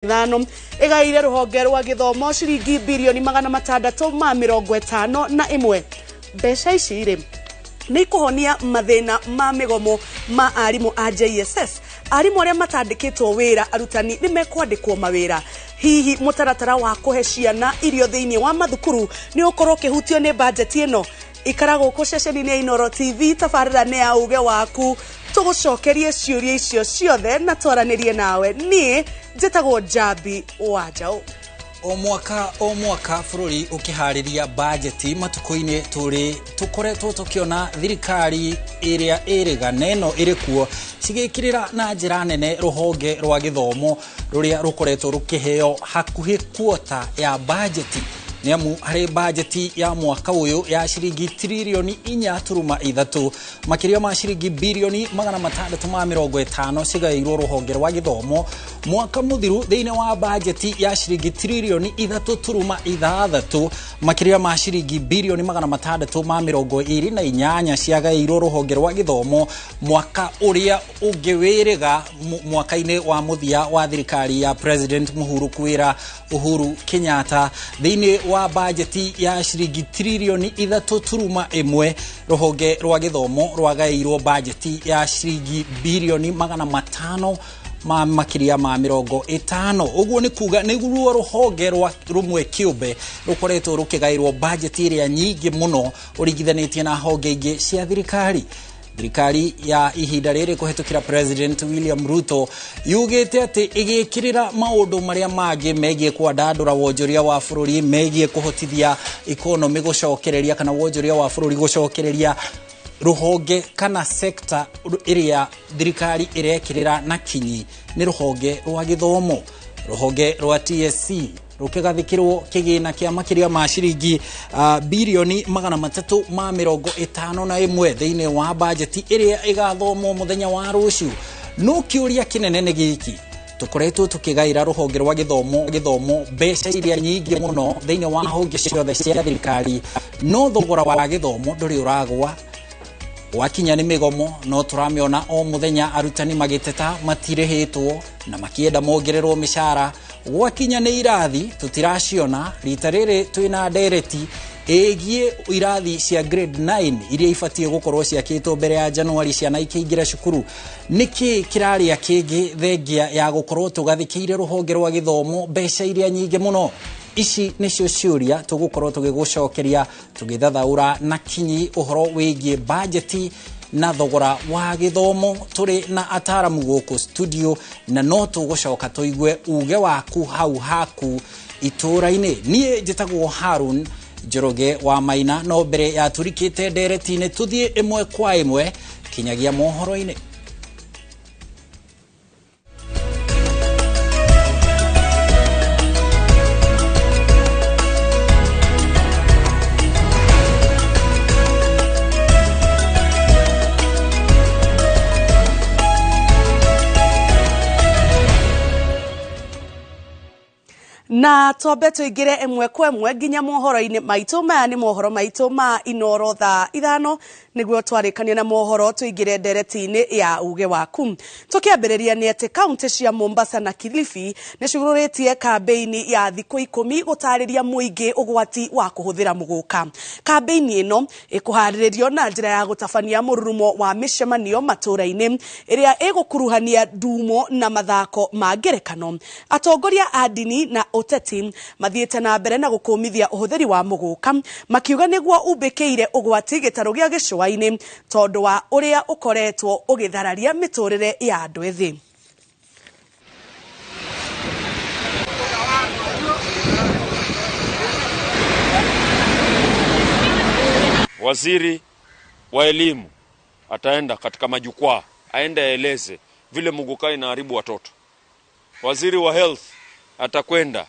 Thano igaire ruhonge rwa githomo ciringi bilioni 651 mbeca ici ri ni kuhonia mathina ma migomo ma arimu a JSS. Arimu aria matandikitwo wira arutani ni mekwandikwo mawira. Hihi mutaratara wa kuhe ciana irio thiini wa mathukuru ni ukorwo kihutio ni budget ino. Ikarago ku ceceni-ini ya Inooro TV tabarira ne ya uge waku tugucokerie ciuria icio ciothe na twaranirie nawe ni njitagwo Jabi Wanjaũ. O mwaka bururi ukihariria budget matuko-ini tukoretwo tukiona thirikari iria iriga neno irikuo cigikirira na njira nene ruhonge rwa githomo ruria rukoretwo rukiheo hakuhi kwota ya budget. Niamu hari budget ya mwaka uyu ya shiringi trilioni 4.3 makiria ma shiringi bilioni 650 cigairwo ruhonge rwa githomo mwaka muthiru thiine wa budget ya shiringi trilioni 3.6 makiria ma shiringi bilioni 628 ciagairwo ruhonge rwa githomo mwaka uria ungewiriga mwaka-ini wa muthia wa thirikari ya President Uhuru Kenyatta thiine wa budget ya shiringi trilioni 3.1 ruhonge rwa githomo rwagairwo budget ya shiringi bilioni 500 makiria ma 50. Uguo ni kuga niguo ruhonge rwa rumwe kiumbe rukoretwo rukigairwo budget iria nyingi muno urigithanitie na honge ingi cia thirikari. Thirikari ya ihinda riri kuhetukira President William Ruto yugite ati igikirira maundu maria mangi megie kwandandura wonjoria wa bururi megie kuhotithia economy gucokereria kana wonjoria wa bururi gucokereria ruhonge kana sector iria thirikari irekirira na kinyi ni ruhonge rwa githomo. Ruhonge rwa TSC rukigathikirwo kigina kia makiria ma shiringi bilioni 351 thiine wa budget iria igathomwo muthenya wa ruciu. No kiuria kinene ni giki tukoretwo tukigaira ruhonge rwa githomo mbeca iria nyingi muno thiine wa honge ciothe cia thirikari, no thogora wa githomo nduri uragwa. Wakinya ni migomo no turamiona o muthenya arutani magiteta matirihitwo na makienda mongererwo mishara. Wakinya ni irathi tutiraciona rita riri twina ndereti egie irathi cia grade 9 iria ifatie gukorwo ciakitwo mbere ya January ciana ikiingira cukuru. Niki kiraria kingi thengia ya gukorwo tugathikiire ruhonge rwa githomo mbeca iria nyingi muno? Ici nicio ciuria tugukorwo tugigucokeria tugithathaura na kinyi uhoro wigie budget na thogora wa githomo. Turi na ataramu guku studio na no tugucoka tuigue uge waku hau haku itura-ini. Nie njitagwo Harun Njoroge wa Maina, no mbere ya turikite ndereti-ini tuthie imwe kwa imwe kinyagia mohoro-ini. Na twambe tuingire emwe kwa emwe nginya mohoro-ini maitu. Maya ni mohoro maitu ma Inooro thaa 5 niguo twarikania na mohoro tuingire ndereti-ini ya uge waku. Tukiambiriria ni ati kaunti cia Mombasa na Kilifi ni cigururitie kambeini ya thiku 10 gutariria muingi ugwati wa kuhuthira muguka. Kambeini ino ikuhariririo na njira ya gutabania mururumo wa mishemanio matura-ini iria igukuruhania ndumo na mathako ma ngerekano. Atongoria a dini na uteti mathiete na mbere na gukumithia uhuthiri wa muguka makiuga niguo umbikire ugwati gitaro gia gicua-ini tondu wa uria ukoretwo ugithararia miturire ya andu ethi. Waziri wa elimu ataenda katika majukwaa aende aeleze vile muguka inaharibu watoto. Waziri wa health atakwenda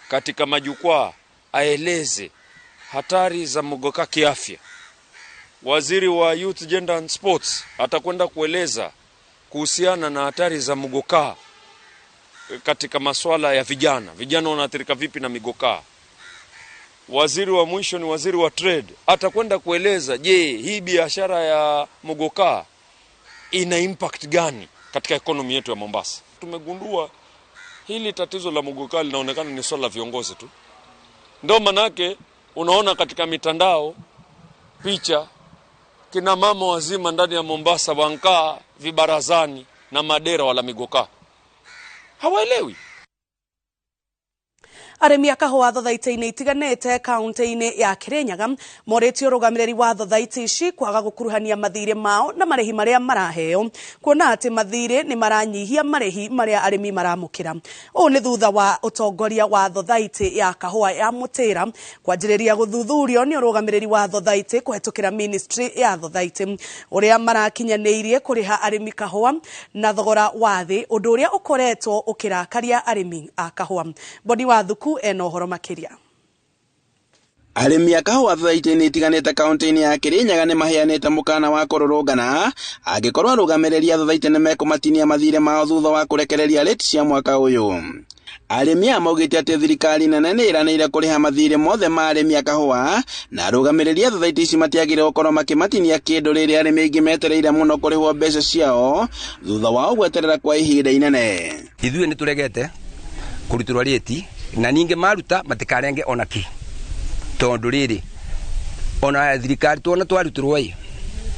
katika majukwaa aeleze hatari za muguka kiafya. Waziri wa youth, gender and sports atakwenda kueleza kuhusiana na hatari za muguka katika masuala ya vijana wanaathirika vipi na migoka. Waziri wa mwisho ni waziri wa trade atakwenda kueleza hii biashara ya muguka ina impact gani katika economy yetu ya Mombasa. Tumegundua hili tatizo la Muguka linaonekana ni swala la viongozi tu. Ndio manake unaona katika mitandao picha kina mama wazima ndani ya Mombasa wankaa vibarazani na madera wala Muguka. Hawaelewi. Aremi a kahua thothaitĩ-inĩ itiganĩte kaunti-inĩ ya Kirinyaga moretio rũgamĩrĩri wa thothaitĩ ici kwaga gũkuruhania mathirĩ mao na marĩhi marĩa maraheo, kuona atĩ mathirĩ nĩ maranyihia marĩhi marĩa aremi maramũkĩra. Ũũ nĩ thutha wa ũtongoria wa thothaitĩ ya kahua ya Mũtĩra kwanjĩrĩria gũthuthurio nĩ ũrũgamĩrĩri wa thothaitĩ kũhetũkĩra ministry ya thothaitĩ, ũrĩa marakinyanĩirie kũrĩha aremi kahua na thogora wa thĩ, ũndũ ũrĩa ũkoretwo ũkĩrakaria aremi a kahua. Boni wa Thuku eno horo makiria. Aremi a kahua thothaitĩ-inĩ itiganĩte kaunti-inĩ ya Kirinyaga nĩ maheanĩte mũkana wa kũrũrũngana angĩkorwo arũgamĩrĩri a thothaitĩ nĩ mekũmatinia mathirĩ mao thutha wa kũrekereria rate cia mwaka ũyũ. Aremi a maugĩte atĩ thirikari nene nĩ iranĩire kũrĩha mathirĩ mothe ma aremi a kahua na arũgamĩrĩri a thothaitĩ ici matiagĩrĩirwo gũkorwo makĩmatinia kĩndũ rĩrĩa aremi aingĩ metereire mũno kũrĩhwo mbeca ciao thutha wa gweterera kwa ihinda inene. Ithuĩ nĩ tũregete kũrutĩrwo rĩti na ninge maruta matikarenge onaki tondu riri ona thirikari tuona twarutirwo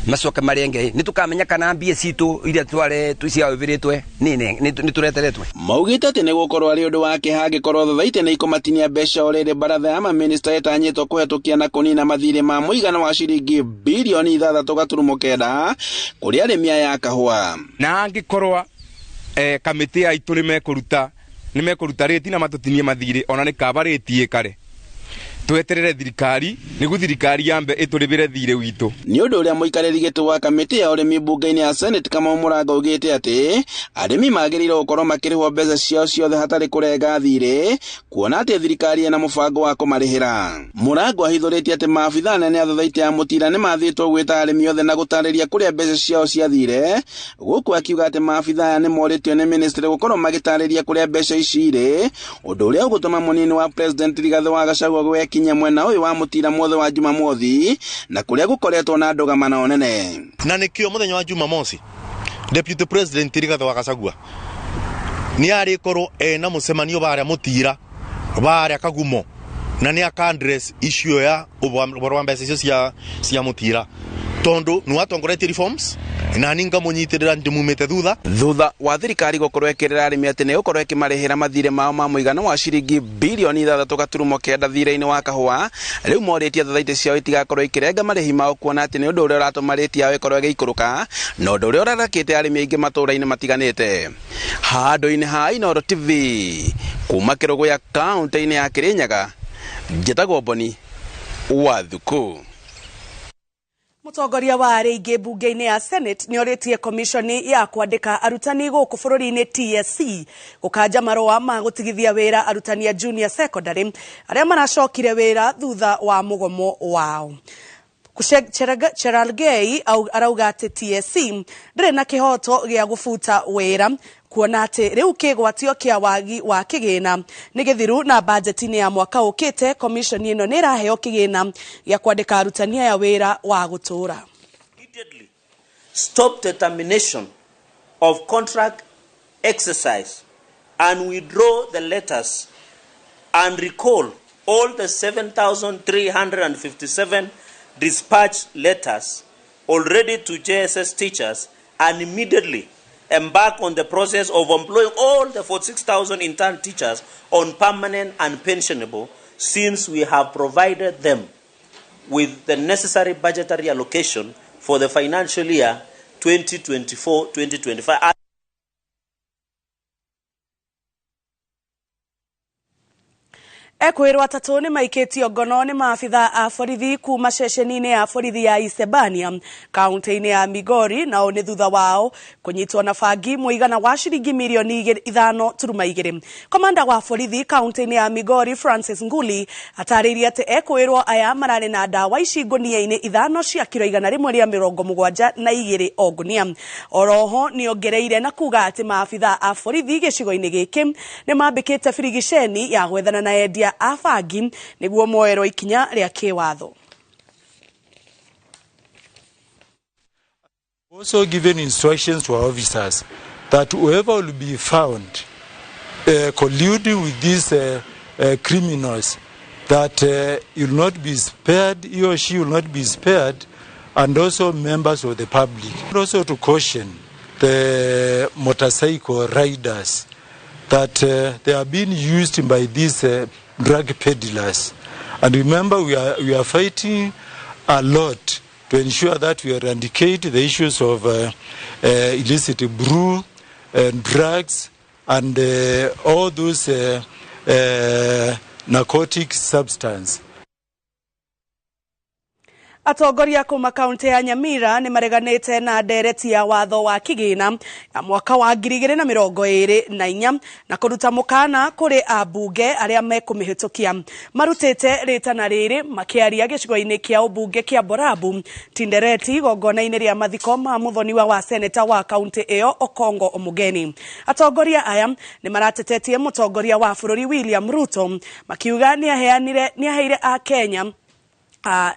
macoke marenge ni tukamenya kana mbia citu iria tware tucia uviritwe ni tureteretwe. Maugite ati ni gukorwo ari undu wake hangikorwo thothaitĩ nĩ ikomatinia mbeca orĩrĩ baratha ya maminista etanyĩtwo kũhetũkia na kũnina mathirĩ ma mũigana wa ciringi bilioni 6.9 kũrĩ aremi aya kahua. Na angikorwo kamĩtĩ ya itũ nimekuruta rĩti na matutinie mathirĩ ona nĩ kaba rĩti ĩkare tweterere thirikari nĩguo thirikari yambe ĩtũrĩbĩre thirĩ witũ. Nĩ ũndũ ũrĩa mũikarĩri gĩtĩ wa kamĩtĩ ya ũrĩmi bunge-inĩ ya Senate Kamau Mũrango augĩte atĩ arĩmi magĩrĩirwo gũkorwo makĩrĩhwo mbeca ciao ciothe hatarĩ kũrenga thirĩ, kuona atĩ thirikari ĩna mũbango wa kũmarĩhĩra. Mũrango ahithũrĩtie atĩ maabitha anene a thothaitĩ ya Mũtĩra nĩ mathĩtwo gwĩta arĩmi othe na gũtarĩria kũrĩa mbeca ciao ciathire, gũkũ akiuga atĩ maabitha aya nĩ morĩtio nĩ ministry gũkorwo magĩtarĩria kũrĩa mbeca ici irĩ, ũndũ ũrĩa ũgũtũma mũnini wa president Rigathĩ wa Gachagua kinya mwena ũyũ wa Mũtĩra mothe wa Jumamothi na kũrĩa gũkoretwo na ndũgamano nene. Na nĩkĩo mũthenya wa Jumamothi Deputy President Rigathĩ wa Gachagua nĩ arĩkorwo na mũcemanio barĩa Mũtĩra barĩa Kagumo na nĩ aka-address issue ya ũboro wa mbeca icio cia Mũtĩra tondu nĩ watongoretie reforms na ninga mũnyitĩrĩra ndimumĩte thutha wa thirikari gũkorwo ĩkĩrĩra arĩmi atĩ nĩ gũkorwo ĩkĩmarĩhĩra mathirĩ mao ma mũigana wa ciringi bilioni 6.9 thirĩ-inĩ wa kahua. Rĩu morĩtie thothaitĩ ciao itigakorwo ikĩrenga marĩhi mao, kuona atĩ nĩ ũndũ ũrĩa ũratũma rĩti yao ĩkorwo ĩgĩikũrũka na ũndũ ũrĩa ũrarakĩte arĩmi aingĩ matũũra-inĩ matiganĩte. Handũ-inĩ ha Inooro TV kuma Kĩrũgũ kaunti-inĩ ya Kirinyaga, njĩtagwo Boni wa Thuku. Mũtongoria wa arĩingĩ bunge-inĩ ya Senate nĩ orĩtie komishoni ya kwandĩka arutani gũkũ bũrũri-inĩ TSC gũkanja marũa ma gũtigithia wĩra arutani a junior secondary arĩa maracokire wĩra thutha wa mũgomo wao. Cherargei arauga atĩ TSC ndĩrĩ na kĩhoto gĩa gũbuta wĩra, kuona atĩ rĩu kĩgwatio kĩa wagi wa kĩgĩna nĩ gĩthiru na bajeti-inĩ ya mwaka ũkĩte. Komishoni ĩno nĩ ĩraheo kĩgĩna gĩa kwandĩka arutani aya wĩra wa gũtũũra. Stop the termination of contract exercise and withdraw the letters and recall all the 7,357 dispatch letters already to JSS teachers and immediately embark on the process of employing all the 46,000 intern teachers on permanent and pensionable, since we have provided them with the necessary budgetary allocation for the financial year 2024-2025. Ekwirwo atatũ nĩ maikĩtio ngono nĩ maabitha a borithi kuma ceceni-inĩ ya borithi ya Isebania kaunti-inĩ ya Migori, nao nĩ thutha wao kũnyitwo na bangi mũigana wa ciringi milioni 5.2. Komanda wa borithi kaunti-inĩ ya Migori Francis Nguli atarĩirie atĩ ekwirwo aya mararĩ na ndawa ici ngũnia-inĩ 5 cia kilo 172 o ngũnia. Oroho nĩ ongereire na kuga atĩ maabitha a borithi gĩcigo-inĩ gĩkĩ nĩ mambĩkĩte birigiceni ya gwethana na endia afangi nĩguo moerwo ikinya rĩa kĩwatho. Also given instructions to our officers that whoever will be found colluding with these criminals, that he will not be spared, he or she will not be spared, and also members of the public. Also to caution the motorcycle riders that they are being used by these drug peddlers. And remember, we are fighting a lot to ensure that we eradicate the issues of illicit brew, drugs, and all those narcotic substances. Atongoria kuma kaunti ya Nyamira ni mareganite na ndereti ya watho wa kigina ya mwaka wa 2024 na kuruta mukana kuri abunge aria mekumihitukia marutite ritana riri makiaria gicigo-ini kia ubunge kia Borabu Tindereti gongona-ini ria mathiko ma muthoniwa wa seneta wa kaunti iyo Okongo Omugeni. Atongoria aya ni maratetetie mutongoria wa bururi William Ruto makiuga ni aheire a Kenya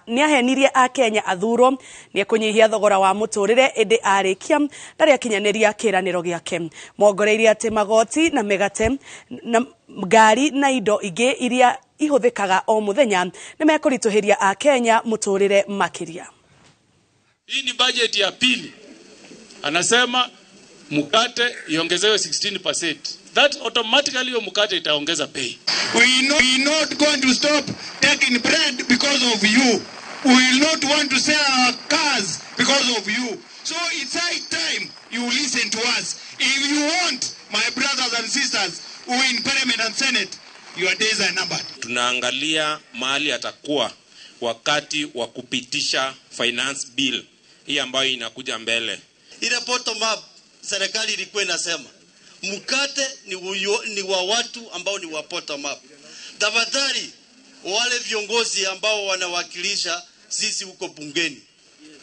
niahenirie a Kenya athuro ni kunyihia thogora wa muturire indi arikia ndari akinyaniria kiraniro giake mongoreirie ati magoti na megate na ngari na indo ingi iria ihuthikaga o muthenya ni mekurituhiria a Kenya muturire makiria. Hii ni budget ya pili, anasema mkate iongezewe 16%. That automatically your mkate itaongeza pay. We not going to stop taking bread because of you. We will not want to sell our cars because of you. So it's high time you listen to us. If you want, my brothers and sisters who in Parliament and Senate, your days are numbered. Tunaangalia mahali atakuwa wakati wa kupitisha finance bill hii ambayo inakuja mbele. Ile bottom up serikali ilikuwa inasema mkate ni wa watu ambao ni wa bottom up. Tafadhali wale viongozi ambao wanawakilisha sisi huko bungeni,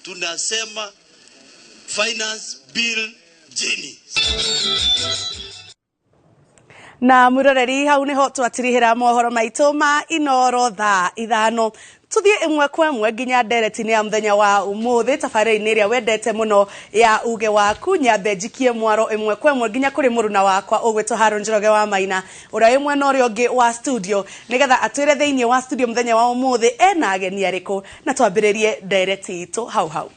tunasema finance bill jini. Na muroreri hau niho twatirihira mohoro maitu ma Inoro thaa 5 tuthie imwe kwa imwe nginya ndereti-ini ya muthenya wa umuthi tafari-ini iria wendete muno ya uge waku nyambe njikie mwaro imwe kwa imwe nginya kuri muruna wakwa ugwitwo Haron Njoroge wa Maina uria imwe na uria ungi wa studio nigetha atwire thiini wa studio muthenya wa umuthi ena ageni ariku na twambiririe ndereti itu hau.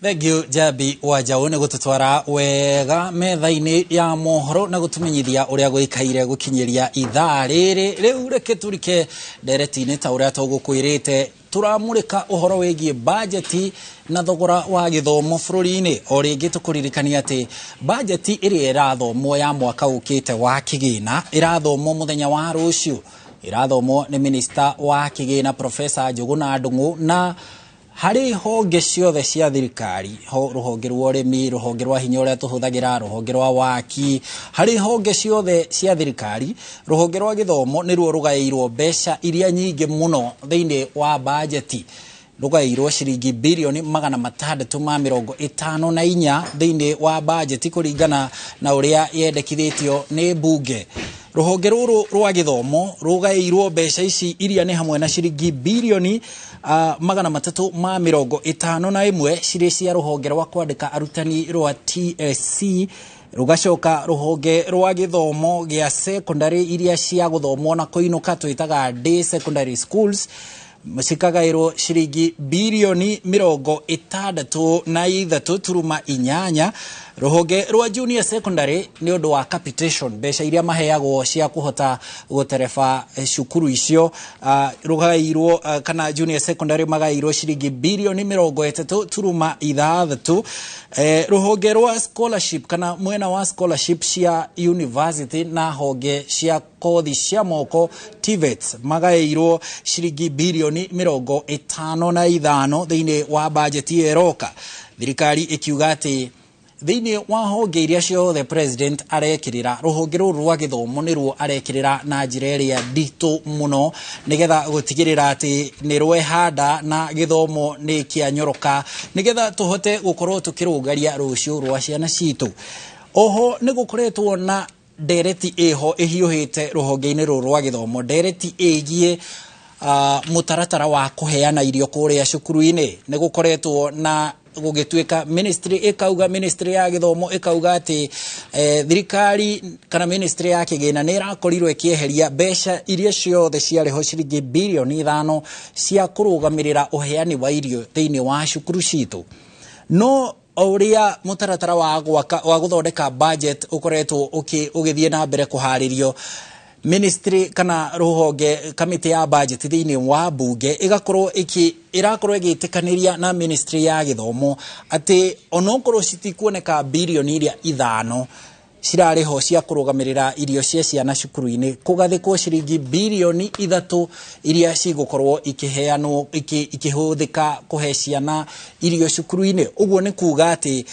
Thank you Jabi Wajau ne gututwara wega metha-ini ya mohoro na gutumenyithia uria gwikaire gukinyiria ithaa riri riu reke turike ndereti-ini ta uria tugukwirite turamurika uhoro wegie budget na thogora wa githomo bururi-ini o ringi tukuririkania ati budget iria irathomwo ya mwaka ukite wa kigina irathomwo muthenya wa ruciu irathomwo ni minister wa kigina Professor Njuguna Ndung'u na hari honge ciothe cia thirikari ruhonge rwa urimi ruhonge rwa hinya uria tuhuthagira ruhonge rwa waki hari honge ciothe cia thirikari ruhonge rwa githomo niruo rugairwo mbeca iria nyingi muno thiini wa budget rugairwo ciringi bilioni 654 thiini wa budget kuringana na uria yendekithitio ni bunge. Ruhonge ruru rwa githomo rugairwo mbeca ici iria ni hamwe na ciringi bilioni 351 ciri cia ruhonge rwa kwandika arutani rwa TSC rugacoka ruhonge rwa githomo gia secondary iria cia guthomwo na kuinuka twitaga day secondary schools cikagairwo ciringi bilioni 63.8 ruhonge rwa junior secondary ni undu wa capitation mbeca iria maheagwo cia kuhota gutereba cukuru icio rugairwo kana junior secondary magairwo ciringi bilioni 33.6 ruhonge rwa scholarship kana mwena wa scholarship cia university na honge cia kothi cia moko TVETs magairwo ciringi bilioni 55 thiini wa budget yeroka. Thirikari ikiuga ati thiini wa honge iria ciothe president arekirira ruhonge ruru rwa githomo niruo arekirira na njira iria nditu muno nigetha gutigirira ati ni rwehanda na githomo ni kianyoroka nigetha tuhote gukorwo tukirungaria rucio rwa ciana citu. Oho ni gukoretwo na ndereti iho ihiuhite ruhonge-ini ruru rwa githomo ndereti igie mutaratara wa kuheana irio kuria cukuru-ini ni gukoretwo na gugituika ministry ya githomo ikauga ati thirikari kana ministry ya kigina ni irakorirwo ikieheria mbeca iria ciothe ciariho ciringi bilioni 5 cia kurugamirira uheani wa irio thiini wa cukuru citu. No uria mutaratara wa guthondeka budget ukoretwo ugithie na mbere kuharirio, ministry kana ruhonge kamiti ya budget thiini wa bunge irakorwo igitikaniria na ministry ya githomo ati onokorwo citikuoneka bilioni iria 5 cirariho cia kurugamirira irio cia ciana cukuru-ini, kugathikwo ciringi bilioni 3 iria cigukorwo ikiheanwo ikihuthika kuhe ciana irio cukuru-ini. Uguo ni kuga ati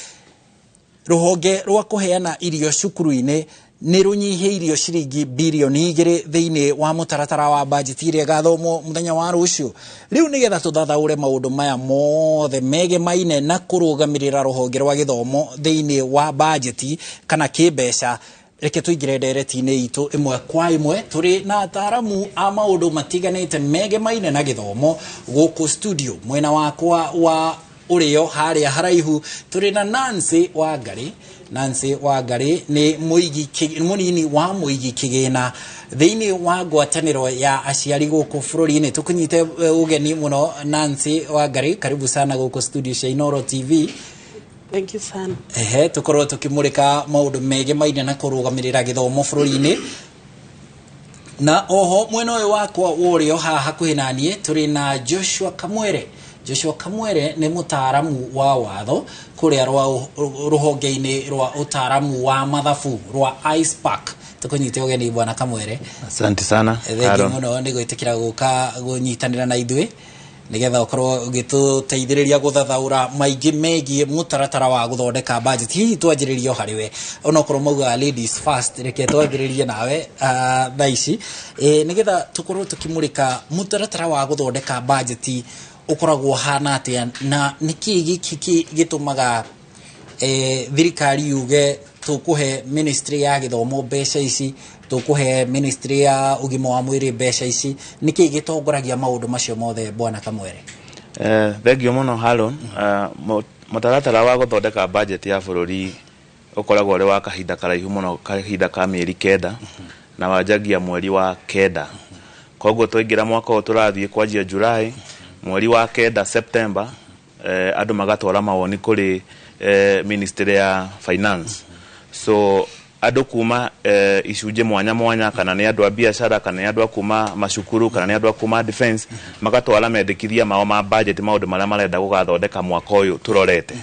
ruhonge rwa kuheana irio cukuru-ini ni runyihiirio ciringi bilioni 2 thiini wa mutaratara wa budget iria gathomwo muthenya wa rucio. Riu nigetha tuthathaure maundu maya mothe megemaine na kurugamirira ruhonge rwa githomo thiini wa budget kana kibeca, reke tuingire ndereti-ini itu imwe kwa imwe. Turi na ataramu a maundu matiganite megemaine na githomo guku studio. Mwena wakwa wa urio haria haraihu turi na Nancy Wangari ni munini wa muigi kigina thiini wa ngwataniro ya aciari guku bururi-ini. Tukunyite ugeni muno Nancy Wangari, karibu sana guku studio cia Inooro TV. Thank you sana. Tukorwo tukimurika maundu megemaine na kurugamirira githomo bururi-ini. Na oho mwena uyu wakwa urio hakuhi nanie turi na Joshua Kamwere ni mutaaramu wa watho kuria ruhonge-ini rwa utaramu wa mathabu rwa IcePac. Tukunyite ugeni bwana Kamwere. Asante sana. Thengi muno ni gwitikira guka gunyitanira na ithui nigetha ukorwo ugituteithiriria guthathaura maingi megie mutaratara wa guthondeka budget. Hihi twanjiririo hariwe onokorwo mauga ladies first, reke twanjiririe nawe thaici nigetha tukorwo tukimurika mutaratara wa guthondeka budget ukoragwo hana atia na niki giki gitumaga thirikari yuge tukuhe ministry ya githomo mbeca ici, tukuhe ministry ya ugima wa mwiri mbeca ici, niki gitongoragia maundu macio mothe bwana Kamwere? Thengio muno Harun. Mutaratara wa guthondeka budget ya bururi ukoragwo ri wa kahinda karaihu muno, kahinda ka mieri 9 na wanjagia mweri wa 9. Koguo twaingira mwaka uyu turathie kwanjia Julai, mweri wa 9 September andu magatwara mawoni kuri ministry ya finance. So andu kuma icunje mwanya kana ni andu a biashara kana ni andu kuma macukuru kana ni andu kuma defense magatwara mendekithia mao ma budget maundu maria marenda gugathondeka mwaka uyu turorete.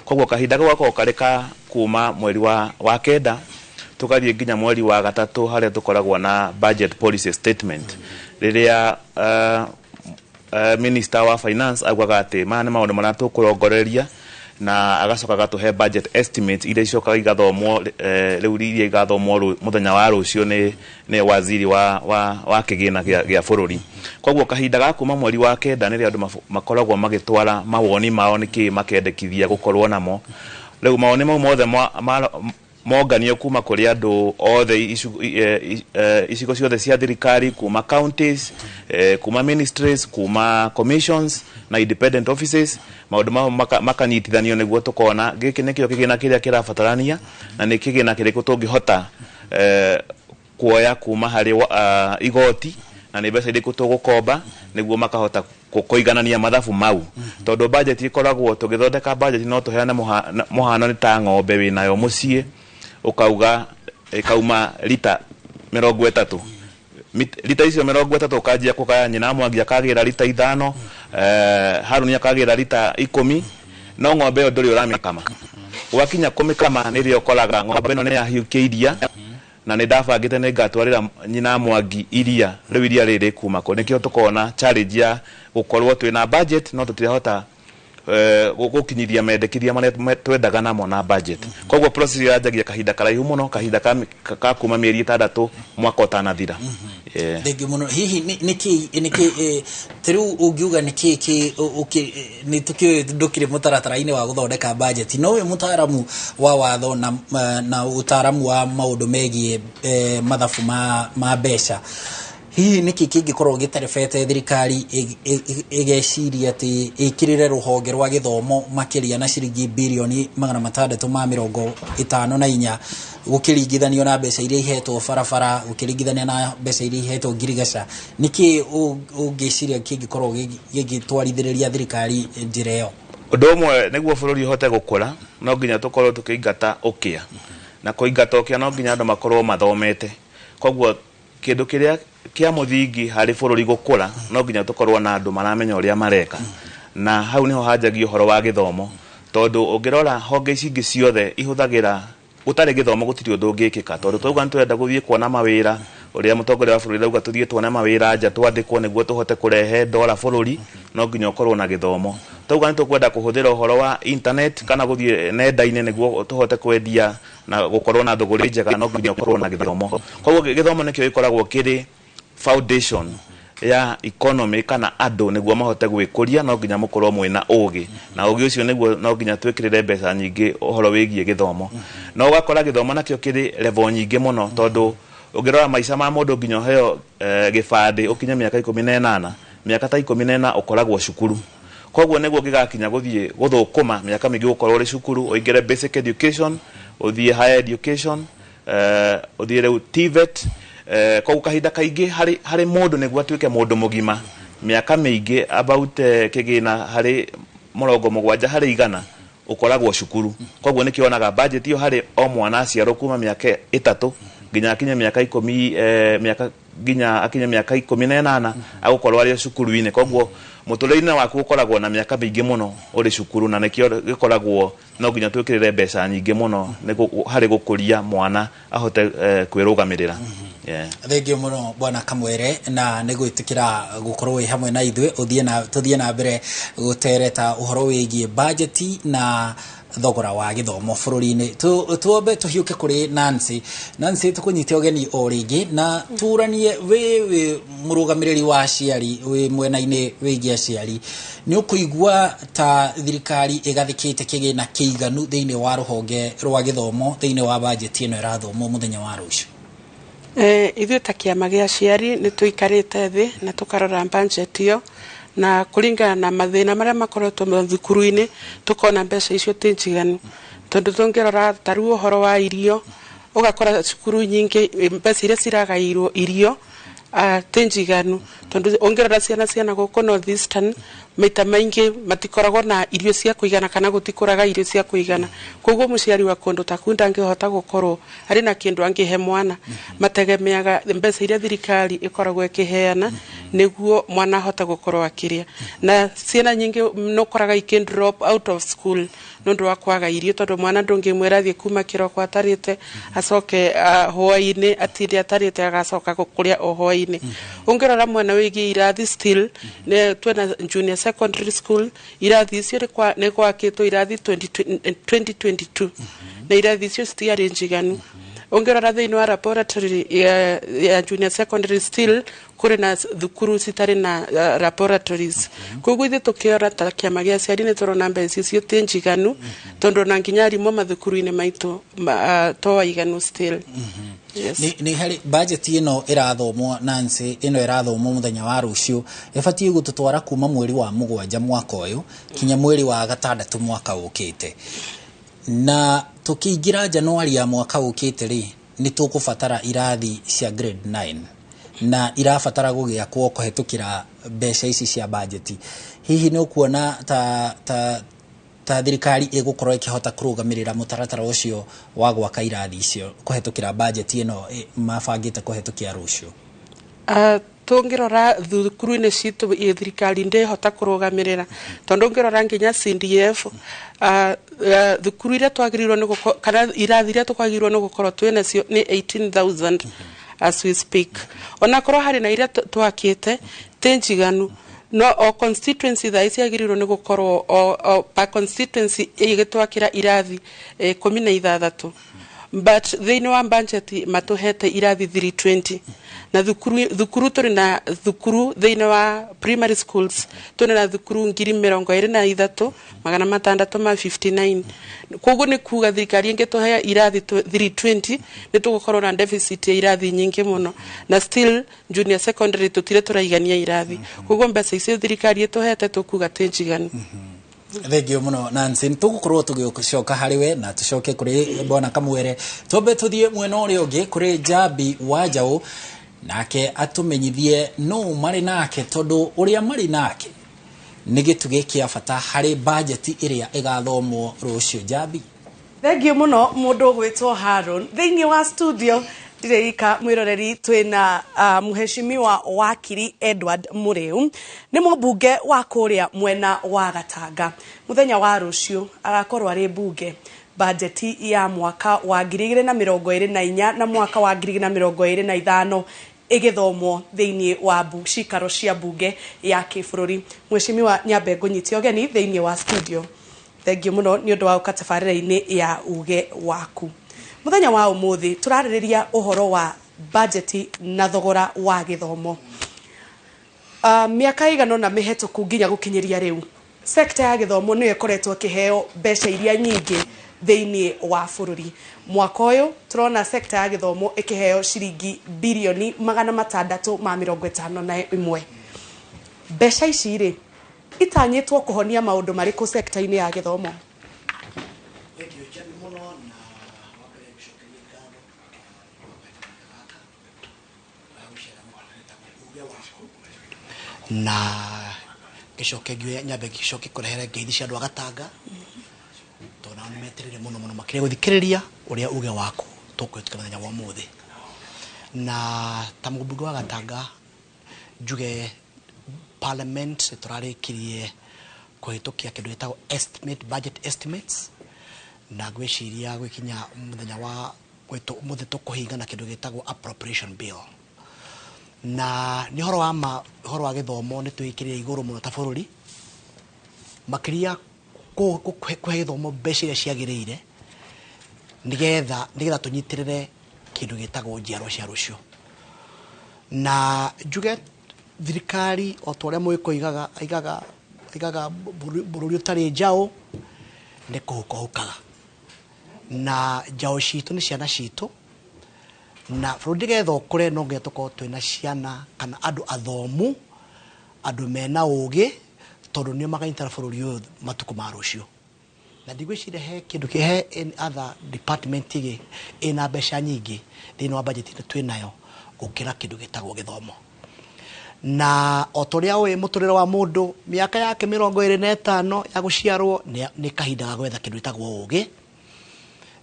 Koguo kahinda gako kareka kuma mweri wa 9 tukathie nginya mweri wa 3 haria tukoragwo na budget policy statement riria minister wa finance agwaga ati mane maundu maria tukurongoreria na agacoka gatuhe budget estimate iria icoka igathomwo riu iria igathomwo muthenya wa rucio ni waziri wa kigina gia bururi. Koguo kahinda ga kuma mweri wa 9 ni andu makoragwo magitwara mawoni mao niki makendekithia gukorwo namo. Riu mawoni mau mothe monganio kuma kuri andu othe icigo ciothe cia thirikari, kuma counties, kuma ministries, kuma commissions na independent offices. Maundu mau makanyitithanio niguo tukona giki nikio kigina kiria kirabatarania na ni kigina kiriku tungihota kuoya kuma hari igoti na ni mbeca iriku tugukomba niguo makahota kuiganania mathabu mau. Tondu budget ikoragwo tugithondeka budget no tuheane muhano ni ta ng'ombe winayo mucie ukauga ikauma lita 30, lita icio 30 ukajia kukaya nyina mwangi akagira lita 5, Haruni akagira lita 10, no ng'ombe yo nduri uramikama wakinya kumikama nirio ukoraga ng'ombe no ni yahiukiiria na ni ndabangite ni ngatwarira nyina mwangi iria riu iria riri kuma ko nikio tukona challenge ya gukorwo twina budget no tutirahota gukinyithia mendekithia maria twendaga namo na budget. Koguo process yanjagia kahinda karaihu muno, kahinda ka kuma mieri 6 mwaka utanathira. Thengi muno. Hihi niki triu ungiuga niki ni tukio ndukire mutaratara-ini wa guthondeka budget no we mutaaramu wa watho na utaaramu wa maundu megie mathabu ma mbeca, hihi niki kingikorwo gitarebete thirikari igeciria ati ikirire ruhonge rwa githomo makiria na ciringi bilioni 654 gukiringithanio na mbeca iria ihetwo barabara ukiringithania na mbeca iria ihetwo ngirigaca niki ungiciria kingikorwo gigitwarithiriria thirikari njira iyo? Undu umwe niguo bururi uhote gukura no nginya tukorwo tukingata ukia na kuingata ukia no nginya andu makorwo mathomete. Koguo kindu kiria kia muthingi hari bururi gukura no nginya tukorwo na andu maramenya uria mareka, na hau niho hanjagio horo wa githomo, tondu ungirora honge ici ingi ciothe ihuthagira utari githomo gutiri undu ungikika, tondu twauga nitwenda guthie kuona mawira uria mutongoria wa bururi rauga tuthie tuone mawira nja twandikwo niguo tuhote kurehe dola bururi, no nginya ukorwo na githomo. Twauga nitukwenda kuhuthira uhoro wa internet kana guthie nenda-ini niguo tuhote kwendia na gukorwo na thogori njega, no nginya ukorwo na githomo. Koguo githomo nikio gikoragwo kiri foundation ya economy kana andu niguo mahote gwikuria, no nginya mukorwo mwina ugi na ugi ucio niguo no nginya twikirire mbeca nyingi uhoro wigie githomo. No ugakora githomo nakio kiri level nyingi muno, tondu ungirora maica ma mundu nginya heo gibandi ukinya miaka 18 miaka ta 14 ukoragwo cukuru. Koguo niguo gigakinya guthie guthukuma miaka mingi ukorwo ri cukuru, uingire basic education, uthie higher education, uthie reu TVET. Koguo kahinda kaingi hari mundu niguo atuike mundu mugima miaka mingi about kigina hari 70 hari 100 ukoragwo cukuru. Koguo nikionaga budget iyo hari o mwana aciarwo kuma miaka 3 nginya akinya miaka 10 miaka nginya akinya miaka 18 agukorwo ari cukuru-ini. Koguo muturire-ini waku ukoragwo na miaka mingi muno uri cukuru, na nikio gikoragwo no nginya twikirire mbeca nyingi muno hari gukuria mwana ahote kwirugamirira. Thengio muno bwana Kamwere, na nigwitikira gukorwo wi hamwe na ithwe tuthie na mbere gutereta uhoro wigie budget na thogora wa githomo bururi-ini. Tuombe tuhiuke kuri Nancy tukunyite ogeni o ringi na turanie we murugamiriri wa aciari we mwena-ini wigie aciari, ni ukuigua ta thirikari igathikite kigina kiiganu thiini wa ruhonge rwa githomo thiini wa budget ino irathomwo muthenya wa rucio? Ithuĩ ta kĩama gĩa aciari nĩ tũikarĩte thĩ na tũkarora budget iyo, na kũringana na mathĩna marĩa makoretwo thukuru-inĩ tukona mbeca icio ti njiganu, tondu tũngĩrora ta rĩu ũhoro wa irio ũgakora cukuru nyingĩ mbeca iria ciragaĩirwo irio ti njiganu, tondu ũngĩrora ciana gũkũ North Eastern maita maingi matikoragwo na irio cia kuigana kana gutikuraga irio cia kuigana. Koguo muciari wa kundu ta kunda angihota gukorwo ari na kindu angihe mwana mategemeaga mbeca iria thirikari ikoragwo ikiheana niguo mwana ahota gukorwo akiria, na ciana nyingi no koraga ikin drop out of school nondu wa kwaga irio, tondu mwana ndungimwira thie kuma kiroko atarite acoke hwaini atinde atarite agacoka gukuria o hwaini. Ungirora mwana wigi irathi still ne twena junior secondary school irathi icio nĩ gwakĩtwo irathi 2022 na irathi icio citiarĩ njiganu. Ungirora thĩinĩ wa laboratory ya junior secondary still kuri na thukuru citarĩ na laboratories. Koguo ithuĩ tũkĩora ta kĩama gĩa aciari nĩ tũrona mbeca icio ti njiganu, tondu na nginya arimũ mathukuru-inĩ maitũ to waiganu still. Ni hari budget ino irathomwo Nancy, ino irathomwo muthenya wa rucio ibatie gututwara kuma mweri wa 7 mwaka uyu kinya mweri wa 6 mwaka ukite, na tukiingira Januari ya mwaka ukite ri ni tukubatara irathi cia grade 9 na irabatara gugiakwo kuhetukira mbeca ici cia budget. Hihi no kuona ta thirikari igukorwo ikihota kurugamirira mutaratara ucio wa gwaka irathi icio kuhetukira budget ino mabangite kuhetukia rucio? Tungirora thukuru-inĩ citũ thirikari ndihota kurugamirira, tondu ngirora nginya CDF thukuru iria twagĩrĩirwo nĩ kana irathi iria twagĩrĩirwo nĩ gukorwo twĩnacio nĩ 18,000 as we speak. Ona korwo hari na iria twakĩte ti njiganu, no o constituency tha ici agĩrĩirwo nĩ gukorwo o pa constituency igĩtwakĩra irathi 16. but thĩinĩ wa budget matuhete irathi 320 na thukuru turi na thukuru thĩinĩ wa primary schools turi na thukuru 23,659 koguo nĩ kuga thirikari ingĩtũhe irathi 320 nĩ tũgũkorwo na deficit ya irathi nyingĩ mũno na still junior secondary tutire tũraigania irathi koguo mbeca icio thirikari ĩtũhete tũkuga tĩ njiganu. Thengio muno Nancy tugukorwo tugicoka hariwe na tucoke kuri Bwana Kamwere tobe tuthie mwena uria ungi kuri Jabi Wanjaũ nake atumenyithie no mari nake tondu uria mari nake ni gituge kia bata hari budget iria igathomwo rucio. Jabi. Thengio muno mundu gwitwo Haron thiini wa studio Direka mwiroreri twina muheshimiwa wakiri Edward Mureu ni mbunge wa kuria mwena wa Gatanga. Muthenya wa rucio agakorwo ari mbunge budget ya mwaka wa 2024 na mwaka wa 2025 igithomwo thiini wa cikaro cia mbunge ya kibũrũri. Mheshimiwa nyambe ngũnyitia ogeni thiini wa studio. Thengio muno ni undu wa ukatabarĩra-inĩ ya uge waku. Muthenya wa umuthi turarĩrĩria uhoro wa budget na thogora wa githomo. Miaka igano na mihituku nginya gukinyiria riu sector ya githomo niyo ikoretwo kiheo mbeca iria nyingi thiini wa bururi. Mwaka uyu turona sector ya githomo ikiheo ciringi bilioni 651. Mbeca ici ri itanyitwo kuhonia maundu mariku sector-ini ya githomo? Na gicoke ngue nyambe gicoke kurehere ngeithi cia andu a Gatanga tona ni meterere muno makire guthikiriria uria uge waku tukwituka muthenya wa muthi. Na ta mbunge wa Gatanga njuge parliament turarikirie kuhitukia kindu gitagwo estimate budget estimates na gwiciria gwikinya muthenya wa gwitu muthi tukuhinga na kindu gitagwo appropriation bill. Na ni horo wa githomo ni twikirire iguru muno ta bururi makiria kuhe githomo mbeca iria ciagiriire nigetha tunyitirire kindu gitagwo njiarwa cia rucio. Na njuge thirikari o twaria mwiko igaga bururi utari njao ni kuhukaga na njao citu ni ciana citu na bururi getho kure no ngetuko twina ciana kana andu athomu andu mena ugi tondu ni magaintara bururi uyu matuku ma rucio. Na ndigwicire he kindu kihe in other department igi ina mbeca nyingi thiini wa budget ni twinayo gukira kindu gitagwo githomo. Na otoria we muturira wa mundu miaka yake 25 ya guciarwo ni kahinda ga gwetha kindu gitagwo ugi.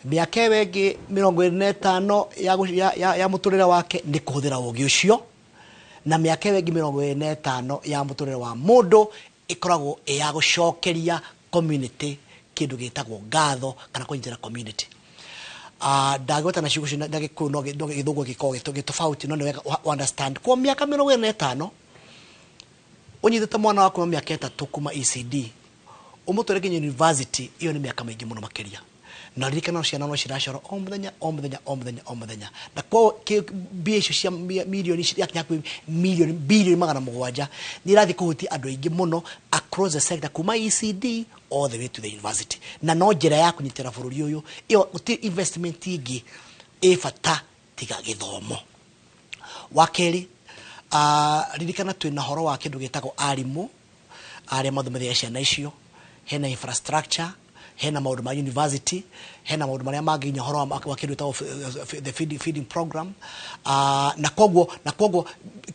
Miaka wengi 25 ya muturira wake ni kuhuthira ugi ucio na miaka wengi 25 ya muturira wa mundu ikoragwo ya gucokeria community kindu gitagwo ngatho kana kunyitira community. Ndagweta na ciugo na gikuyu no githugu gikogito gitofauti no ni understand kwa miaka 25 unyitete mwana wako miaka 3 kuma ECD umutore kinyi university iyo ni miaka mingi muno makiria na ririkana ciana no ciracoro o muthenya na kwa mbia icio cia milioni yakinya milioni bilioni 700 ni rathi kuhuti andu aingi muno across the sector kuma ECD all the way to the university na no njira ya kunyitira bururi uyu iyo uti investment ingi ifata tiga githomo. Wakeri ririkana twina horo wa kindu gitagwo arimu aria mathomithagia ciana icio hena infrastructure hena maundu ma university hena maundu maria manginya horo wa kindu gitagwo the feeding program na koguo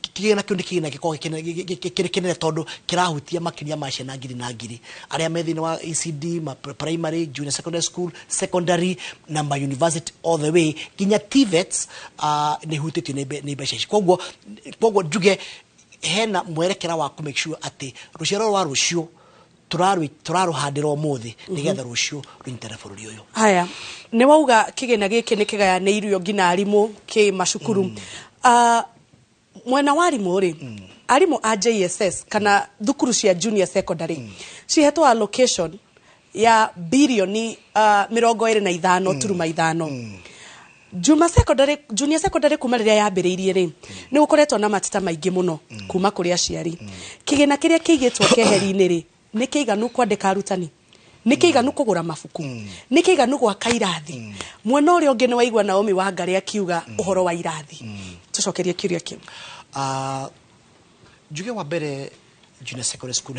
kigena kiundi kigena gikogwo kinene tondu kirahutia makiria ma ciana ngiri na ngiri aria methini wa ECD ma primary junior secondary school secondary na ma university all the way kinya TVETs ni hutitio ni mbeca ici. Koguo njuge hena mwerekera wa ku make sure ati ruciaro rwa rucio turaruhandira umuthi nigetha rucio runyitara bururi uyu. Haya ni wauga kigena giki ni kigayaneirio ngina arimu ki macukuru. Mwena wa arimu ri arimu a JSS kana thukuru cia junior secondary cihetwo allocation ya bilioni 25 turuma ithano. junior secondary kuma riria yambiriirie ri ni gukoretwo na mateta maingi muno kuma kuri aciari kigina kiria kiigitwo keheri-ini ri ni kiiganu kwandika arutani ni kiiganu kugura mabuku ni kiiganu gwaka irathi mwena uria ungi ni waigua Naomi Wangari akiuga uhoro wa irathi tucokerie kiuria kiu juge wa mbere junior secondary school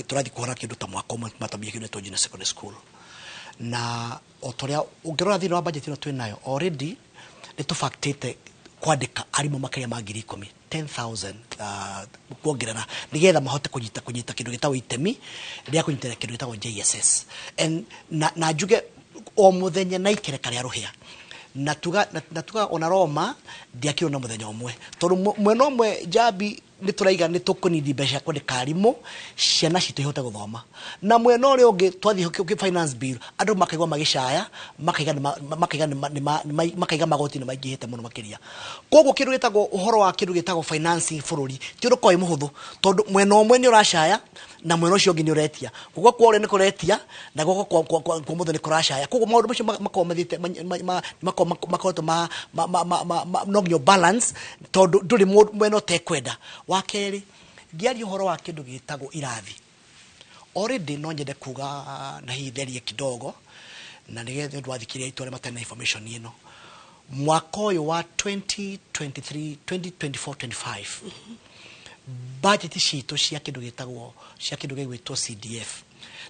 turathi kuhora kindu ta mwaka umwe matabia kindu ta junior secondary school na otoria ungirora thina wa budget ino twinayo already ni tufactite kwandika arimu makaria ma 10,000 kuongerera nigetha mahote kunyita kindu gitagwo itemi ria kunyitira kindu gitagwo JSS and na juge o muthenya na ikereka ria ruhia na tuga ona Roma ndiakiro na muthenya umwe tondu mwena umwe Jabi ni turaiga ni tukunidi besha kwandika arimu ciana citu ihote guthoma na mwena uria ungi twathi finance bill andu makaigwa magicaya makaiga magoti ni maingihite muno makiria koguo kindu gitagwo uhoro wa kindu gitagwo financing bururi ti undu koi muhuthu tondu mwena umwe ni uracaya na mwena ucio ungi ni uretia koguo kwore ni kuretia na goko kwa muthu ni kuracaya koguo maundu macio makomethite makoto no your balance tondu nduri mwena tekwenda wakeri giari uhoro wa kindu gitagwo irathi already no nyende kuga na hii therie kidogo na nigethe ndwathikiria itware matena information ino mwaka uyu wa 2024-25 budget citu cia kindu gitagwo CDF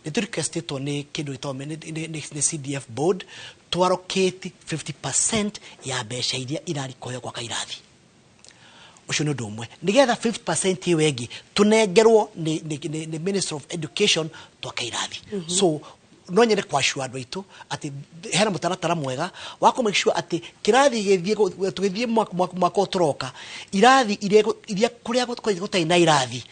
ni requestetwo ni kindu gitagwo ni CDF board to allocate 50% ya mbeca iria irari koyo kwa kairathi ucio no domwe nigetha 50% iwengi tunengerwo ni Minister of Education to kairathi so no nyere kwa sure andu aitu ati hena mutaratara mwega wa ku make sure ati kirathi githie mwaka uturoka irathi iria kuria gutaina irathi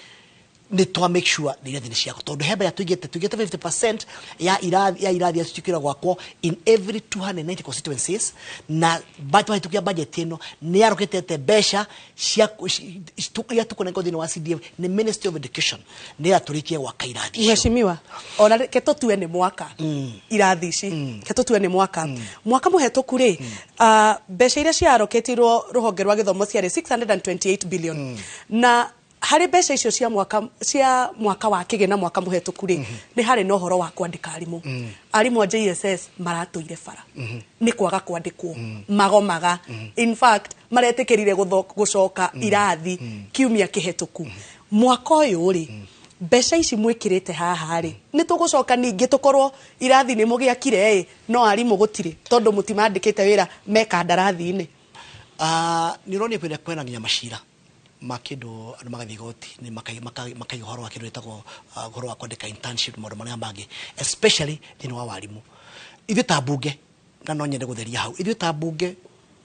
ni to make sure irathi ni ciako tondu heba ya tugete 50% ya irathi atukira gwakwo in every 290 constituencies na budget ino ni aroketete besha cia tukuna kodini wa CDF ni Ministry of Education ni aturikie gwaka irathi mheshimiwa ona ketotue ni mwaka irathi ici ketotue ni mwaka muhetuku ri besha iria cia aroketirwo ruhonge rwa githomo ciari 628 billion na hari besha icio cia mwaka wa kigena mwaka muhetuku ri ni hari no horo wa kwandika arimu arimu a JSS maratuire bara ni kwaga kwandikwo magomaga in fact maretikirire gucoka irathi kiumia kihetuku mwaka uyu ri besha ici mwikirite haha ri ni tugucoka ningi tukorwo irathi ni mugiakire no arimu gutire tondu mutimandikite wira meka ndarathi-ini ni roni kwenda kwena nginya mashira makido anu magathigoti ni makai horo wa kido etagwo horo wa kwandika internship maundu maria mangi especially thini wa warimu ithu ta bunge na no nyende gutheria hau ithu ta bunge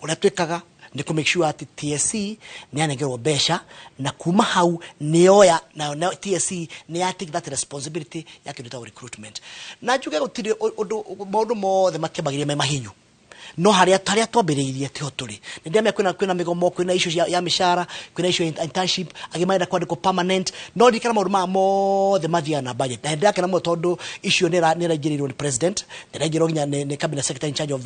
uria twikaga ni ku make sure ati TSC ni anengerwo besha na kuma hau ni oya na TSC ni take that responsibility ya kido ta recruitment na njuge gutiri maundu mothe makibagiria me mahinyu no haria twambiriirie tiho turi nindamia kwina migomo kwina issues ya mishara kwina issue internship agimaenda kwandiko permanent no ndikana maundu mothe mathia na budget na ndaka na tondu issue ni rajirirwo ni president ndirajirirwo ginya ni cabinet secretary in charge of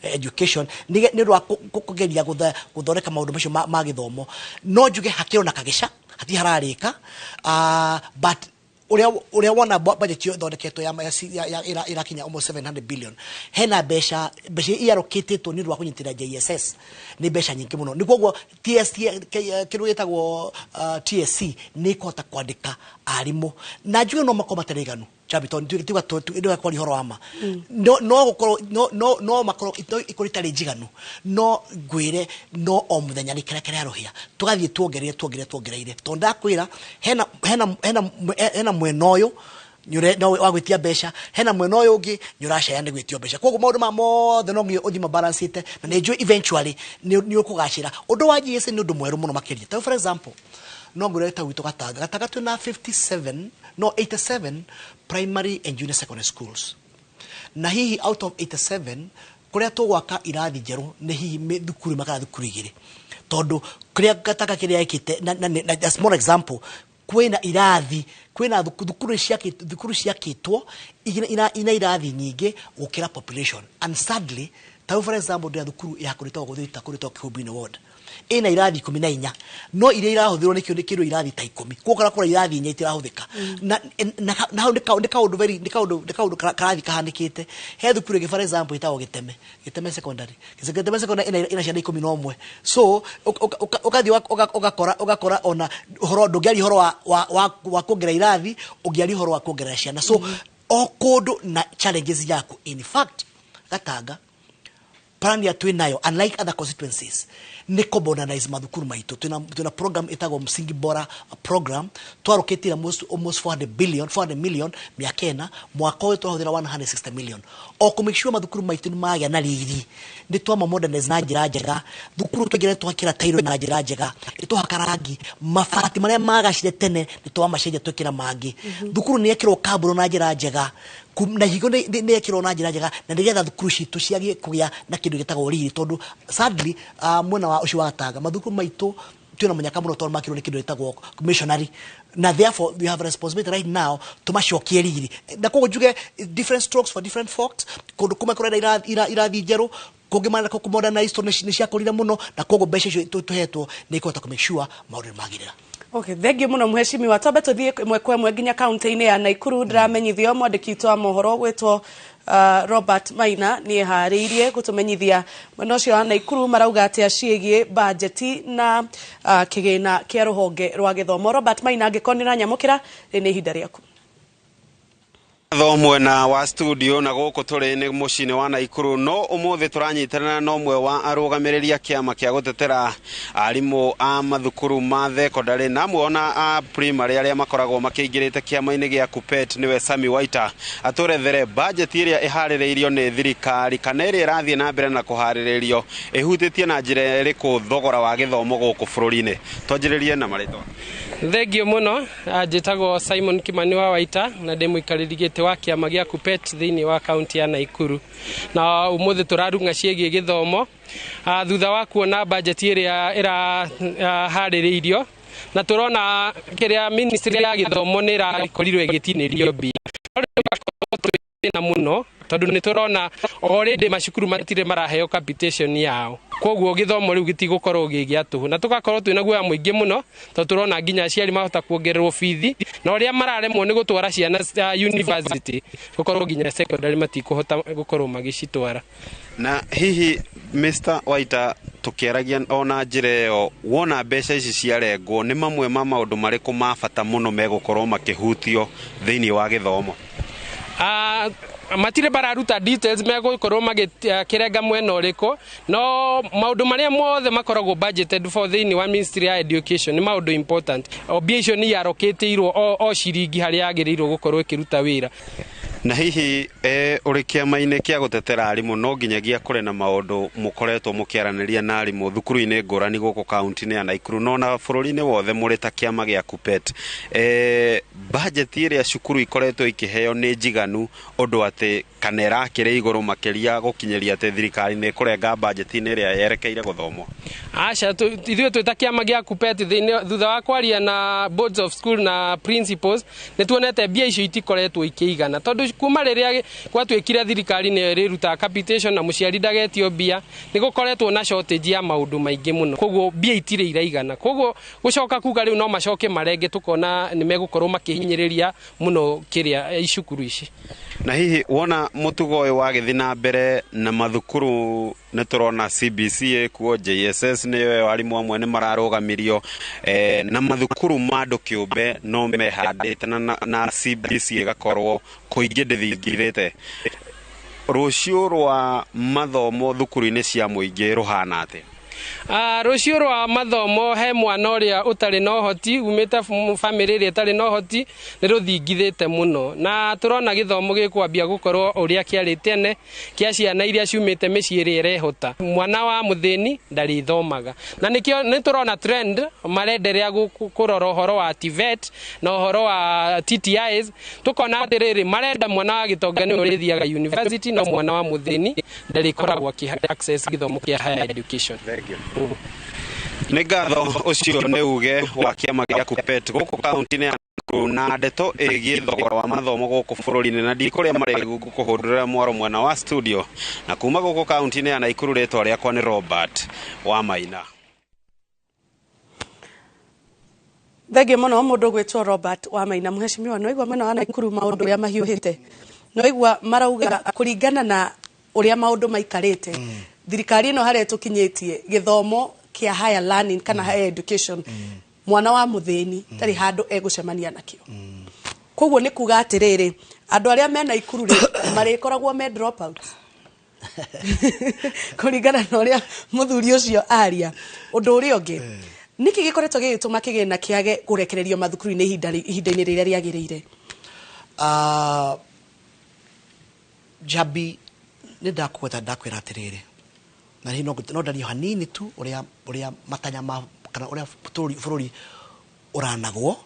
education ni rwa kugeria guthoreka maundu macio ma githomo no njuge hakiro na kagisha hati hararika but uria wona budget yo thondeketwo ya irakinya almost 700 billion hena besha iaroketwo ni rwa kunyitira JSS ni besha nyingi muno ni kwoguo kiru gitagwo TSC ni kota kwandika arimu na njuge no makoma tereganu chabito ntiga ndio kwa horo ama no makoro ikorita njiganu no gwire no omuthenya ni kerekere arohia tugathie tuongereire tonda kwira hena mwena uyu nyure no wagwitia besha hena mwena uyu ungi nyurashaya ni gwitio besha koguo maundu mothe no ngi uthima balance ite na nejo eventually ni ukugashira undu wa GSS ni undu mweru muno makiria ta for example no ngure ta witu gataga tuna 87 primary and junior secondary schools na hihi out of 87 kuria tugwaka irathi njeru ni hihi thukuru makara thukuru igiri tondu kuria gataka kiria ikite na a small example kwina irathi kwina thukuru ciakitwo ina irathi nyingi gukira population and sadly ta for example ndia thukuru ya kurita guthita kurita Kihumbi ward ina irathi 14 no iria irahuthirwo nikio nikiru irathi ta 10 kokora kora irathi 4 itirahuthika na how ndikaundu very ndikaundu karathi kahanikite he thukuru ge for example itawo Giteme secondary ina ciana 11 so ukathi ugakora ona horo ndungiari horo wa kuongera irathi ungiari horo wa kuongera ciana so okodo na challenges yako in fact Gatanga plan ya twinayo unlike other constituencies niko modernize mathukuru maitu tuna program itago Msingi Bora program twaroketira almost 400 million miakena mwaka wetu tuhudira 160 million o ku make sure mathukuru maitu ni magya na riri ni twama modernize na njira njega thukuru twegere twakira tairo na njira njega ituhakarangi mafati maria magacire tene ni twamacenjia twekira mangi thukuru ni ekirwo kaburo na njira njega na higo ne ekirwo na njira njega na ndigetha thukuru citu ciagie kugia na kindu gitagwo riri tondu sadly mwena wa ucio wa Gatanga mathukuru maitu tuna munyaka muno tondu makirwo ni kindu gitagwo missionary na therefore we have a responsibility right now to macokie riri na kogo juge different strokes for different folks kundu kuma kurenda irathi njeru kugimana ko modernize to ni ciakorira muno na kogo besha cio tuhetwo ni ikota ku make sure maundu magirira. Okay, thengio muno mheshimiwa twambe tuthie imwe kwa imwe nginya county-ini ya Naikuru ndiramenyithio mwandiki wa mohoro gwitwo Robert Maina ni hariirie gutumenyithia mwena ucio wa Naikuru marauga ati acigie budget na kigina kia ruhonge rwa githomo. Robert Maina angikonira nyamukira ni ihinda riaku. Mwena wa studio na guku turi ni mucini wa Naikuru no umuthi turanyitana na umwe wa arugamireria kiama kia gutetera arimu a mathukuru ma thekondarĩ na muona a primary aria makoragwo makiingirite kiama-ini gia KUPPET niwe Sami Waita aturethere budget iria ihaririirio ni thirikari kana iria irathie na mbere na kuhariririo ihutitie na njira iriku thogora wa githomo guku bururi-ini twanjiririe na maritwa. Thengio muno njitagwo Simon Kimani wa Waita na ndi muikarĩrigĩte wa kiama gia KUPPET thiini wa kaunti ya Naikuru na umuthi turarunga ciĩgie githomo thutha wa kuona budget iria iraharĩrĩirio na turona kiria ministry ya githomo ni irakorirwo igitinĩrio mbia na muno tondu ni turona already macukuru matire maraheo capitation yao koguo githomo riu gitigukorwo gigia tuhu na tugakorwo twina guoya muingi muno tondu turona nginya aciari mahota kuongererwo bithi na uria mararemwo ni gutwara ciana university gukorwo nginya secondary matikuhota gukorwo magicitwara. Na hihi Mr. Waita tukiaragia ona njira yo wona mbeca ici ciarengwo ni mamwe ma maundu mariku ma bata muno megukorwo makihutio thiini wa githomo? Matire bararuta details megukorwo magikirenga mwena uriko no maundu maria mothe makoragwo budgeted for thiini wa Ministry ya Education ni maundu important obligation ni yaroketiirwo o ciringi haria yagirirwo gukorwo ikiruta wira. Na hihi uri kiama-ini kia gutetera arimu no nginyagia kuri na maundu mukoretwo mukiaraniria na arimu thukuru-ini ngurani guku kaunti-ini ya Naikuru no na bururi-ini wothe muri ta kiama gia KUPPET budget iria cukuru ikoretwo ikiheo ni njiganu undu ati kana irakire iguru makiria gukinyeria ati thirikari ni kurenga budget-ini iria yerekeire guthomo? Acha ithuĩ twĩta kiama gia KUPPET thutha wa kwaria na boards of school na principals ni tuonete mbia icio itikoretwo ikĩigana tondu kuma riria gwatuĩkire thirikari nĩ ĩrĩruta capitation na mũciari ndagetio mbia nĩ gũkoretwo na shortage ya maũndũ maingĩ mũno koguo mbia itirĩ iraigana koguo gũcoka kuga rĩu no macoke marenge tukona nĩ megũkorwo makĩhinyĩrĩria mũno kĩrĩa icukuru ici. Na hihi wona mutugo uyu wagithi na mbere na mathukuru ni turona CBC kuo JSS niyo arimu amwe ni mararugamirio na mathukuru mando kiumbe no mehandite na CBC igakorwo kuingi ndithingirite rucio rwa mathomo thukuru-ini cia muingi ruhana ati? Rucio rwa mathomo he mwana uria utari no hoti umite family ri itari no hoti ni ruthingithite muno na turona githomo gikwambia gukorwo uria kiari tene kia ciana iria ciumite micii iri irehota mwana wa muthini ndari thomaga na nikio ni turona trend marenderea kurora horo wa TVET na horo wa TTIs tukona atiriri marenda mwana wa gitonga ni urithiaga university na mwana wa muthini ndari koragwo ki access githomo kia higher education. Nĩ ngatho ũcio nĩ uge wa kiama gĩa KUPPET gũkũ kaunti-inĩ ya na ndeto ĩgiĩ thogora wa mathomo gũkũ bũrũri-inĩ na ndikũrĩa marĩ kũhũndũrĩra mwaro mwena wa studio na kuma gũkũ kaunti-inĩ ya Naikuru rĩtwa rĩakwa nĩ Robert Wamaina. Thenge mũno mũndũ gwĩtwo Robert Wamaina. Mheshimiwa, no igwa mwena wa Naikuru maũndũ ũrĩa mahiũhĩte, no igwa marauga kũringana na ũrĩa maũndũ maikarĩte thirikari ĩno harĩa tũkinyĩtie gĩthomo kĩa higher learning kana higher education mwana wa mũthĩni tarĩ handũ egũcemania nakĩo. Koguo nĩ kuga atĩrĩrĩ andũ arĩa me Naikuru marĩkoragwo me drop out kũringana na ũrĩa mũthuri ũcio aria. Ũndũ ũrĩa ũngĩ niki gĩkoretwo gĩgĩtũma kĩgĩna kĩage kũrekererio mathukuru-inĩ ihinda-inĩ rĩrĩa rĩagĩrĩire? Jabi nĩ ndakwĩra atĩrĩrĩ na no ndario hanini tu ũrĩa matanya kana ũrĩa bũrũri ũranagwo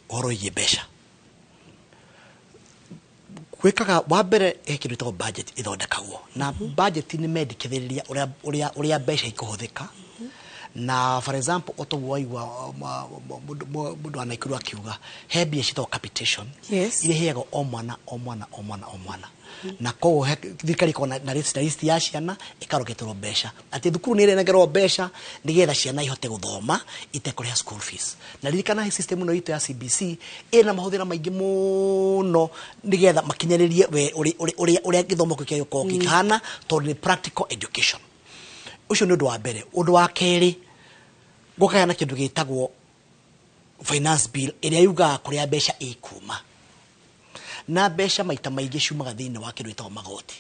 ũhoro wĩgiĩ mbeca. Gwĩkaga wa mbere kĩndũ gĩtagwo budget ĩthondekagwo na budget nĩ mendekithĩrĩria ũrĩa mbeca ikũhũthĩka. Na for example otoguo waigua mũndũ wa Naikuru akiuga he mbia ciĩtagwo capitation iria heagwo o mwana na koguo thirikari ĩkoragwo na list ya ciana ĩkaroketerwo mbeca atĩ thukuru nĩ ĩrengerwo mbeca nĩgetha ciana ihote gũthoma itekũrĩha school fees. Na ririkana system ĩno itũ ya CBC ĩna mahũthĩra maingĩ mũno nĩgetha makinyĩrĩrie ũrĩa gĩthomo gĩkoragwo kĩhana tondũ nĩ practical education. Ucio nĩ ũndũ wa mbere. Ũndũ wa kerĩ gũkaya na kĩndũ gĩtagwo finance bill ĩrĩa yugaga kũrĩa mbeca ikuma na mbeca maita maingĩ ciumaga thĩinĩ wa kĩndũ gĩtagwo magoti.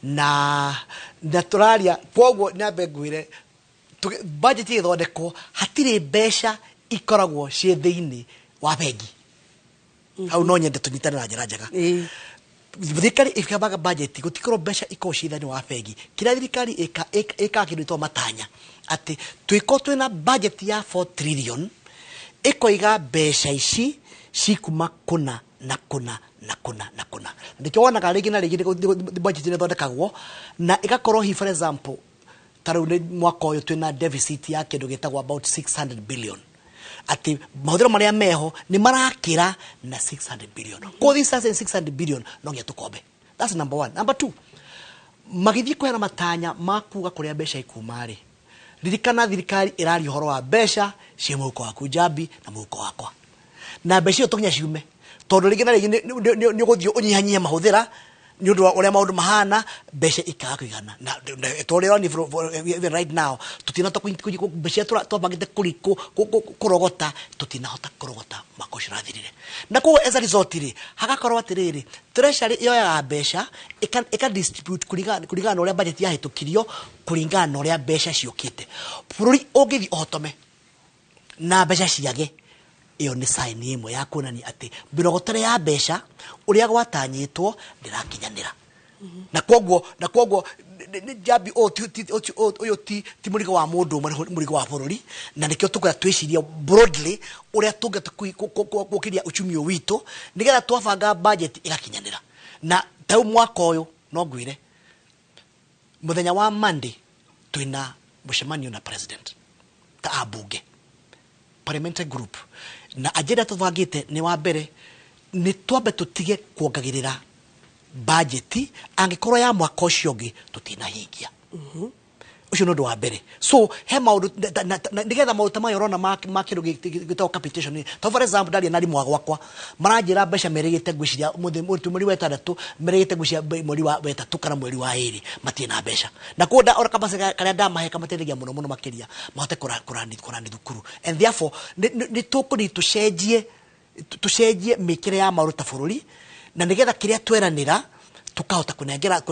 Na tũraria koguo nyambe ngwĩre budget ĩthondekwo hatirĩ mbeca ikoragwo ciĩ thĩinĩ wa bengi. Hau no nyende tũnyitane na njĩra njega. Thirikari ĩkĩambaga budget gũtikorwo mbeca ikorwo ciĩ thĩinĩ wa bengi. Kĩrĩa thirikari ĩkaga kĩndũ gĩtagwo matanya atĩ twĩkorwo twĩna budget ya 4 trillion ĩkoiga mbeca ici cikuma kũna na kũna. Ndĩkĩo wonaga rĩngĩ na rĩngĩ budget ĩthondekagwo na ĩgakorwo hi for example tarĩu mwaka ũyũ twĩna deficit ya kĩndũ gĩtagwo about 600 billion. Ati mahũthĩro marĩa meho nĩ marakĩra na 600 billion. Kwa this 600 billion no nginya tũkombe. That's number one. Number two, magĩthiĩ kũheana matanya ma kuga kũrĩa mbeca ikuma-rĩ, ririkana thirikari ĩraria ũhoro wa mbeca ciĩ mũhuko waku Jabi na mũhuko wakwa. Na mbeca icio tũkinya ciume tondũ rĩngĩ na rĩngĩ nĩ ũgũthiĩ ũnyihanyihia mahũthĩra nĩ ũndũ wa ũrĩa maũndũ mahana mbeca ikaga kũigana. Na tondũ even right now tũtinahota mbeca twabangĩte kũrogota tũtinahota kũrogota mwaka ũcio ũrathirire. Na koguo as a result-rĩ hagakorwo atĩrĩrĩ treasury yoyaga mbeca ĩka-distribute kũringana na ũrĩa budget yahĩtũkirio kũringana na ũrĩa mbeca ciũkĩte. Bũrũri ũngĩthiĩ ũhotome na mbeca ciage iyo nĩ sign ĩmwe ya kuonania atĩ mbirogotore ya mbeca ũrĩa gwatanyĩtwo ndĩrakinyanĩra. Na koguo Jabi ũyũ ti mũrigo wa mũndũ ũmwe, mũrigo wa bũrũri na nĩkĩo tũkwenda twĩciria broadly ũrĩa tũngĩkĩria uchumi witũ nĩgetha twabanga budget ĩgakinyanĩra. Na tau mwaka ũyũ no ngwĩre mũthenya wa Monday twĩna mũcemanio na president ta abunge parliamentary group na agenda tũbangĩte nĩ wa mbere nĩ twambe tũtige kuongagĩrĩra budget angĩkorwo ya mwaka ũcio ũngĩ tũtinahingia. Ucio nĩ ũndũ wa mbere. So he maũndũ nĩgetha maũndũ ta maya ũrona ma kĩndũ gĩtagwo capitation. To for example ndaria na arimũ gwakwa maranjĩra mbeca merĩgĩte ngwĩciria mweri wa ĩtandatũ merĩgĩte ngwĩciria mweri wa ĩtatũ kana mweri wa ĩrĩ matirĩ na mbeca. Na kuo ora kabasa karĩa ndamahe kamateithagia mũno makĩria mahote kũrani thukuru. And therefore nĩ tũkũni tũcenjie mĩkĩre ya maũndũ ta bũrũri na nĩgetha kĩrĩa tweranĩra tukahota kunengera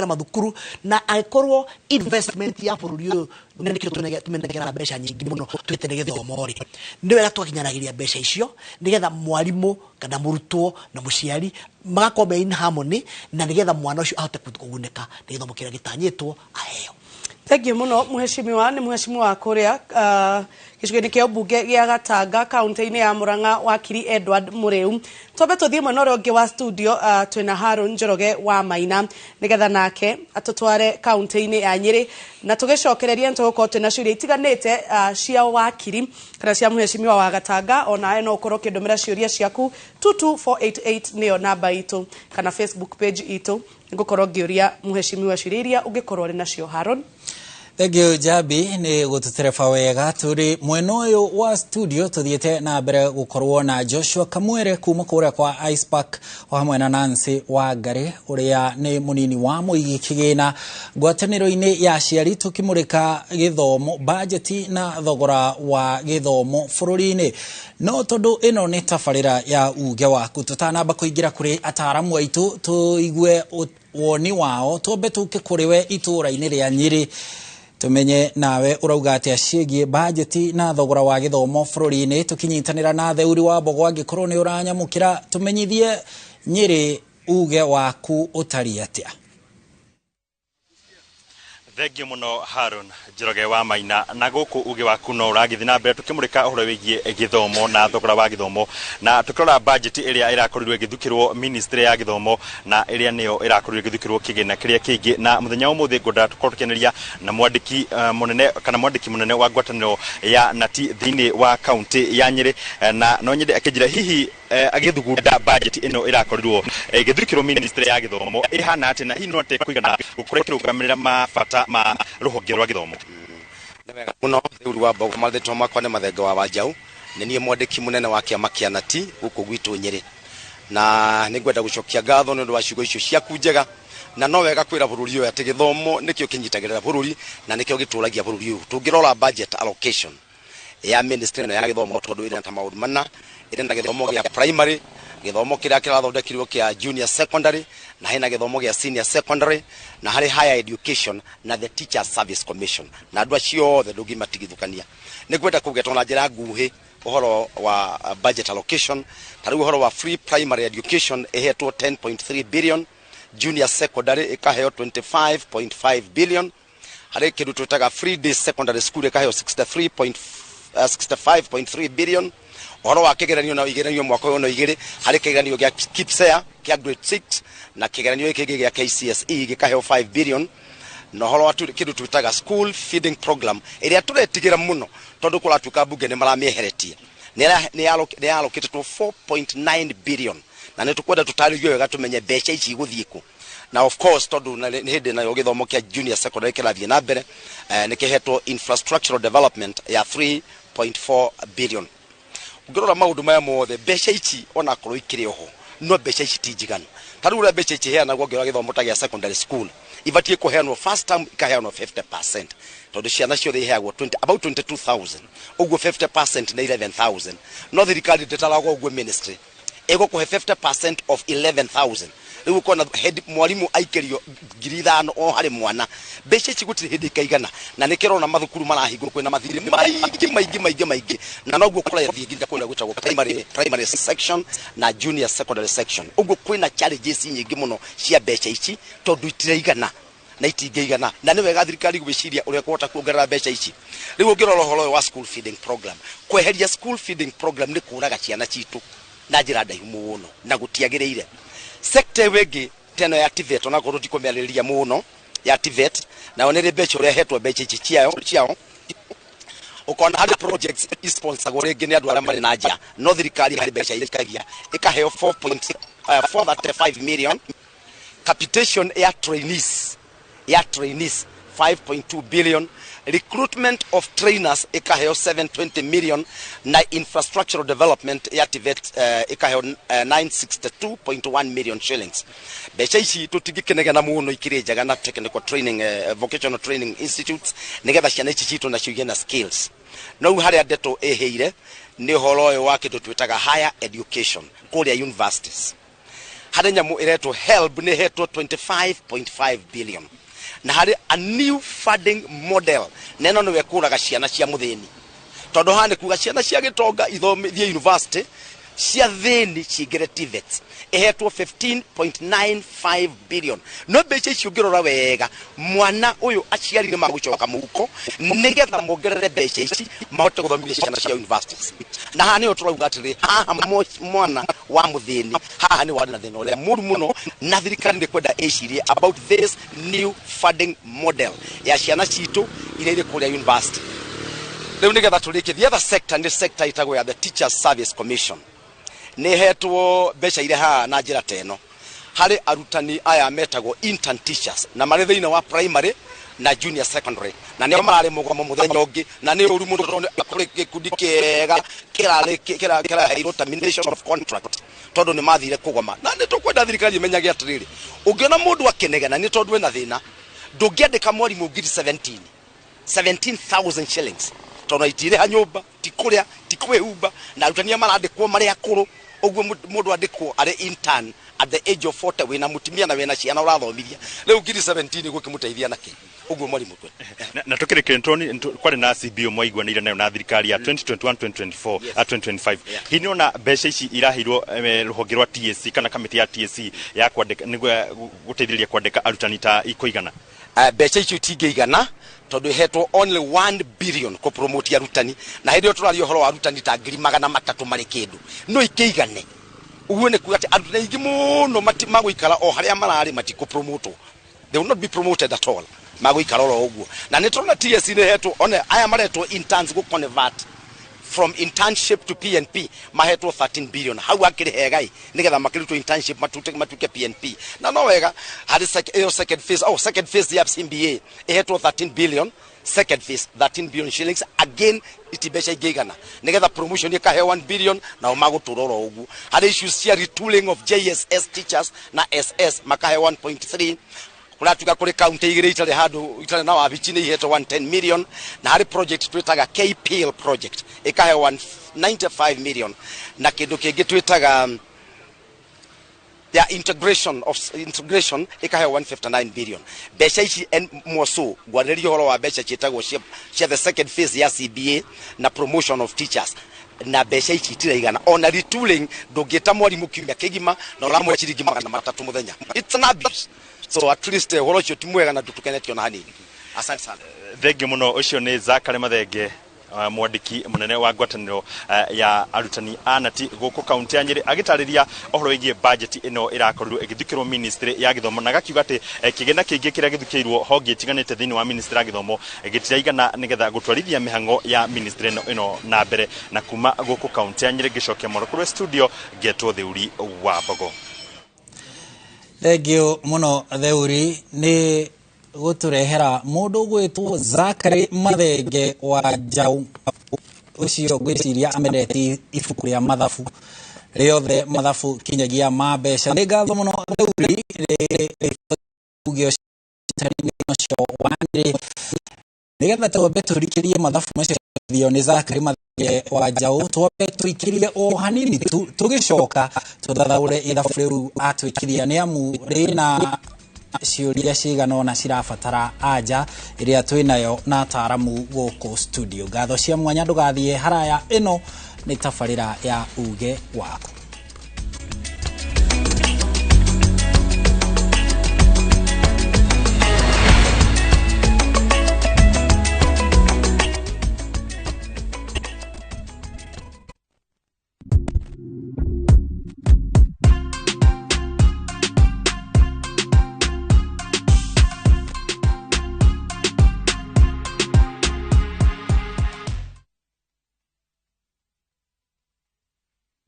mathukuru na angĩkorwo investment ya bũrũri ũyũ nĩ kĩrĩa tũmenegera mbeca nyingĩ mũno tweterere gĩthomo-rĩ nĩ wega tũgakinyanagĩria mbeca icio nĩgetha mwarimũ kana mũrutwo na mũciari magakorwo me in harmony na nĩgetha mwana ũcio ahote kũgunĩka nĩ gĩthomo kĩrĩa gĩtanyĩtwo aheo. Thank you muno mheshimiwa. Ni mheshimiwa kũrĩa gĩcigo-inĩ kĩa ũmbunge gĩa Gatanga kaunti-inĩ ya Murang'a wakiri Edward Mureu. Twambe tũthiĩ mwena ũrĩa ũngĩ wa studio twĩna Harun Njoroge wa Maina nĩgetha nake atũtware kaunti-inĩ ya Nyeri na tũgĩcokereria nĩtũgũkorwo twĩna ciũria itiganĩte cia wakiri kana cia mũhecimiwa wa Gatanga. Onawe no ũkorwo ũkĩndũmĩra ciũria ciaku 22488 nĩyo namba itũ kana Facebook page itũ ngũkorwo ngĩũria mũhecimiwa ciũria iria ũngĩkorwo ũrĩ nacio. Harun. Thank you Jabi, ni gututerefa wega turi mwena uyu wa studio tuthiete na mbere gukorwo na Joshua Kamwere kuma kuria kwa Ice Park o hamwe na Nancy Wangari uria ni munini wa muigi kigina ngwataniro-ini ya aciari tukimurika githomo budget na thogora wa githomo bururi-ini. No tondu ino ni tabarira ya uge waku tutanamba kuingira kuri ataramu aitu tuigue woni wao twambe tuke kuri we itura-ini ria Nyeri tumenye nawe urauga atia ciĩgiĩ budget na thogora wa gĩthomo bũrũri-inĩ tukinyitanĩra na theuri wa Mbogo angĩkorwo nĩ ũranyamũkĩra tumenyithie Nyeri uge waku ũtari atia. Thengiũ mũno Harun Njoroge wa Maina na gũkũ uge waku no ũragĩthiĩ na mbere tukĩmũrĩka ũhoro wĩgiĩ gĩthomo na thogora wa gĩthomo na tũkĩrora budget ĩrĩa ĩrakorirwo ĩgĩthukĩrwo ministry ya gĩthomo na ĩrĩa nĩyo ĩrakorirwo ĩgĩthukĩrwo kĩgĩna kĩrĩa kĩingĩ na mũthenya ũmũthĩ ngwenda tũkorwo tũkĩanĩria na mwandĩki mũnene wa ngwatanĩro ya Nati thĩinĩ wa kaunti ya Nyeri na no nyende akĩnjĩra hihi agĩthugunda budget ĩno ĩrakorirwo ĩgĩthukĩrwo ministry ya gĩthomo ĩhana atĩ na hihi no atĩ kũigana gũkorwo ĩkĩrũgamĩrĩra mabata ma ruhonge rwa githomo. Nĩwega mũno theuri wa Mbogo marĩtwa makwa nĩ Mathenga wa Wanjaũ nĩ niĩ mwandĩki mũnene wa kĩama kĩa Nati gũkũ gwitũ Nyeri na nĩngwenda gũcokia ngatho nĩ ũndũ wa ciugo icio ciaku njega na no wega kwĩra bũrũri ũyũ atĩ gĩthomo nĩkĩo kĩnyitagĩrĩra bũrũri na nĩkĩo gĩtũragia bũrũri ũyũ. Tũngĩrora budget allocation ya ministry ĩno ya gĩthomo tondũ ĩrĩ na maũndũ mana ĩrĩ na gĩthomo gĩa primary, gĩthomo kĩrĩa kĩrathondekirwo kĩa junior secondary na hena gĩthomo gĩa senior secondary na harĩ higher education na the teacher service commission na andũ acio othe ndũngĩmatigithũkania. Nĩngwenda kũgetwo na njĩra nguhĩ ũhoro wa budget allocation. Tarĩu ũhoro wa free primary education ĩhetwo 10.3 billion, junior secondary ĩkaheo 25.5 billion, harĩ kĩndũ twĩtaga free day secondary school ĩkaheo 65.3 billion. Ũhoro wa kĩgeranio na igeranio mwaka ũyũ no igĩrĩ harĩ kĩgeranio gĩa KPSEA kĩa grade 6 na kĩgeranio gĩkĩ gĩa KCSE gĩkaheo 5 billion. Na ũhoro wa kĩndũ twĩtaga school feeding program ĩrĩa tũretigĩra mũno tondũ kũratuĩka mbunge nĩ maramĩeheretie nĩ allocated 4.9 billion na nĩ tũkwenda tũtarĩrio wega tũmenye mbeca ici igũthiĩ kũ. Na of course tondu nĩ hĩndĩ nayo gĩthomo kĩa junior secondary kĩrathiĩ na mbere nĩ kĩhetwo infrastructural development ya 3.4 billion. Ngĩrora maũndũ maya mothe mbeca ici ona korwo ikĩrĩ oho no mbeca ici ti njiganu. Tarĩu ũrĩa mbeca ici heanagwo ngĩrora gĩthomo ta gĩa secondary school ibatiĩ kũheanwo first term ikaheanwo 50% tondũ ciana ciothe iheagwo about 22,000 ũguo 50% nĩ 11,000 no thirikari ndĩtaragwo ũguo ministry ĩgũkũhe 50% of 11,000. Rĩu ũkona mwarimũ aikĩrio 5,000 o harĩ mwana. Mbeca ici gũtirĩ hĩndĩ ikaigana na nĩkĩrona mathukuru marahingwo kwĩna mathirĩ maingĩ na noguo kũrathiĩ nginya kwĩna gwĩtagwo primary section na junior secondary section. Ũguo kwĩna challenges nyingĩ mũno cia mbeca ici tondũ itiraigana na itingĩigana na nĩ wega thirikari gwĩciria ũrĩa kũhota kuongerera mbeca ici. Rĩu ũngĩrora ũhoro wa school feeding program, kweheria school feeding program nĩ kũraga ciana citũ na njĩra ndaihu mũno na gũtiagĩrĩire. Sector wegi teno ya TVET ona korwo tikomĩarĩrĩria mũno ya TVET na onere mbeca ũrĩa hetwo mbeca ici ciao ukona harĩ projects sponsor rĩngĩ nĩ andũ arĩa marĩ na njĩra no thirikari harĩ mbeca ikagia ikaheo 435 million. Capitation ya trainees 5.2 billion. Recruitment of trainers ikaheo 720 million na infrastructural development ya TVET ikaheo 962.1 million shillings. Mbeca ici tũtingĩkenegana mũno ikĩrĩ njega na technical training vocational training institutes nĩgetha ciana ici citũ na ciũgĩe na skills. No harĩa ndeto ĩhĩire nĩ ũhoro ũyũ wa kĩndũ twĩtaga higher education kũrĩa universities. Harĩ nyamũ ĩretwo HELB nĩ hetwo 25.5 billion. Na harĩ a new funding model neno nĩwe kũraga ciana cia mũthĩni tondũ hane kuga ciana cia gĩtonga ithomithie university cia thini cingire TVET ehetwo 15.95 billion no mbeca icio ngirora wega mwana uyu aciarire magucoka muhuko nigetha mongerere mbeca ici mahote guthomithia ciana cia universities na hani oturauga atiri haha mwana wa muthini haha ni wana thina uria muru muno na thirikari ni kwenda ecirie about this new funding model ya ciana citu iria iri kuria university. Riu nigetha turike the other sector ni sector itagwo ya the Teachers Service Commission ni hetwo mbeca ire ha na njira teno hari arutani aya metagwo intern teachers na mari thina wa primary na junior secondary na nio marari mugomo muthenya ungi na ni uru mundu akuri gikundi kega kira hero termination of contract tondu ni mathire kugoma na ni tukwenda thirikari imenyage atiriri ungiona mundu akenegana ni tondu ena thina ndungiandika mwarimu ngiri 17,000 shillings tondu itire ha nyumba tikuria tikwehumba na arutania marandikwo mari akuru ogwo mundu andikwo ari intern at the age of 40 wina mutimia na wina ciana urathomithia riu ngiri 17 gukimuteithia naki ogwo mwarimu twe na tukire Clinton kwari na CBO mwaigwanire nayo na thirikari ya 2021 2025 hini ona mbeca ici irahirwo ruhonge rwa TSC kana kamiti ya TSC ya kwandika niguo guteithĩrĩria kwandika arutani ta ikoigana mbeca icio tingeigana tondu hetwo only 1 billion ko promote arutani na hindi turario horo arutani ta 300 mari kindu no ikeigane uguo ne kuga ati arutani ingi muno maguikara o haria marari matiko promote they will not be promoted at all maguikara ro uguo na ni turona TSC ne hetwo one aya maretwo interns go convert from internship to PNP mahetwo 13 billion hau akiri hegai nigetha makirutwo internship matuke PNP na no wega hari second phase ya CBA ehetwo 13 billion second phase 13 billion shillings again itibesha igigana nigetha promotion ikahe 1 billion na umaguturoro ugu hari issues cia retooling of JSS teachers na SS makahe 1.3 kuratuka kuri county igire itare hadu itare na wabichi ni iheto 110 million na hari project twitaga KPL project ikahe 195 million na kindu kingi twitaga ya integration ikahe 159 billion beca ici mwoso gwarerio horo wa beca chitagwo cia the second phase ya CBA na promotion of teachers na beca ici tiraigana ona retooling ndungita mwarimu kiumia kigima na uramwe ciringi 300 muthenya it's an abuse so at least horo cio timwega na tutukenetio na hanini asante sana thenge muno ucio ni Zakari Mathenge mwandiki munene wa ngwataniro ya arutani anati guku kaunti ya Nyeri agitariria ohoro wigie budget ino irakorirwo igithikirwo ministry ya githomo na gakiuga ati kigena kingi kiria githukirwo honge tiganite thini wa ministry ya githomo gitiraigana nigetha gutwarithia mihango ya ministry ino na mbere na kuma guku kaunti ya Nyeri gicokia morokuru studio getwo Theuri wa Bogo. Thegio muno Theuri ni guturehera mundu gwitwo Zakari Mathenge wa Jau ucio gwiciria ameneti ibuku ria mathabu riothe mathabu kinyagia ma mbeca ni ngatho muno Theuri ugio cio wangire nigetha twambe turikirie mathabu macio thio ni Zakari Mathenge wa Jau twambe twikirie o hanini tugicoka tuthathaure ithabu riu atwikiria ni amu rina ciuria cigana ona cirabatara anja iria twinayo na ataramu guku studio. Ngatho cia mwanya ndugathie haraya ino ni tabarira ya uge waku.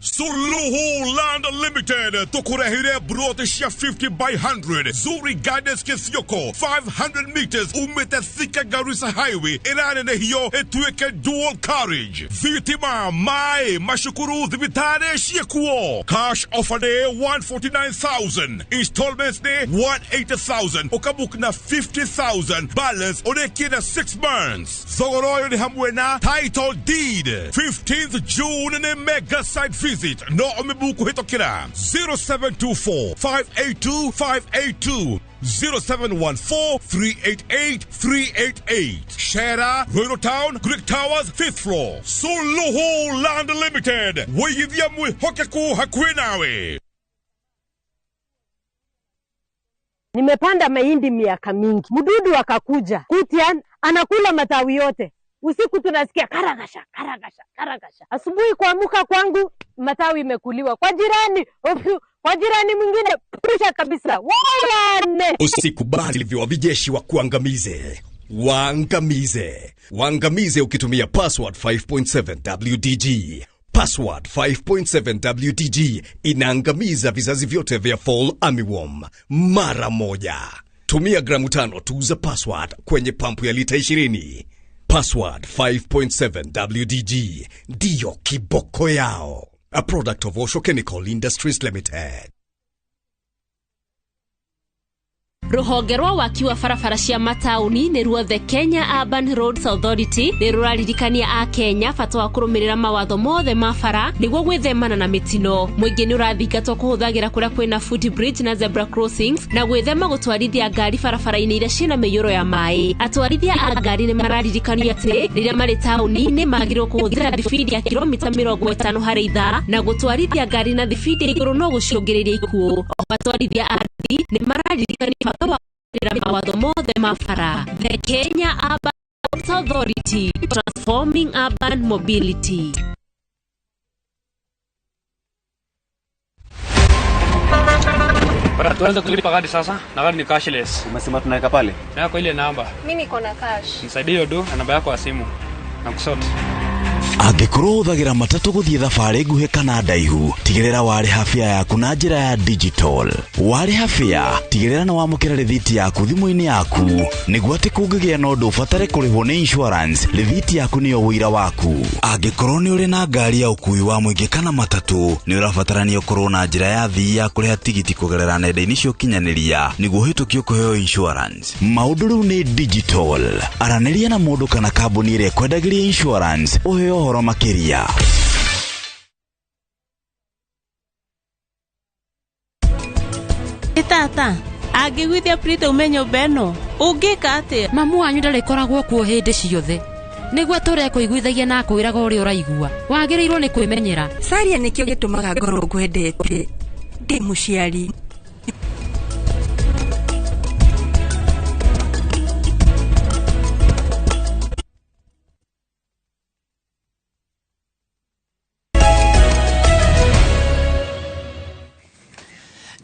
Suluhu Land Limited, Tokurehire Brotishia 50 by 100, Zuri Gardens Kisioko, 500 meters, Umete Thika Garissa Highway, Irane Hiyo, Etueke Dual Carriage, Vitima, Mai, Mashukuru, Divitane, Shiekuo, Cash Offer Day 149,000, Installments Day 180,000, Okabukna 50,000, Balance Onekina 6 months, Zogoroyo de Hamwena, Title Deed, 15th June in a mega site visit. No omebuku hitokira 0724 582 582 0714-388-388. Shera, Royal Town, Greek Towers, 5th floor. Suluhu Land Limited. Wayidhiamwe hokeku hakwenawe. Nimepanda mahindi miaka mingi. Mdudu akakuja. Kutian anakula matawi yote. Usiku tunasikia karagasha, karagasha, karagasha. Asubuhi kuamka kwangu matawi imekuliwa. Kwa jirani mwingine pusha kabisa. Wala Usikubali viwa vijeshi wa kuangamize. Waangamize ukitumia password 5.7 WDG. Password 5.7 WDG inaangamiza vizazi vyote vya Fall Armyworm mara moja. Tumia gramu 5 tu za password kwenye pampu ya lita 20. Password 5.7 WDG ndiyo kiboko yao. A product of Osho Chemical Industries Limited. Ruhonge rwa waki wa barabara cia matauni ni ruo the Kenya Urban Roads Authority ni ruraririkania a Kenya bata wa kurumirira mawatho mothe ma bara niguo gwithemana na mitino. Muingi ni urathingatwo kuhuthagira kuria kwina footbridge na zebra crossings na gwithema gutwarithia ngari barabara-ini iria ciina miyuro ya mai. Atwarithia a ngari ni mararirikania ati riria mari tauni-ini magirwo kuhuthira thibidi ya kilomita 50 harĩ ithaa na gutwarithia ngari na thibidi iguru no gucungiriria ikuo. Atwarithia a ngari ni mararirikania the Kenya Urban Roads Authority, transforming urban mobility. Para tuanze kulipa kadi sasa, na kadi ni cashless. Umesema tunaweka pale? Na kwa ile namba. Mimi niko na cash. Nisaidie do na namba yako ya simu. Na kusoti. Angĩkorwo ũthagira matatu gũthiĩ thabarĩ nguhĩ kana ndaihu, tigĩrĩra warĩha fare yaku na njĩra ya digital. Warĩha fare, tigĩrĩra nĩ wamũkĩra rĩthiti yaku thimũ-inĩ yaku, nĩguo atĩ kũngĩgĩa na ũndũ ũbatare kũrĩhwo nĩ insurance, rĩthiti yaku nĩyo wĩira waku. Angĩkorwo nĩ ũrĩ na ngari ya ũkui wa mũingĩ kana matatu, nĩ ũrabatarania ũkorwo na njĩra ya thii ya kũrĩha tigiti kũgerera nenda-inĩ cia ũkinyanĩria, nĩguo ũhĩtũkio kũheo insurance. Maũndũ rĩu nĩ digital. Aranĩria na mũndũ kana kambuni ĩrĩa kwendagĩria insurance, ũheo ũhoro makĩria. Tata, angĩgwithia Prita umenyo beno, ũngĩka atĩa? Mamu wanyu ndarĩkoragwo kuo hĩndĩ ciothe. Nĩguo tũre kũiguithagia na kwĩraga ũrĩa ũraigua. Wagĩrĩirwo nĩ kwĩmenyera. Caria nĩkĩo gĩtũmaga ngoro ngwendete. Ndĩ mũciari.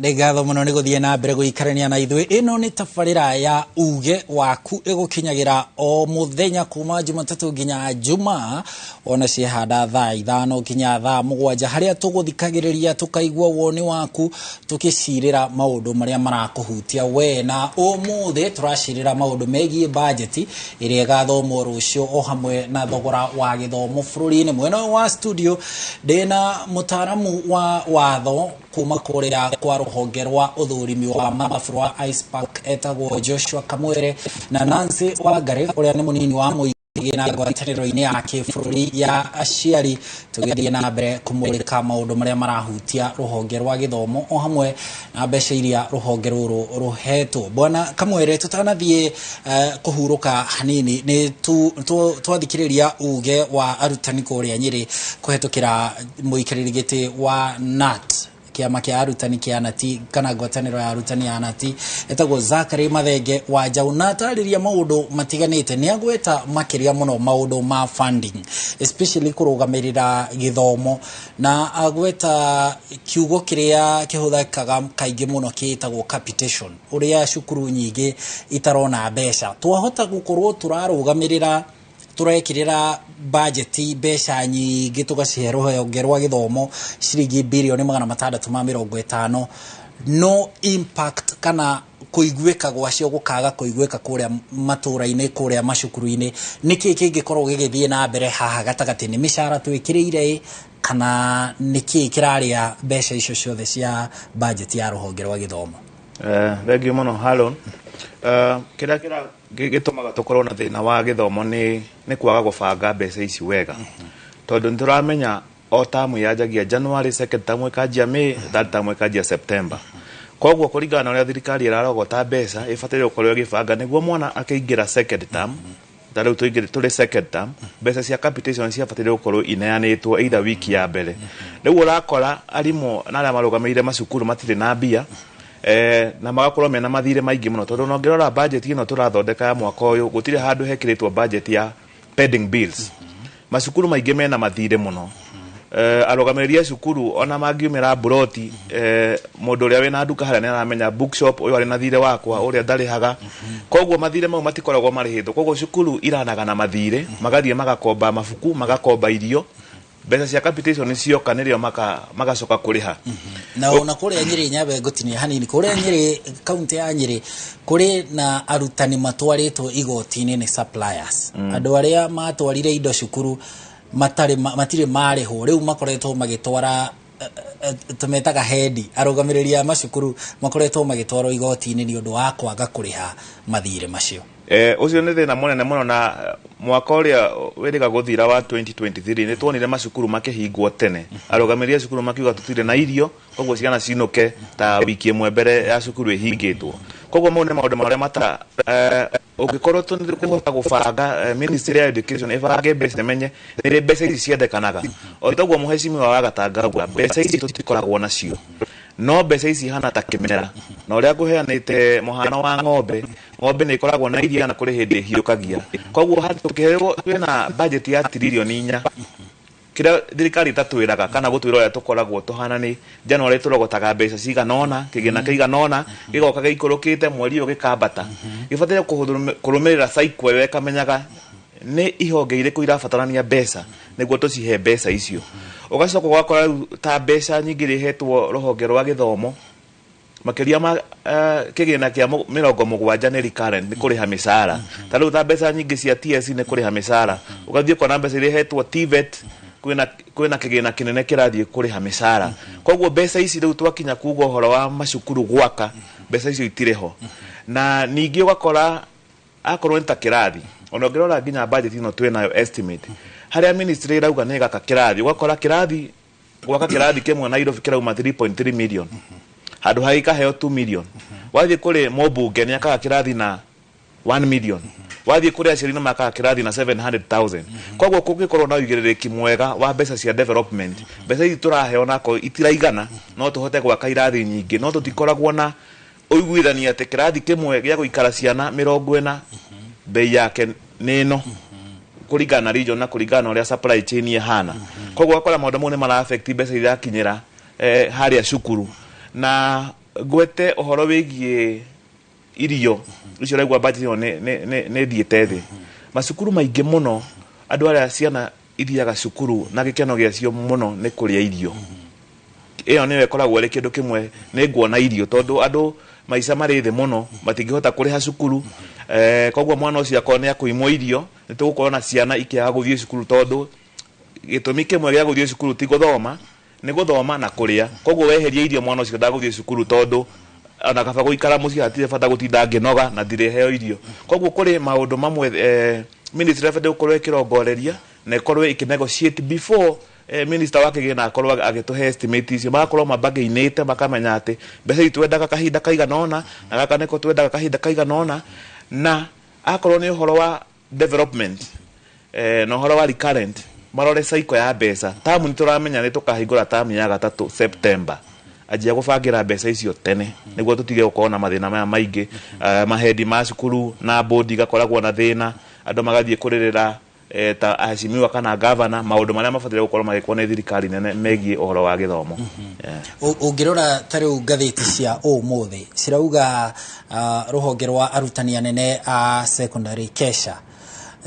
Ngatho muno ni guthie na mbere guikarania na ithui. Ino ni tabarira ya uge waku igukinyagira o muthenya kuma Jumatatu nginya Jumaa, ona cihanda thaa 5 nginya thaa 7 haria tuguthikagiriria tukaigua woni waku tukicirira maundu maria marakuhutia we. Na umuthi turacirira maundu megie budget iria gathomwo rucio o hamwe na thogora wa githomo bururi-ini. Mwena wa studio ndina mutaramu wa watho kuma kuria kwa ruhonge rwa uthurimi wa mababuru wa Ice Park etagwo Joshua Kamwere na Nancy Wangari uria ni munini wa muigi na ngwataniro-ini ya kibũrũri ya aciari. Tugithie na mbere kumulika maundu maria marahutia ruhonge rwa githomo o hamwe na mbeca iria ruhonge ruru ruhetwo. Bwana Kamwere, tutanathie kuhuruka hanini ni twathikiriria uge wa arutani kuria Nyeri kuhetukira muikariri giti wa NAT, kiama kia arutani kia Nati kana ngwataniro ya arutani ya Nati etagwo Zachary Mathenge wa Jauna tariria maundu matiganite. Ni agweta makiria muno maundu ma funding, especially kurugamirira githomo, na agweta kiugo kiria kihuthakaga kaingi muno kiitagwo capitation, uria cukuru nyingi itarona mbeca. Twahota gukorwo turarugamirira turekirira budget mbeca nyingi tugacihe ruhonge rwa githomo ciringi bilioni 650, no impact kana kuiguika gwacio gukaga kuiguika kuria matura-ini kuria macukuru-ini. Niki kingikorwo gigithie na mbere haha gatagati ni mishara twikirire kana niki kiraria mbeca icio ciothe cia budget ya ruhonge rwa githomo? Thengio muno Harun. Kira gitumaga tukorwo na thina wa githomo ni kwaga gubanga mbeca ici wega. Tondu nituramenya o tamu yanjagia January, second tamu ikanjia May, third tamu ikanjia September. koguo kuringana na uria thirikari irarogota mbeca ibatire gukorwo igibanga niguo mwana akiingira second term tariu tuingire tuli second term mbeca cia capitation ciabatire gukorwo ineanitwo either wiki ya mbere riu urakora arimu na aria marugamirire macukuru matire na mbia na magakorwo mena mathire maingi muno tondu nongirora budget ino turathondeka ya mwaka uyu gutire handu hekiritwo budget ya pending bills macukuru maingi mena mathire muno arugamiria cukuru ona mangiumira broti mundu uria wina nduka haria naramenya bookshop uyu ari na thire wakwa uria ndarihaga koguo mathire mau matikoragwo marihitwo koguo cukuru iranaga na mathire magathie magakomba mabuku magakomba irio mbeca cia capitation nicioka nirio magacoka kuriha na ona kuria Nyeri Nyabe ngutinia hanini kuria Nyeri county ya Nyeri kuri na arutani matwaritwo igoti-ini ni suppliers andu aria matwarire indo cukuru matire mariho riu makoretwo magitwara tumetaga head arugamiria macukuru makoretwo magitwarwo igoti-ini ni undu wa kwaga kuriha mathire macio ucio ni thina munene muno na mwaka uria wiriga guthira wa 2023 ni twonire macukuru makihingwo tene arugamiria cukuru makiuga tutire na irio koguo ciana cinuke ta wiki imwe mbere ya cukuru ihingitwo koguo mau ni maundu maria mata ugikorwo tunikuhota gubanga ministry ya education ibange mbeca menye ni mbeca ici ciendekanaga o toguo muheshimiwa wa Gatanga mbeca ici tutikoragwo nacio no mbeca ici hana ta kimera na uria nguheanite muhano wa ng'ombe ni ikoragwo na iria na kuri hindi hiukagia koguo tukiheo twina budget ya trilioni 4 kira thirikari tatwiraga kana gutwira uria tukoragwo tuhana ni January turogotaga mbeca ciganona kigina kiganona gigoka giikurukite mweri ugikambata gibatire kurumirira cycle ĩyo ikamenyaga ni ihonge iriku irabatarania mbeca niguo tucihe mbeca icio ugacoka gwakora ta mbeca nyingi rihetwo ruhonge rwa githomo makiria ma kigina kia 70 ni recurrent ni kuriha misara tariu ta mbeca nyingi cia TSC ni kuriha misara ugathie kwa mbeca rihetwo TVET kwina kigina kinene kirathie kuriha misara koguo mbeca ici riu twakinya kuuga horo wa macukuru gwaka mbeca icio itireho na ningi ugakora akorwo nta kirathi ona ngirora nginya budget ino twinayo estimate haria ministry irauga ni gaka kirathi ugakora kirathi gwaka kirathi kimwe Nairobi kirauma 3.3 million handu haika heo 2 million wathie kuri mobunge ni akaga kirathi na 1 million wathie kuri aciari no makaga kirathi na 700,000 koguo kungikorwo na uigiririki mwega wa mbeca cia development mbeca ici turaheo nako itiraigana no tuhote gwaka irathi nyingi no tutikoragwo na uiguithania ati kirathi kimwe gia guikara ciana 40 bei yake nino kuringana region na kuringana uria supply chain ihana koguo akora maundu mone mara affect mbeca iria kinyira haria cukuru na gwete uhoro wigie irio icio raigwa budget yo ne thiete thi macukuru maingi muno andu aria ciana ithiaga cukuru na gikeno giacio muno ni kuria irio iyo niwe koragwo ri kindu kimwe ni nguona irio tondu andu maisha mari thi muno matingihota kuriha cukuru koguo mwana ucio akone akuimwo irio nitugukorana ciana ikiaga guthie cukuru tondu gitumi kimwe gia guthie cukuru ti guthoma ni guthoma na kuria koguo weheria irio mwana ucio ndaguthie cukuru tondu ana kaba guikara muci hatire bata gutinda nginoga na ndireheo irio koguo kuri maundu mamwe ministry federal korwe kirongoreria na korwe ikinegotiate before minister wake gina akorwa agituhe estimate icio makorwo mabage-inite makamenya ati mbeca itwendaga kahinda kaiganona na gaka niko twendaga kahinda kaiganona na akorwo ni uhoro wa development no uhoro wa recurrent marore cycle ya mbeca tamu ni turamenya ni tukahingura tamu ya 3 September ajia gubangira mbeca icio tene niguo tutige gukorwo na mathina maya maingi mahedi ma cukuru na board gakoragwo na thina andu magathie kuririra ta aheshimiwa kana governor maundu maria mabatire gukorwo magikwo ni thirikari nene megie uhoro wa githomo ungirora tariu ngathiti cia umuthi cirauga ruhonge rwa arutani anene a secondary Kesha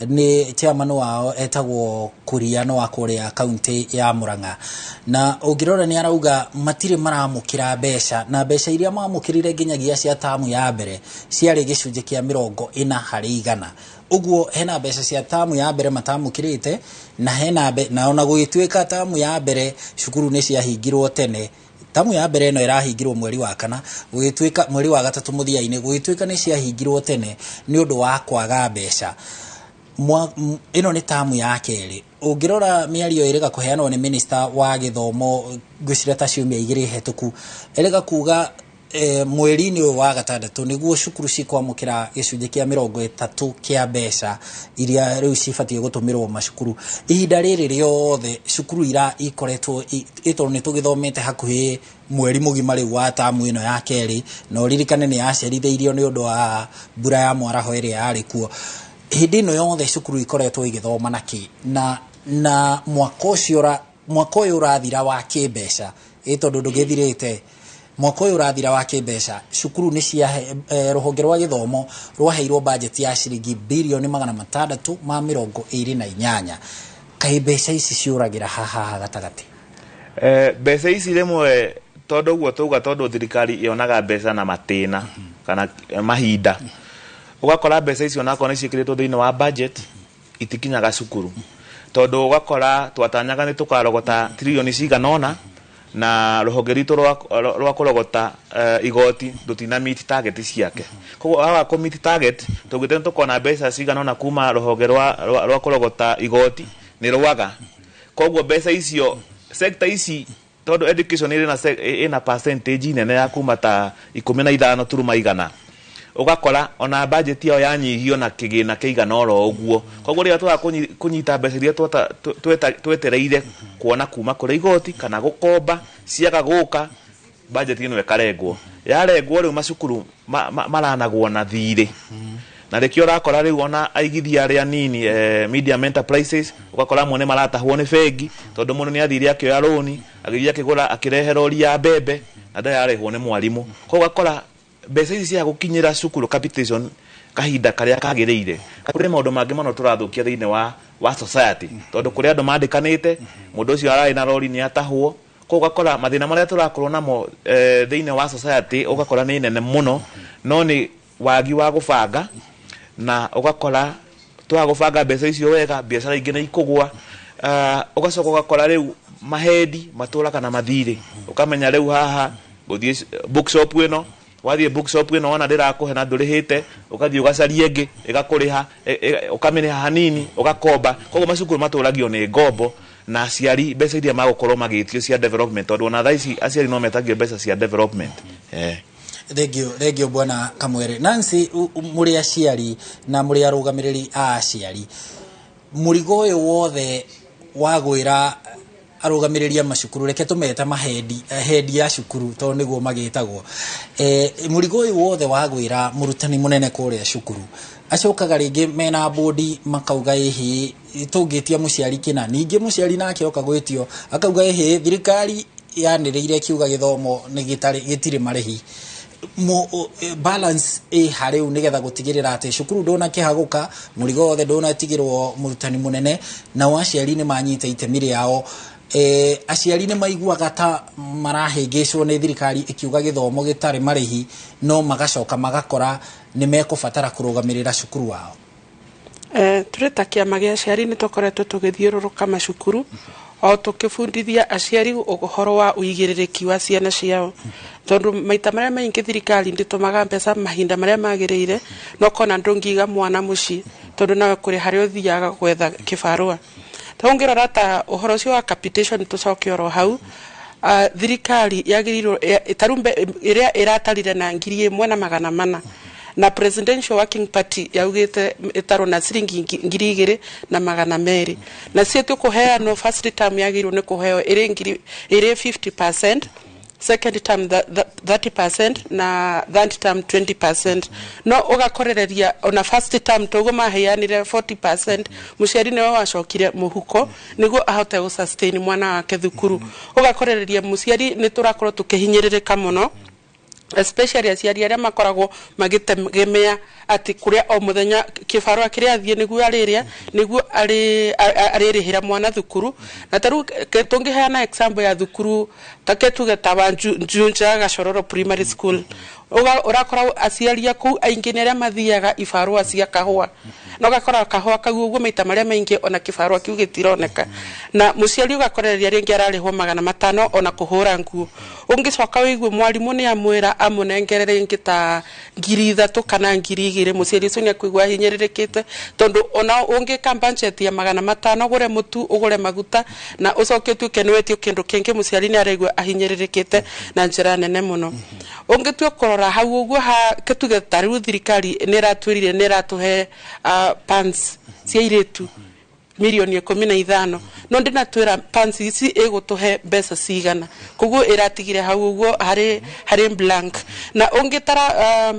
ni chairman wao etagwo Kuria no akuria county ya Murang'a na ungirora ni arauga matire maramukira mbeca na mbeca iria mamukirire nginyagia cia tamu ya mbere ciari gicunje kia 40% uguo hena mbeca cia tamu ya mbere matamukirite na hena na ona gugituika tamu ya mbere cukuru ni ciahingirwo tene tamu ya mbere no irahingirwo mweri wa kana gugituika mweri wa gatatu muthia-ini gugituika ni ciahingirwo tene ni undu wa kwaga mbeca ino ni tamu ya keri ungirora miario irega kuheanwo ni minister wa githomo gwicira ta ciumia igiri hetuku erega kuga mweri-inĩ ũyũ wa gatandatũ nĩguo cukuru cikwamũkĩra gĩcunjĩ kĩa 30 kĩa mbeca iria rĩu cibatiĩ gũtũmĩrwo macukuru. Ihinda rĩrĩ rĩothe cukuru ikoretwo ĩtondũ nĩ tũgĩthomete hakuhĩ mweri mũgima rĩu wa tamu ĩno ya kerĩ, na ũririkane nĩ yacerithĩirio nĩ ũndũ wa mbura ya mwaraho ĩrĩa yarĩ kuo. Hĩndĩ ĩno yothe cukuru ikoretwo igĩthoma nakĩ na mwaka ũyũ ũrathira wa kĩmbeca tondũ ndũgĩthirĩte. Mwaka ũyũ ũrathira wa kĩmbeca cukuru nĩ cia rũhonge rwa gĩthomo rwaheirwo bajeti ya ciringi birioni 628. Kaĩ mbeca ici ciũragĩra haha gatagatĩ? Mbeca ici rĩmwe tondũ ũguo tauga tondũ thirikari yonaga mbeca na matĩna kana mahinda, ugakora mbeca icio nako nĩ ciĩkĩrĩtwo thĩinĩ wa budget itikinyaga cukuru, tondũ ugakora twatanyaga nĩ tukarogota trilioni ciganona na rũhonge rwitũ rwa kũrogota igoti rũtina meet target ciake. Koguo haga ku meet target tugite tukona mbeca ciganona kuma rũhonge rwa kũrogota igoti nĩ rwaga. Koguo mbeca icio sector ici tondũ education ina percentage nene ya kuma ta 15 turuma igana, ugakora ona budget yao yanyihio na kĩgĩna kĩigana oro ũguo. Koguo rĩrĩa twaga kũnyita mbeca iria twetereire kuona kuma kũrĩ igoti kana gũkomba ciaga gũka, budget ĩno ĩkarengwo. Yarengwo rĩu macukuru maranagwo na thirĩ, na rĩkĩo ũrakora rĩu ona aigithia arĩa nini medium enterprises ugakora mwone maratahwo nĩ bengi tondũ mũndũ nĩ athire akĩoya loan agĩthiĩ akĩgũra akĩrehe rori ya mbembe na ndararĩhwo nĩ mwarimũ. Koguo ugakora mbeca ici cia gũkinyĩra cukuru capitation kahinda karĩa kagĩrĩire. Kũrĩ maũndũ mangĩ mũno tũrathũkia thĩinĩ wa society tondũ kũrĩ andũ mandĩkanĩte mũndũ ũcio ararĩ na rori nĩ atahwo. Koguo ugakora mathĩna marĩa tũrakorwo namo thĩinĩ wa society ugakora nĩ nene mũno, no nĩ wagi wa gũbanga, na ugakora twaga gũbanga mbeca icio wega biacara ingĩ nĩ ikũgwa. Ugacoka ugakora rĩu mahendi matũraga na mathirĩ, ukamenya rĩu haha gũthiĩ bookshop ĩno, wathiĩ bookshop ĩno ona ndĩrakũhe na ndũrĩhĩte, ũgathiĩ ũgacaria ĩngĩ ĩgakũrĩha, ũkamĩrĩha hanini ũgakomba. Koguo macukuru matũragio nĩ ngombo na aciari mbeca iria magũkorwo magĩtio cia development, tondũ ona thaa ici aciari no metagio mbeca cia development. Thengio bwana Kamwere. Nancy, muri aciari na muri arũgamĩrĩri a aciari, mũrigo ũyũ wothe wagwĩra arũgamĩrĩri a macukuru, reke tũmeta hendi ya cukuru tondũ nĩguo magĩtagwo, mũrigo ũyũ wothe wagwĩra mũrutani mũnene kũrĩa cukuru, acokaga rĩngĩ mena bodi makauga ĩhĩ tũngĩtia mũciari kĩna, ningĩ mũciari nake oka gwĩtio akauga ĩhĩ thirikari yanĩrĩire kiuga gĩthomo gĩtirĩ marĩhi. Balance harĩu nĩgetha gũtigĩrĩra atĩ cukuru ndũnakĩhagũka, mũrigo wothe ndũnatigĩrwo mũrutani mũnene, na aciari nĩ manyita itemi rĩao. Aciari nĩ maiguaga ta marahĩngĩcwo nĩ thirikari ikiuga gĩthomo gĩtarĩ marĩhi, no magacoka magakora nĩ mekũbatara kũrũgamĩrĩra cukuru wao. Tũrĩ ta kĩama gĩa aciari nĩ tũkoretwo tũgĩthiũrũrũka macukuru o tũkĩbundithia aciari ũhoro wa ũigĩrĩrĩki wa ciana ciao, tondũ maita marĩa maingĩ thirikari ndĩtũmaga mbeca mahinda marĩa magĩrĩire, no kona ndũngĩiga mwana mũciĩ tondũ nawe kũrĩ harĩa ũthiaga gwetha kĩbarũa. Tũngĩrora ta ũhoro ũcio wa capitation tũcoke oro hau, thirikari yagĩrĩirwo tarumbe ĩrĩa ĩratarire na 1,400 na Presidential Working Party yaugĩte ĩtarwo na ciringi 2,200 na cio tũkũheanwo first term yagĩrĩirwo nĩ kũheo ĩrĩ 50%, second term 30% na third term 20%. No ugakorereria ona first term togo maheanire 40%, muciari niwe wacokire muhuko niguo ahote gusustain mwana wake thukuru. Ugakorereria muciari ni turakorwo tukihinyiririka muno, especially aciari aria makoragwo magitegemea ati kuria o muthenya kibarua kiria athie niguo ariria niguo aririhira mwana thukuru. Na taru tungiheana example ya thukuru taketuge tawa Junja Gashororo Primary School, urakora aciari aku aingi ni aria mathiaga ibarua cia kahua, no gakora kahua kau uguo maita maria maingi ona kibarua kiu gitironeka, na muciari ugakorereria ringi ararihwo 500 ona kuhura nguo. Ungicoka wigue mwarimu ni amwira amunengerere ingi ta 3,000 kana 2,000, muciari ucio ni akuigua hinyiririkite tondu ona ungi budget ya 500 ugure mutu ugure maguta na ucoke tuke niwetio kindu kingi, muciari ni araigua ahinyiririkite na njira nene muno. ongetwe korora hau uguo ha ketuge tariu thirikari neratwirire neratuhe pants cia iretu milioni 15 no ndinatwira pants ici igutuhe mbeca cigana koguo iratigire hau uguo hari blank na ongitara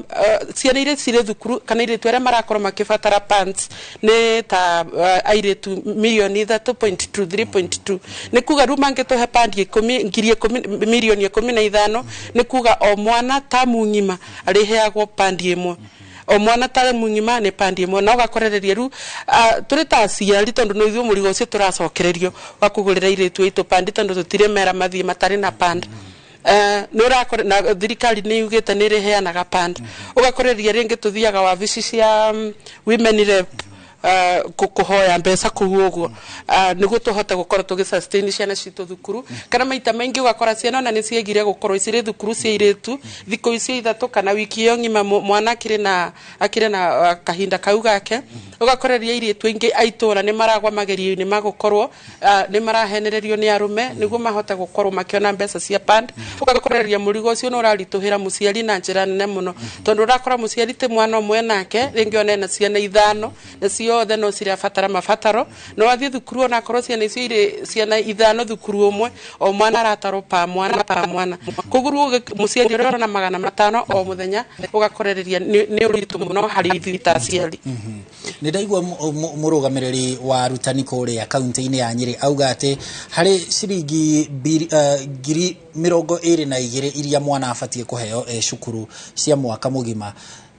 ciana ire cire thukuru kana ire twere marakorwo makibatara pants ne ta airetu milioni 3.2 3.2 ne kuga ruma ngituhe pandi 10 milioni 15 ne kuga o mwana tamu ngima ariheagwo pandi imwe o mwana tare munyima ne pandi mo na ugakorereria ru turi ta ciari tondu no ithu murigo cio turacokererio wakugurira iretu itu pandi tondu tutire mera mathie matari na pandi no rakore na thirikari ni yugite ni riheanaga pandi ugakorereria ringi tuthiaga wabici cia women rep kuhoya mbeca kuguo niguo tuhote gukorwo tugisustain ciana citu thukuru kana maita maingi ugakora ciana na niciegire gukorwo icire thukuru cia iretu thiko ici ithatu kana wiki iyo ngima mwana akire na kahinda kau gake ugakoreria iretu ingi aitora ni maragwa magerio ni magukorwo ni marahenererio ni arume niguo mahote gukorwo makiona mbeca cia pand ugakoreria murigo ucio no urarituhira muciari na njira nene muno tondu urakora muciari te mwana omwe nake ringi onena ciana ithano nacio othe no cirabatara mabataro no athie thukuru ona korwo ciana icio ire ciana ithano thukuru umwe o mwana arataro pa mwana kuguru muciari urona 500 o muthenya ugakorereria ni uritu muno hari thita ciari ni ndaigua murugamiriri wa arutani kuria kaunti-ini ya Nyeri auga ati hari ciringi 22 iria mwana abatie kuheo cukuru cia mwaka mugima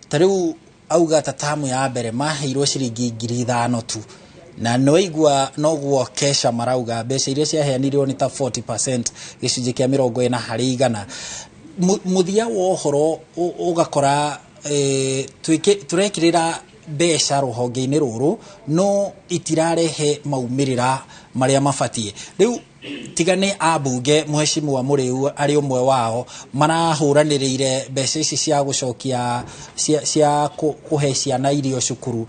tariu auga tamu ya mbere maheirwo ciringi 5,000 tu na noigua noguo kesha marauga mbeca iria ciaheanirwo ni ta 40% gicunji kia 40 harĩ igana muthia wa uhoro ugakora turekirira mbeca ruhonge-ini ruru no itirarehe maumirira maria mabatie riu tigane abunge muheshimiwa Muriu ari umwe wao marahuranireire mbeca ici cia gucokia cia kuhe ciana irio cukuru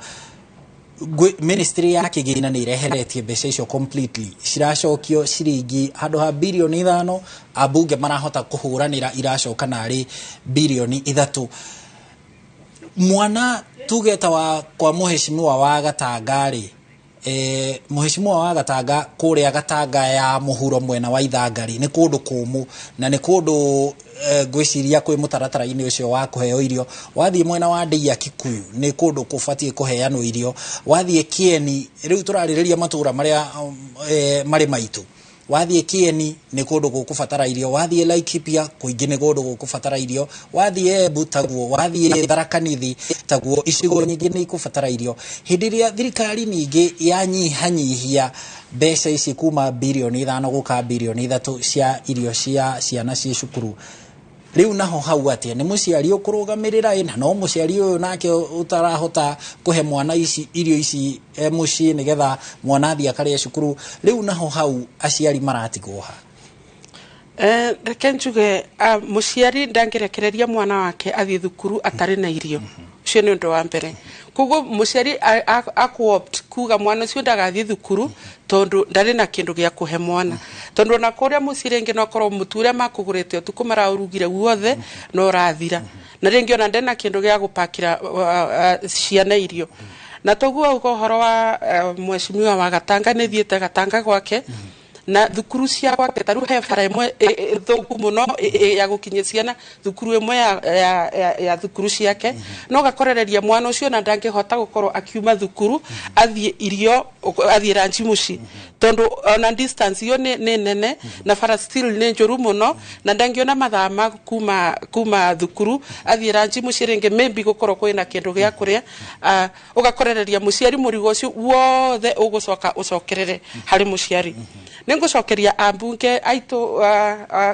ministry ya kigina ni ireheretie mbeca icio completely ciracokio ciringi handu ha bilioni 5 abunge marahota kuhuranira iracoka nari bilioni 3 mwana tugeta wa kwa muheshimiwa wa Gatangari muheshimiwa wa Gatanga kuria Gatanga ya muhuro mwena wa Ithangari ni kundu kumu na ni kundu gwiciria kwi mutaratara-ini ucio wa kuheo irio wathie mwena wa Ndeia Kikuyu ni kundu kubatie kuheanwo irio wathie Kieni riu turaririria matura maria mari maitu wathie Kieni ni kundu gukubatara irio wathie Laikipia kuingi ni kundu gukubatara irio wathie Embu taguo wathie Tharaka Nithi taguo icigo nyingi ni ikubatara irio hindiria thirikari ningi yanyihanyihia mbeca ici kuma bilioni 5 guka bilioni 3 cia irio cia ciana cia cukuru riu naho hau atia ni muciari ukurugamirira ina no muciari uyu nake utarahota kuhe mwana ici irio ici mucii nigetha mwana athia karia cukuru riu naho hau aciari maratigwo ha reke njuge muciari ndangirekereria mwana wake athie thukuru atari na irio ucio ni undu wa mbere koguo muciari akuopt kuga mwana ucio ndagathie thukuru tondu ndari na kindu gia kuhe mwana tondu na kuria mucirengi no korwo muture makugurite utuku maraurugire guothe no rathira na ringi ona ndena kindu gia gupakira ciana irio na toguo uhoro wa mheshimiwa wa Gatanga ni thiete Gatanga gwake na thukuru cia gwake taru he bara imwe thuku muno ya gukinyia ciana thukuru imwe ya thukuru ciake no gakorereria mwana ucio na ndangihota gukorwo akiuma thukuru athie irio athie ranchi muci tondu ona distance yo ni nene na bara still ni njuru muno na ndangiona mathama kuma thukuru athie ranchi muci ringi maybe gukorwo kwina kindu gia kuria ugakorereria muciari murigo ucio wothe ugucoka ucokerere hari muciari ningucokeria ambunge aitu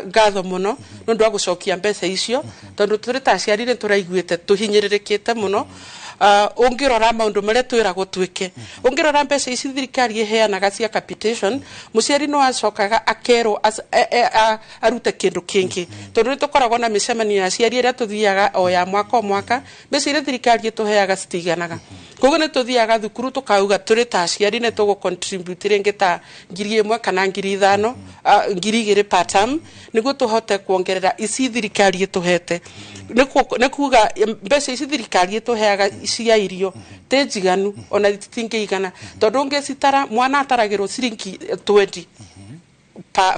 ngatho muno nundu wa gucokia mbeca icio tondu turi ta ciari ni turaiguite tuhinyiririkite muno ungirora maundu maria twiragwo twike ungirora mbeca ici thirikari iheanaga cia capitation muciari no acokaga akero arute kindu kingi tondu ni tukoragwo na micemanio ya ciari iria tuthiaga o ya mwaka o mwaka mbeca iria thirikari ituheaga citiganaga koguo ni tuthiaga thukuru tukauga turi ta ciari ni tugu contribute ringi ta 1,000 kana 5,000 ngiri per term niguo tuhote kuongerera ici thirikari ituhete nikuga mbeca ici thirikari ituheaga cia irio te njiganu ona titingĩigana tondu ũngĩcitara mwana ataragĩrwo ciringi 20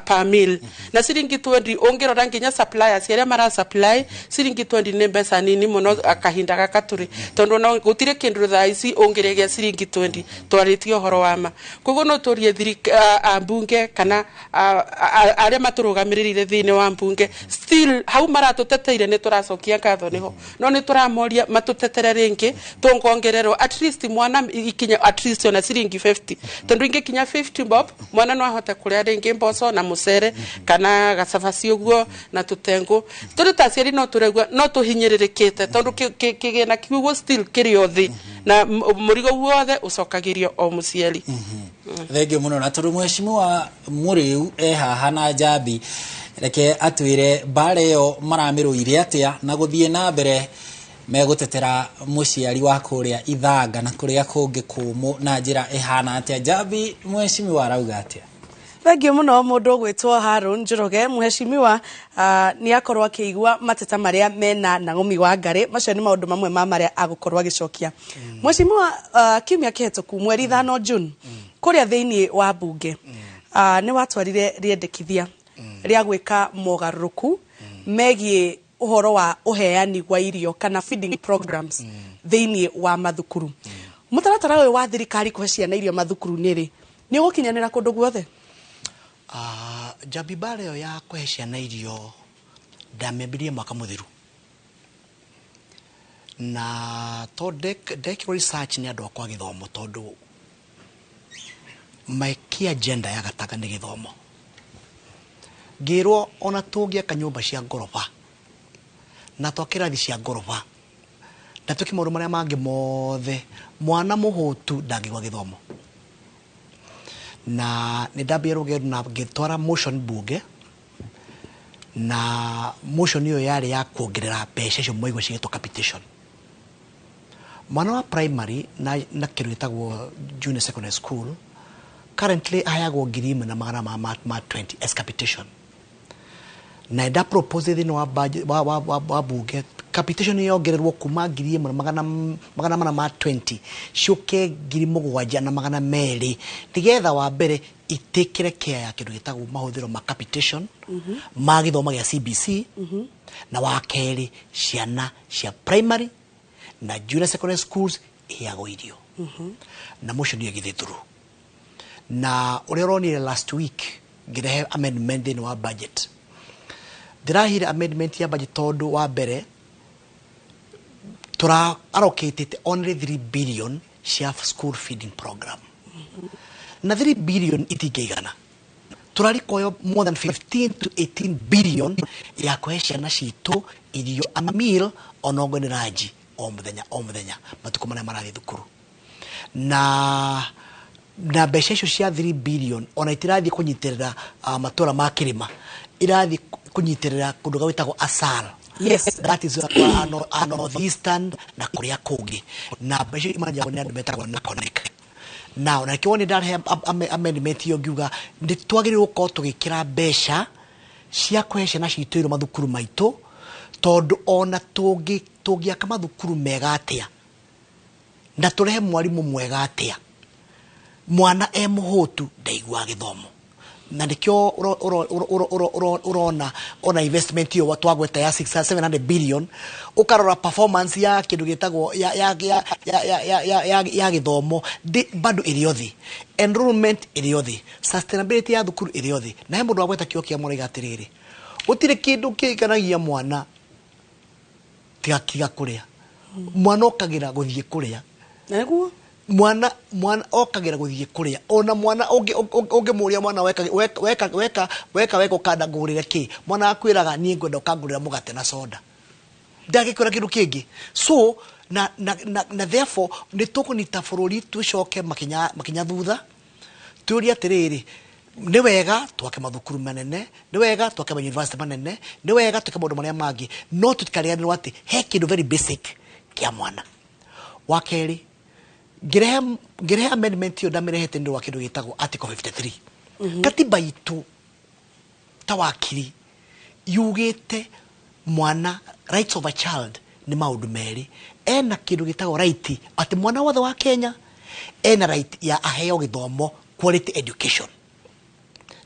per meal na ciringi 20 ũngĩrora nginya suppliers arĩa mara supply ciringi 20 nĩ mbeca nini mũno akahinda gakatũrĩ tondu no gũtirĩ kĩndũ thaa ici ũngĩrĩgia ciringi 20 twarĩtie ũhoro wa ma koguo no tũrie ambunge kana arĩa matũrũgamĩrĩire thĩinĩ wa mbunge still hau maratũteteire nĩ tũracokia ngatho niho no nĩ tũramoria matũtetere rĩngĩ tũngongererwo at least mwana ikinya at least ona ciringi 50 tondu ingĩkinya 50 bob mwana no ahote kũrĩa rĩngĩ mboco na mucere kana gacabaci uguo na tutengu turi taciari no turegwa no tuhinyirirekete tondu kigena kiugo still kiri othi na murigo wothe ucokagirio o muciari thengio muno na turu mheshimiwa Muriu haha na Njambi reke atwire bare yo maramiruire atia na guthie na mbere megutetera muciari wa kuria Ithanga na kuria kungi kumu na njira ihana atia. Njambi mheshimiwa arauga atia? Thengio muno mundu gwitwo Harun Njoroge mheshimiwa ni akorwa kiigua mateta maria mena Nang'omi wa Ngari macio ni maundu mamwe ma maria agukorwa gicokia mheshimiwa kiumia kihituku mweri 5 June kuria thiini wa bunge ni watwarire riendekithia ria gwika mogaruruku megie uhoro wa uheani wa irio kana feeding programs thiini wa mathukuru mutaratara uyu wa thirikari kuhe ciana irio mathukuru ni ugukinyanira kundu guothe? Njambi bare yo ya kuhe ciana irio ndamembirie mwaka muthiru na to dekiro research ni andu akwa githomo tondu maikia agenda ya gataka ni githomo ngirwo ona tungia kanyumba cia ngoroba na twakirathi cia ngoroba na tukimauru maria mangi mothe mwana muhutu ndangigwa githomo na nidambia rugeru na gitwara motion bunge na motion iyo yari ya kuongerera mbeca icio mwaigua cigitwo capitation mwana wa primary na kindu gitagwo junior secondary school currently ayagwo 1,120 as capitation na nda propose thini wa budget wa bunge capitation yongererwo kuma 1,120 ciuke 7,200 nigetha wa mbere itekere care ya kindu gitagwo mahuthiro ma capitation ma githomo gya CBC na wa keri ciana cia primary na junior secondary schools iyago irio na motion yo githithuru na ureroni last week ngirehe amendment in wa budget dirahira amendment ya budget tondu wa mbere tura allocated only 3 billion cia school feeding program na 3 billion itigana turarikoyo more than 15 to 18 billion ya kuhesha na citu irio a meal onongo ni raji o muthenya matuko maria marathi thukuru na mbeca icio cia 3 billion ona itirathi kunyitirira matura ma kirima irathi kunyitirira kundu gawitagwo asal. Yes, that is northeastern na kuria kungi na mbeca imanja ni andu betagwo na connect now na kiwoni ndahe amendment yo ngiuga ndi twagiriwo ko tugikira mbeca cia kuhesha na citiro mathukuru maitu tondu ona tugiaka mathukuru mega atia na turehe mwarimu mwega atia mwana muhutu ndaigua githomo na ndikyo urona investment yo watu wagweta ya 700 billion ukarora performance ya kindu gitagwo ya githomo bado iriyothi enrollment iriyothi sustainability ya thukuru iriyothi na he mundu wagweta kio kia muriga atiriri utire kindu kiganagia mwana tiga kuria mwana okagira guthie kuria naguo mwana okagira guthie kuria ona mwana onge muria mwana weka ukanda ngurire ki mwana akwiraga ni ngwenda ukangurira mugate na soda ndagikora kindu kingi so na therefore ni tukunita bururi tucoke makinya thutha turia atiriri ni wega twake mathukuru manene ni wega twake ma university manene ni wega twake maundu maria mangi no tutikariganirwo ati he kindu very basic kia mwana wa keri Gireha amendment yo ndamirehete ndio wa kindu gitagwo article 53 katiba itu ta wakiri yugite mwana rights of a child ni maundu meri ena kindu gitagwo right ati mwana wothe wa Kenya ena right ya aheo githomo quality education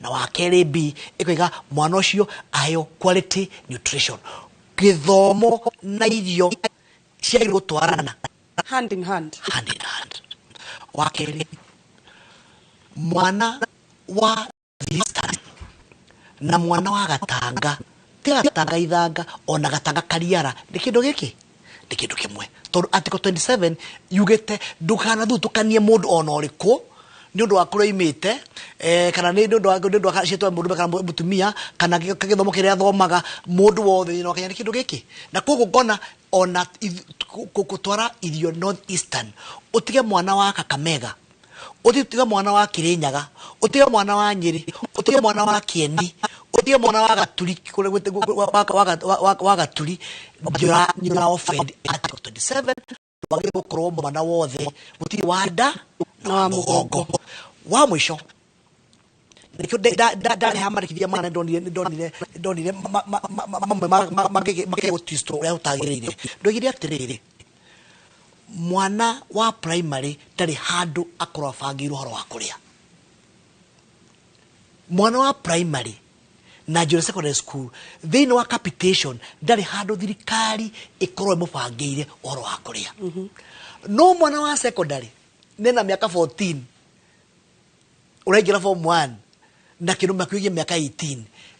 na wa kere B ikoiga mwana ucio aheo quality nutrition githomo na irio cia gutwarana hand in hand wa kere mwana wa Eastern na mwana wa Gatanga tiga Gatanga ithanga ona Gatanga kariara ni kindu giki ni kindu kimwe tondu article 27 yugete ndukana thutukanie mundu ona uriku ni undu wa kuroimite kana ni undu wa citwa mundu kana mutumia kana githomo kiria thomaga mundu wothe no Kenya ni kindu giki na koguo ngona ona gutwara irio North Eastern utige mwana wa Kakamega utige mwana wa Kirinyaga utige mwana wa Nyeri utige mwana wa Kieni utige mwana wa Gaturi kule wa Gaturi nyura offend article 27 wage gukorwo mwana wothe gutiri wanda na mugongo wa mwisho nikyo ndare hamarikithia mwana ndonire make gutwisto uria utagirire ndogire atiriri mwana wa primary ndari handu akorwo bangirwo horo wa kuria mwana wa primary na junior secondary school thini wa capitation ndari handu thirikari ikorwo mubangire horo wa kuria no mwana wa secondary nena miaka 14 urengira form 1 na kinuma kwigie miaka 18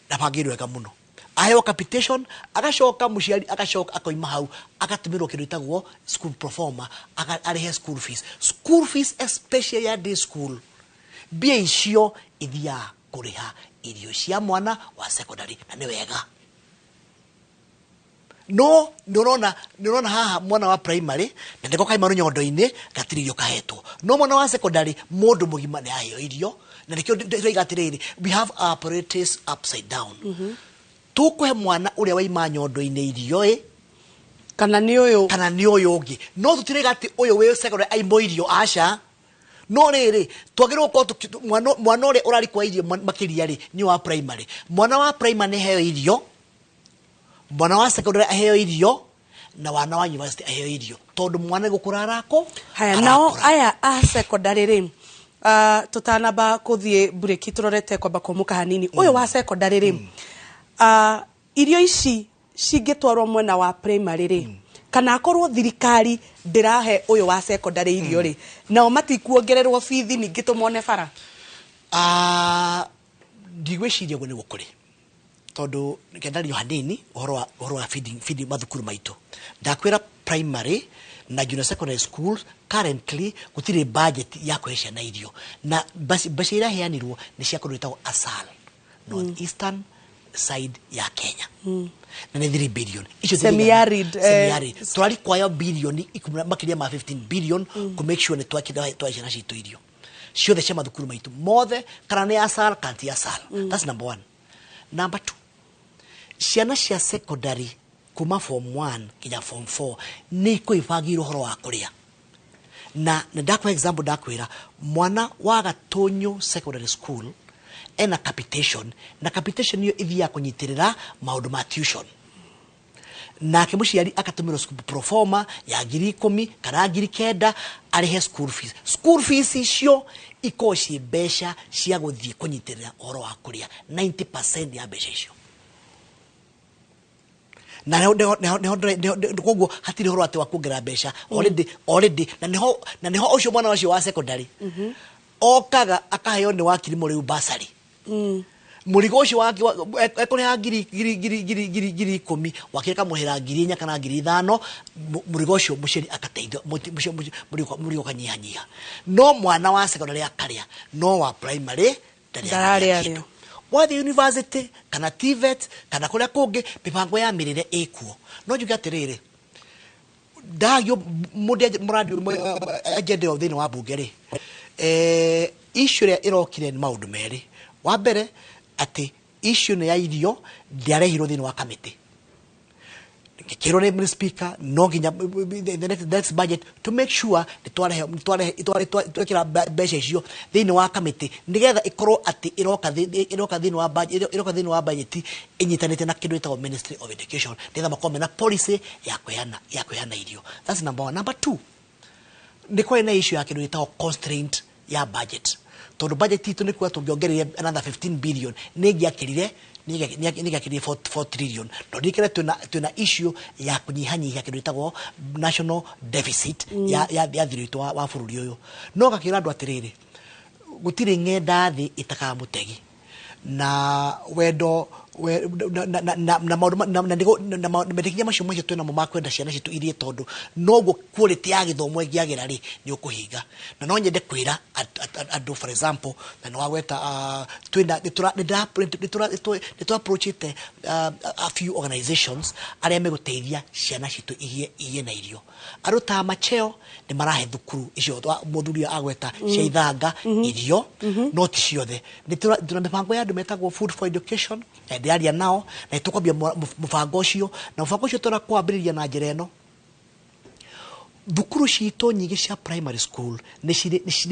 na bangirwo wega muno aheo capitation agacoka muciari agacoka akoima hau agatumirwo kindu itagwo school performer arihe school fees especially ya day school bia icio ithia kuriha irio cia mwana wa secondary na ni wega no nirona haha mwana wa primary na ndiko kaima runyondo-ini gatiririo kahetwo no mwana wa secondary mundu mugima ni aheo irio na nikyo ndigatiriri we have our priorities upside down tukuhe mwana uria waima nyondo-ini irio kana ni uyu ungi no tutirega ati uyu we secondary aimo irio aca no riri twagirwo ko mwana uria urari kwa irio makiria ri ni wa primary mwana wa primary ni heo irio mwana wa secondary aheo irio na wana wa university aheo irio tondu mwana gukura arako haya nao aya a secondary ri tutanaba kuthie bureki turorete kwamba kumuka hanini uyu wa secondary ri irio ici cingitwarwo mwena wa primary ri kana akorwo thirikari ndirahe uyu wa secondary irio ri nao matikuongererwo bithi ningi tumone bara ndigwiciria gwe ni gukuri tondu kendario hanini uhoro wa feeding mathukuru maitu ndakwira primary na junior secondary school currently gutire budget ya kuhesha na irio na basi ira heanirwo ni cia kundu itagwo ASAL North Eastern side ya Kenya na ni 3 billion icio semi-arid twari kwayo billion makiria ma 15 billion to make sure ni twakira na citu irio ciothe cia mathukuru maitu mothe kana ni ASAL kanti ASAL that's number 1 number 2 ciana cia secondary kuma form 1 kinya form 4 ni kuibagirwo horo wa kuria na ndakwa example ndakwira mwana wa Gatonyo secondary school ena capitation na capitation hiyo ithia kunyitirira maundu ma tuition na kemuciari akatumirwo school performer ya 10,000 kana 9,000 arihe school fees icio ikoci besha cia guthie kunyitirira horo wa kuria 90% ya besha icio na koguo hatiri horo ati wa kuongera besha already na niho ucio mwana wacio wa secondary okaga akaheo ni wakiri muri basari murigo ucio wake ekuriha ngiri 10,000 wakeka muhira 4,000 kana 5,000 murigo ucio muceri akateithio murigo kanyihanyiha no mwana wa secondary akaria no wa primary ndararia wathi university kana TVET kana kuria kungi mipango ya mirire ikuo no njuga atiriri ndagio muradi agenda thini wa bunge ri issue irokire ni maundu meri wa mbere ati issue ni ya irio ndiarehirwo thini wa kamiti kero ne speaker no ginya the next budget to make sure twara besha icio thini wa committee nigetha ikorwo ati iroka thini wa budget inyitanite na kindu itagwo Ministry of Education nigetha makome na policy ya kuyana irio. That's number 1. Number 2, ni kwa na issue ya kindu itagwo constraint ya budget. Tondu budget itu ni kwa tungiongerera another 15 billion nigiakirire 4 trillion. No dikere tuna issue ya kunyihanyihia kindu itagwo national deficit ya thirito wa bururi uyu. No gakira andu atiriri gutire ngenda thi itakamutegi na wendo na medikinya macio twina mo makwenda ciana citu irie tondu noguo quality ya githomo giagira ri ni ukuhinga na no nyende kwira andu for example na no weta twina ni approach it a few organizations aria meguteithia ciana citu igie na irio aruta macheo ni marahe thukuru icio muthuri agweta cia ithanga irio no ti ciothe ni tuna mipango ya andu metagwo food for education ndiaria nao na tukwambia mufango ucio na mufango ucio tora kwambiriria na njira eno thukuru cito nyingi cia primary school ni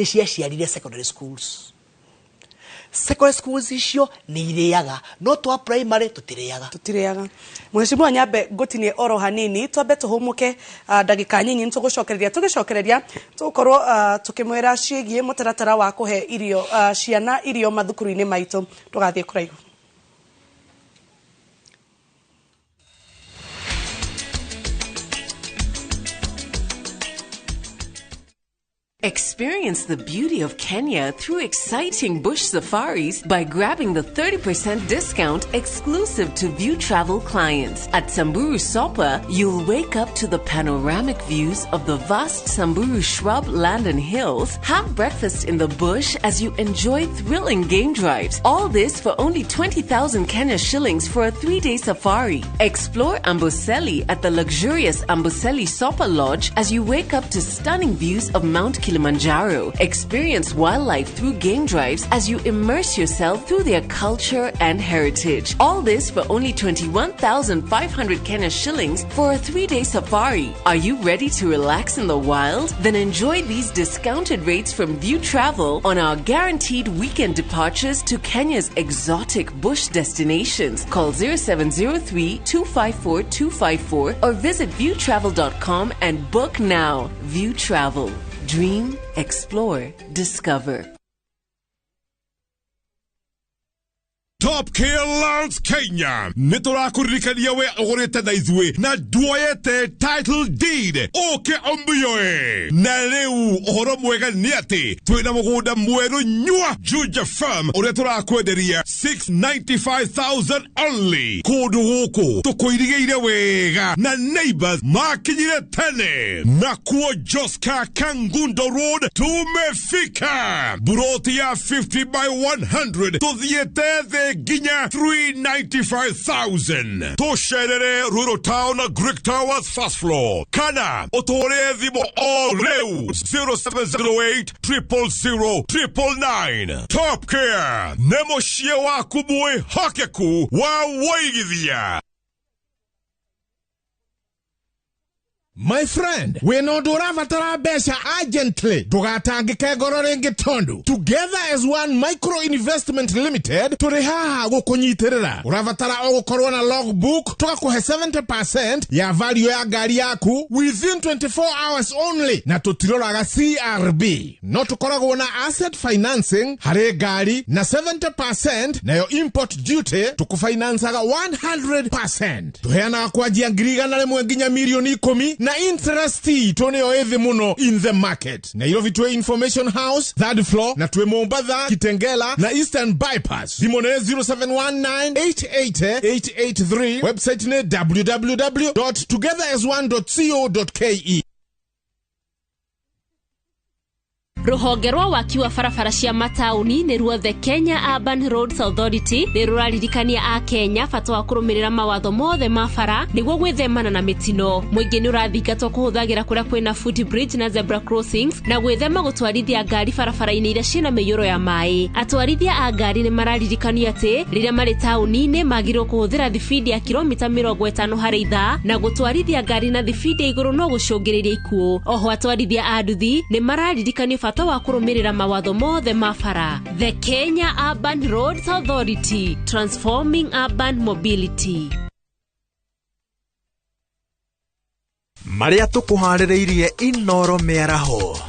ciaciarire secondary schools icio ni iriaga no twa primary tutiriaga. Mheshimiwa Nyambe Ngutinie oro hanini twambe tuhumuke ndagika nyinyi tugicokereria tukorwo tukimwera ciigie mutaratara wa kuhe irio ciana irio mathukuru-ini maitu tugathie kuraihu. Experience the beauty of Kenya through exciting bush safaris by grabbing the 30% discount exclusive to View Travel clients. At Samburu Sopa, you'll wake up to the panoramic views of the vast Samburu shrub land and hills, have breakfast in the bush as you enjoy thrilling game drives. All this for only 20,000 Kenya shillings for a 3-day safari. Explore Amboseli at the luxurious Amboseli Sopa Lodge as you wake up to stunning views of Mount Kilimanjaro. Experience wildlife through game drives as you immerse yourself through their culture and heritage. All this for only 21,500 Kenya shillings for a 3-day safari. Are you ready to relax in the wild? Then enjoy these discounted rates from View Travel on our guaranteed weekend departures to Kenya's exotic bush destinations. Call 0703 254 254 or visit viewtravel.com and book now. View Travel. Dream, explore, discover. Top Care Lands Kenya nitora kuririkania we ogorete na izwe na duoyete title deed oke ombuyoe na leu ohoro mwega ni ati twina mugunda mweru nyua Juja Farm ore turakwenderia 695,000 only kudu guku tukuirigeire wega na neighbors makinyire tene na kuo Joska Kangundo Road tumefika buroti ya 50 by 100 tuthiete ginya 395,000 tosherere Rural Town Greek Towers first floor kana otore thimo oreu 0708 000 999. Top Care nemoshie waku bue hokeku wa waigithia. My friend, we no duravatara besha urgently. Dugatangike gororengi tondu. Together as one micro investment limited, turihaha gukunyitirira. Uravatara ogukorwa na logbook, tukakuhe 70% ya value ya gari yaku within 24 hours only. Na tutiroraga CRB. No tukoragwo na asset financing, hare gari, na 70% na yo import duty, tukufinansaga 100%. Tuheana kwa jiangiriga na lemwe nginya milioni 10 na interesti tone oethi muno in the market. Na ilo vitue Information House, 3rd floor, na tuwe Mombasa, Kitengela, na Eastern Bypass. Dimone 0719-880-883. Website ne www.togetheras1.co.ke. Ruhonge rwa waki wa barabara cia matauni nĩ ruo the Kenya Urban Roads Authority nĩ rũraririkania a Kenya bata wa kũrũmĩrĩra mawatho mothe ma bara nĩguo gwĩthemana na mĩtino. Mũingĩ nĩ ũrathingatwo kũhũthagĩra kũrĩa kwĩna footbridge na zebra crossings na gwĩthema gũtwarithia ngari barabara-inĩ iria ciĩna mĩiyũro ya maĩ. Atwarithia a ngari nĩ mararirikanio atĩ rĩrĩa marĩ taũni-inĩ magĩrĩirwo kũhũthĩra thibindi ya kilomita 50 harĩ ithaa na gũtwarithia ngari na thibindi ya igũrũ no gũcũngĩrĩria ikuũ. Oho atwarithia a nduthi nĩ mararirikanio bata wa kũrũmĩrĩra mawatho mothe ma bara. The Kenya Urban Roads Authority, transforming urban mobility. Maria tukuharĩrĩirie Inoro mĩaraho.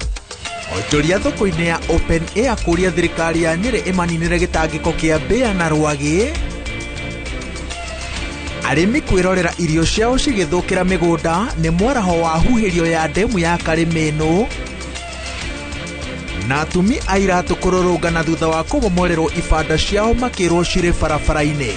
Onjoria thoko-inĩ ya Open Air kũria thirikari ya Nyeri ĩmaninĩre gĩtangĩko kĩa mbĩa na rwagĩ. Arĩmi kwĩrorera irio ciao cigĩthũkĩra mĩgũnda nĩ mwaraho wa huhĩrio ya ndemu ya Karĩmĩnũ. Na atumi a iratũ kũrũrũngana thutha wa kũbomorerwo ibanda ciao makĩrwo cirĩ barabara-inĩ.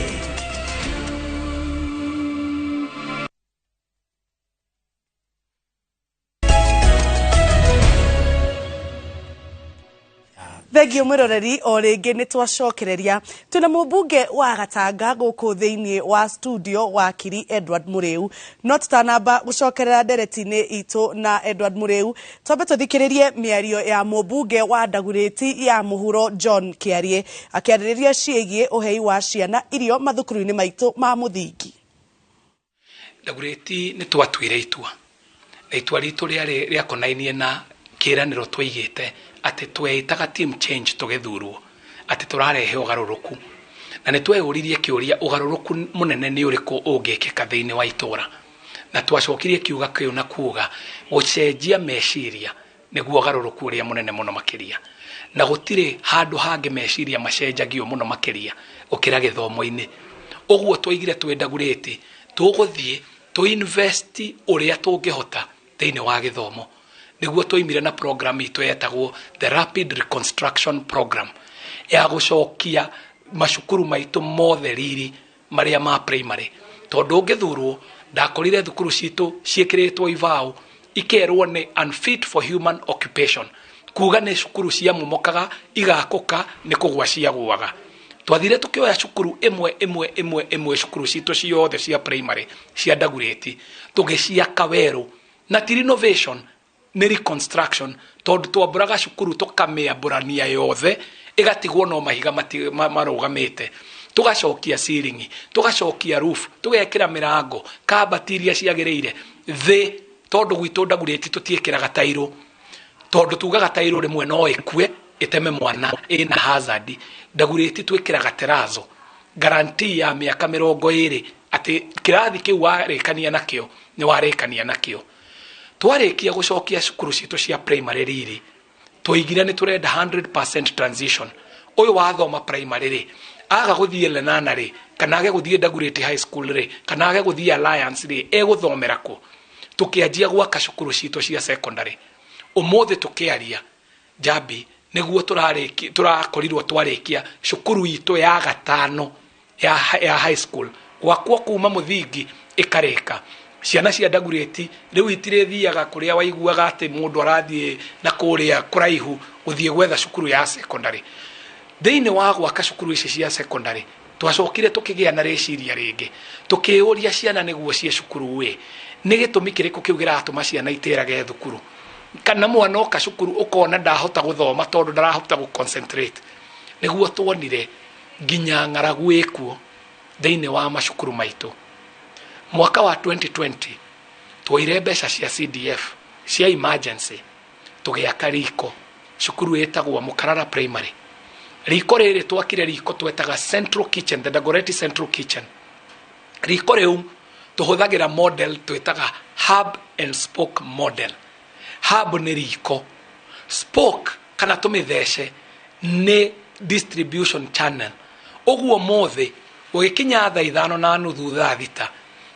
Thegio mwiroreri o rĩngĩ nĩ twacokereria twĩna mũmbunge wa Gatanga gũkũ thĩinĩ wa studio wakiri Edward Mũrĩu no tũtanamba gũcokerera ndereti-inĩ itũ na Edward Mũrĩu twambe tũthikĩrĩrie mĩario ya mũmbunge wa Ndagurĩti ya mũhuro John Kĩarie akĩarĩrĩria ciĩgiĩ ũhei wa ciana irio mathukuru-inĩ maitũ ma mũthingi. Ndagurĩti nĩ twatuire itua na itua ritũ rĩa konainie na kĩranĩro twaigĩte ati twetaga team change tugethurwo ati turarehe ugarũrũku na nĩ tweyũririe kĩũria ugarũrũku mũnene nĩ ũrĩkũ ũngĩkĩka thĩinĩ wa itũra na twacokirie kiuga kĩu na kuuga gũcenjia meciria nĩguo ugarũrũku ũrĩa mũnene mũno makĩria na gũtirĩ handũ hangĩ meciria macenjagio mũno makĩria ũkĩra gĩthomo-inĩ. Ũguo twaigire twĩ Ndagurĩti tũgũthiĩ tũinvest ũrĩa tũngĩhota thĩinĩ wa gĩthomo nĩguo tũimire na program itũ yetagwo the Rapid Reconstruction Program ya gũcokia macukuru maitũ mothe riri marĩa ma primary tondũ ũngĩthurwo ndakorire thukuru citũ ciĩkĩrĩtwo ibao ikerwo nĩ unfit for human occupation kuga nĩ cukuru cia mumokaga igakũka nĩ kũgwa ciagũaga. Twathire tukioya cukuru ĩmwe cukuru citũ ciothe cia primary cia Ndagurĩti tũgĩciaka werũ na ti renovation nĩ reconstruction tondũ twambũraga cukuru tũkamĩambũrania yothe ĩgatigwo no mahiga marũgamĩte tũgacokia ceiling tũgacokia roof tũgekĩra mĩrango kabati iria ciagĩrĩire thĩ tondũ gwitũ Ndagurĩti tũtiĩkĩraga tairũ tondũ tugaga tairũ rĩmwe no ĩkue ĩteme mwana ĩna hazard. Ndagurĩti twĩkĩraga terazo guarantee ya mĩaka 20 atĩ kĩrathi kĩu warĩkania nakĩo nĩ warĩkania nakĩo. Twarĩkia gũcokia cukuru citũ cia primary riri tũigire nĩ tũrenda 100% transition. Ũyũ wathoma primary rĩ aga gũthiĩ Lenana rĩ kana age gũthiĩ Ndagurĩti high school rĩ kana age gũthiĩ Alliance rĩ egũthomera kũ. Tũkĩanjia gwaka cukuru citũ cia secondary ũmũthĩ tũkĩaria Jambi nĩguo tũrakorirwo twarĩkia cukuru itũ ya gatano ya high school gwakwo kuma mũthingi ĩkarĩka. Ciana cia Ndagurĩti rĩu itirĩthiaga kũrĩa waiguaga atĩ mũndũ arathiĩ na kũrĩa kũraihu gũthiĩ gwetha cukuru ya secondary. Thĩinĩ wa gwaka cukuru ici cia secondary twacokire tũkĩgĩa na rĩciria rĩngĩ tũkĩũria ciana nĩguo cie cukuru nĩ gĩtũmi kĩrĩkũ kĩu gĩratũma ciana itĩrage thukuru kana mwana oka cukuru ukona ndahota gũthoma tondũ ndarahota gũconcentrate. Nĩguo tuonire nginya ng'aragu ĩkuo thĩinĩ wa macukuru maitũ. Mwaka wa 2020 twoire mbeca cia CDF cia emergency tũgĩaka riko cukuru ĩtagwo Mũkarara primary. Riko rĩrĩ twakire riko twetaga Central Kitchen, the Ndagurĩti Central Kitchen. Riko rĩu tũhũthagĩra model twetaga hub and spoke model. Hub nĩ riko, spoke kana tũmĩthece nĩ distribution channel. Ũguo mothe ũgĩkinya thaa 5:30 thaa 6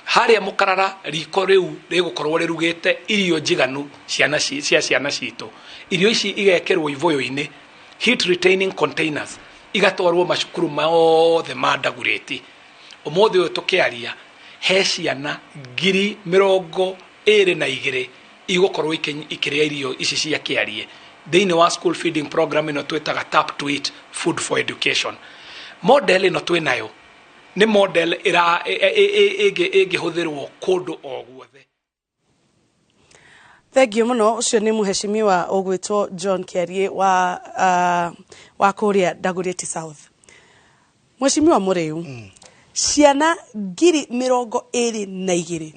harĩa Mũkarara riko rĩu rĩgũkorwo rĩrugĩte irio njiganu cia ciana citũ. Irio ici igekĩrwo ivoyo-inĩ heat retaining containers igatwarwo macukuru mothe ma Ndagurĩti. Ũmũthĩ ũyũ tũkĩaria he ciana 22,000 igũkorwo ikĩrĩa irio ici cia Kĩarie thĩinĩ wa school feeding program ĩno twĩtaga tap to eat food for education. Model ĩno twĩnayo nĩ model ĩngĩhũthĩrwo kũndũ o guothe. Thengio muno. Ucio nĩ mũheshimiwa ũgwĩtwo John Kĩarie wa kũrĩa Dagoretti South. Mheshimiwa mũrĩu, ciana 22,000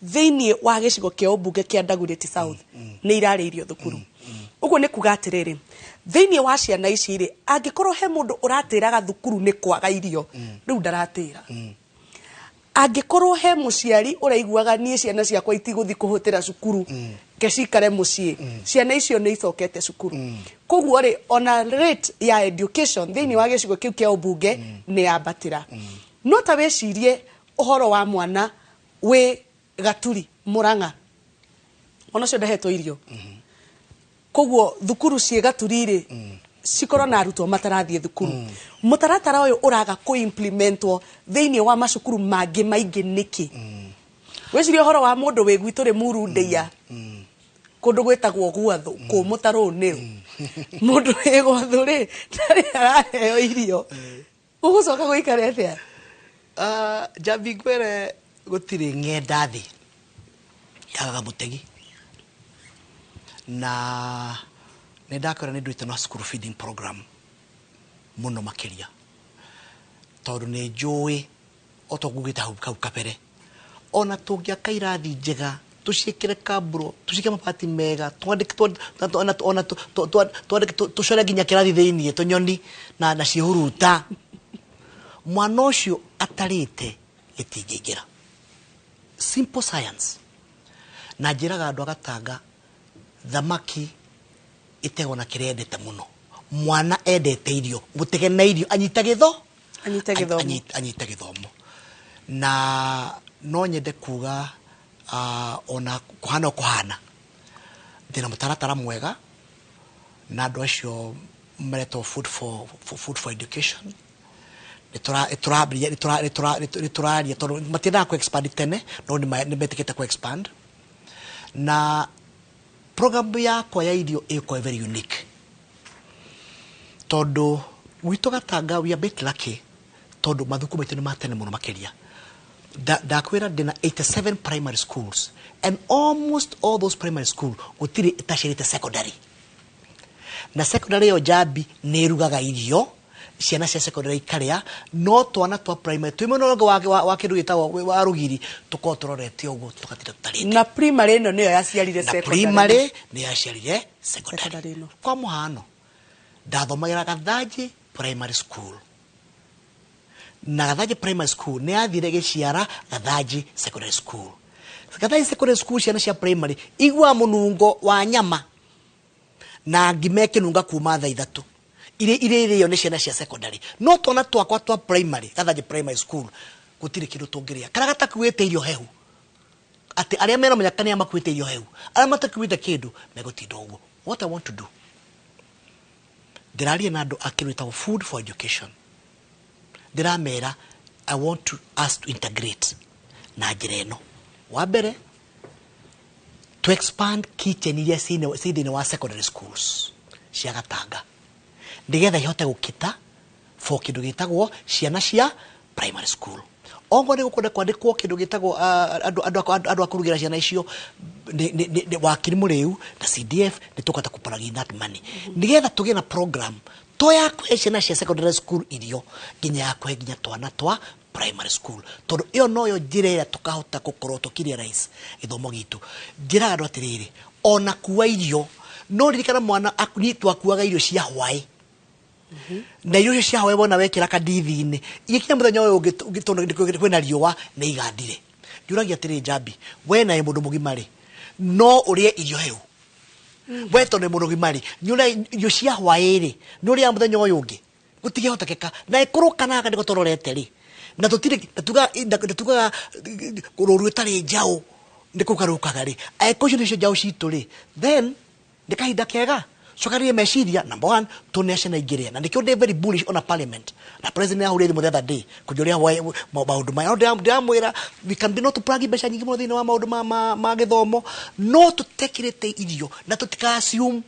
thĩinĩ wa gĩcigo kĩa ũmbunge kĩa Dagoretti South nĩ irarĩirio thukuru. Ũguo nĩ kuga atĩrĩrĩ, thĩinĩ wa ciana ici rĩ, angĩkorwo he mũndũ ũratĩraga thukuru nĩ kwaga irio, rĩu ndaratĩra. Angĩkorwo he mũciari ũraiguaga niĩ ciana ciakwa itigũthi kũhũthĩra cukuru ke cikare mũciĩ, ciana icio nĩ icokete cukuru. Koguo rĩ, ona rate ya education thĩinĩ wa gĩcigo kĩu kĩa ũmbunge nĩ yambatĩra. No ta wĩcirie ũhoro wa mwana wĩ Gaturi, Murang'a, ona cio ndahetwo irio. Koguo thukuru ciĩ Gaturi rĩ, cikorwo na arutwo matarathiĩ thukuru. Mũtaratara ũyũ ũraga kũ-implementwo thĩinĩ wa macukuru mangĩ maingĩ nĩkĩ? Wĩcirie ũhoro wa mũndũ wĩ gwitũ rĩ Muru Ndeia, kũndũ gwĩtagwo Gwathũ, kũ mũtaro-inĩ. Mũndũ wĩ Gwathũ rĩ, ndarĩ araheo irio. Ũgũcoka gũikara atĩa? Jambi ngwĩre gũtirĩ ng'enda thĩ yagaga mũtegi. Na nĩ ndakwĩra nĩ ndũĩte na school feeding program mũno makĩria, tondũ nĩ njũĩ o to ngugĩte hau kabere, ona tũngĩaka irathi njega tũciĩkĩre kamburo, tũciĩkĩre mabati mega, tũcore nginya kĩrathi thĩinĩ tũnyoni na ciĩhuruta, mwana ũcio atarĩte gĩtingĩingĩra. Simple science. Na njĩraga andũ agatanga thamaki itegwo na kĩrĩa endete mũno. Mwana endete irio, mũtege na irio, anyite gĩthomo. Na no nyende kuga ona kũhana ndĩna mũtaratara mwega na andũ acio maretwo food for education. Nĩtũraria tondũ matiendaga kũ-expand tene, no nĩmetĩkĩte kũ-expand. Na program yakwa ya irio ĩkwa very unique, tondũ gwitũ Gatanga we are bit lucky, tondũ mathukuru maitũ nĩ matene mũno makĩria. Ndakwĩra ndĩna 87 primary schools, and almost all those primary schools gũtirĩ ĩtacĩrĩte secondary. Na secondary ĩyo Jambi nĩ ĩrugaga irio, ciana cia secondary ikarĩa, no twana twa primary twĩ mwena ũngĩ wa kĩndũ gĩtagwo wa rũgiri tũkorwo tũrorete ũguo tũgatira tũtarĩte. Na primary ĩno nĩyo yaciarire secondary. Na primary nĩ yaciarire secondary. Kwa mũhano ndathomagĩra Gathanji primary school, na Gathanji primary school nĩ yathire gĩciara Gathanji secondary school. Gathanji secondary school ciana cia primary igua mũnungo wa nyama na ngime kĩnunga kuma thaa 3 irio nĩ ciana cia secondary. No twana twakwa twa primary, Gathanji primary school gũtirĩ kĩndũ tũngĩrĩa. Kana gatakuĩte irio hehu, atĩ arĩa mena mũnyaka nĩ amakuĩte irio hehu, arĩa matakuĩte kĩndũ megũtinda ũguo. What I want to do, ndĩraria na andũ a kĩndũ gĩtagwo food for education. Ndĩramera I want us to integrate na njĩra ĩno. Wa mbere, to expand kitchen iria thĩinĩ wa secondary schools cia Gatanga, nĩgetha ihote gũkĩta for kĩndũ gĩtagwo ciana cia primary school. Ongo nĩ gũkwenda kwandĩkwo kĩndũ gĩtagwo andũ a kũrugĩra ciana icio wakiri mũrĩu na CDF nĩ tũkata kũparagi that money, nĩgetha tũgĩe na program to ya kũhe ciana cia secondary school irio nginya ya kũhe nginya twana twa primary school, tondũ ĩyo noyo njĩra ĩrĩa tũkahota gũkorwo tũkĩrealize gĩthomo gitũ. Njĩraga andũ atĩrĩrĩ, ona kuua irio no ririkana mwana twakuaga irio cia hwaĩ, na irio cia hwaĩ wona wekĩra kandithi-inĩ igĩkinya mũthenya ũyũ ũngĩ kwĩna riũa nĩ igandire. Njũragia atĩrĩrĩ Jambi, we na mũndũ mũgima rĩ, no ũrĩe irio hehu. We tondũ nĩ mũndũ mũgima rĩ, nĩũrĩa irio cia hwaĩ rĩ, nĩũrĩa mũthenya ũyũ ũngĩ gũtingĩhotekeka. Na ĩkũrũkanaga nĩko tũrorete rĩ, na tugaga rũru ĩtarĩ njaũ nĩkũgarũkaga rĩ, aĩkũcio nĩcio njaũ citũ rĩ, then nĩ kahinda kega cokarĩrie meciria. Number one, tũnea ciana ingĩrĩa, na nĩkĩo ndĩ very bullish on a parliament, na president nĩahũrĩire thimũ the other day kũnjũria maũndũ maya. No ndĩramwĩra we can be not tũprangi mbeca nyingĩ mũno thĩinĩ wa maũndũ ma gĩthomo, no tũtekĩrĩte irio na tũtika assume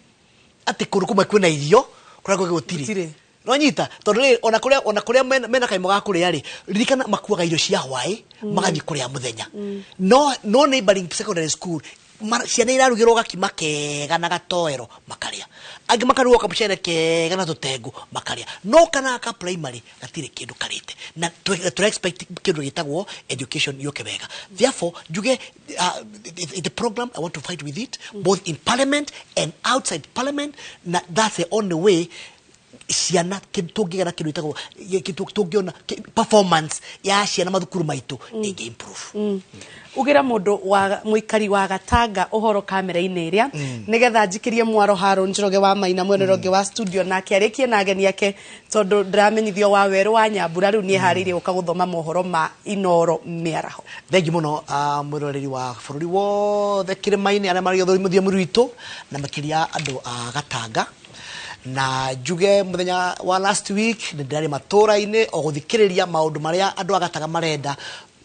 ati kundu kumwe kwina irio kuragwo gutiri no nyita tondu ona kuria mena kaimo ga kuria ri ririkana makuaga irio cia hwai magathi kuria muthenya no neighboring secondary school ciana irarugirwo gakima kega na gatoero makaria angi makaruga kamucere kega na tutengu makaria no kana ka primary gatire kindu karite na to expect kindu gitagwo education yoke wega therefore juge the program I want to fight with it both in parliament and outside parliament na that's the only way ciana kitugigana kindu gitagwo kitungiona performance ya ciana mathukuru maitu ingi improve ugira mundu wa muikari wa Gatanga uhoro kamera-ini iria nigetha njikirie mwaro Haron Njoroge wa Maina mwene roge wa studio na kiarikie na ageni yake tondu ndiramenyithio wa weru wa Nyambura riu nie haririe uka guthoma mohoro ma Inoro miaraho thengi muno mwiroreri wa bururi wothe kirima-ini aria mari thorimuthie muritu na makiria andu a Gatanga na juge muthenya wa last week ndari matura-ini o guthikiriria maundu maria andu a Gatanga marenda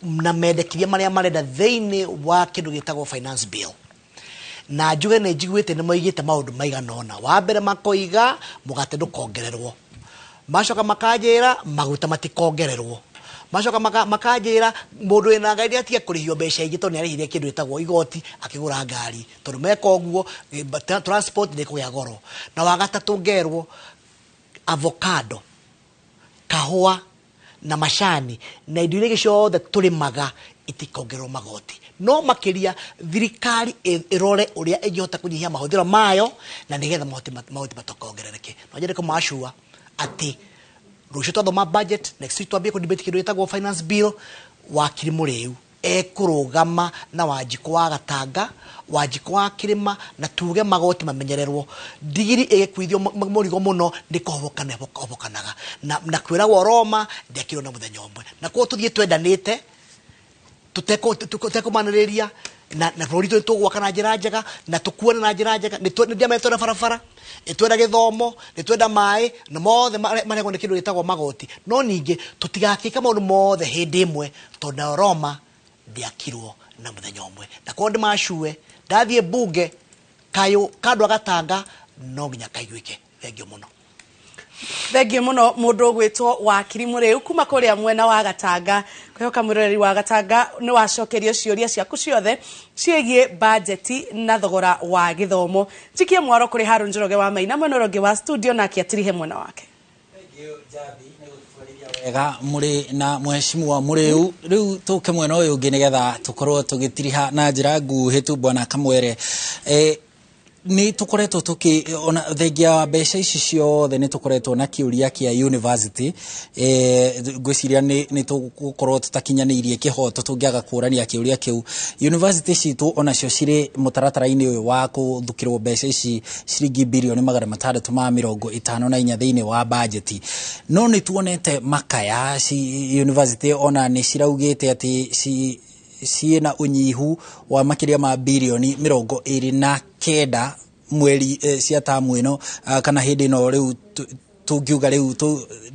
na mendekithia maria marenda theini wa kindu gitagwo finance bill na juge ne jigwete ne moigite maundu maiganona wa mbere makoiga mugate ndukongererwo macoka makajira maguta matikongererwo macoka makajira mundu ena ngari atia kurihio mbeca ingi tondu arihire kindu gitagwo igoti akigura ngari tondu meka uguo transport ni kuya goro na wagatatu ngerwo avocado kahua na mashani na indo iria ciothe turimaga itikongerwo magoti no makiria thirikari irore uria ingihota kunyihia mahuthiro mayo na nigetha mahoti matokongerereke no njere ko mashua ati rucio twathoma budget next week twambie ku debate kindu gitagwo finance bill wakiri muriu ekurugama na Wanjiku wa Gatanga Wanjiku wa Kirima na tuge magoti mamenyererwo digiri egekwithio murigo muno ndikohobokanaga na kwiragwo Roma ndekiro na muthenya omwe na ko tuthie twendanite tuteko maniriria na rorito tugwa kana njira njega na tukuona na njira njega ndia metona barabara etwenda githomo nitwenda mai na mothe marego ni kindu gitagwo magoti no ninge tutigakika maundu mothe hindi imwe tondu Roma ndiakirwo na muthenya omwe na ko ndimashue ndathie bunge kayo kandwa Gatanga no nginya kaiguike thengio muno thengio muno mundu gwitwo wakiri muriu kuma kuria mwena wa Gatanga kwihoka mwiroreri wa Gatanga ni wacokerio ciuria ciaku ciothe ciegie budget na thogora wa githomo njikie mwaro kuri Haron Njoroge wa Maina mwene roge wa studio na kiatirihe mwena wake wega muri na mheshimiwa muriu riu tuke mwena uyu ngi nigetha tukorwo tugitiriha na njira nguhitu bwana Kamwere ni tukoretwo tuki ona thengia wa mbeca ici ciothe ni tukoretwo na kiuria kia university gwiciria ni tugukorwo tutakinyaniirie kihoto tungiaga kurania kiuria kiu university citu ona cio ciri mutaratara-ini uyu wa kuthukirwo mbeca ici ciringi bilioni 654 thiini wa budget no ni tuonete makaya university ona ni ciraugite ati ciena unyihu wa makiria ma bilioni 29 mweri cia tamu ino kana hindi no riu tungiuga riu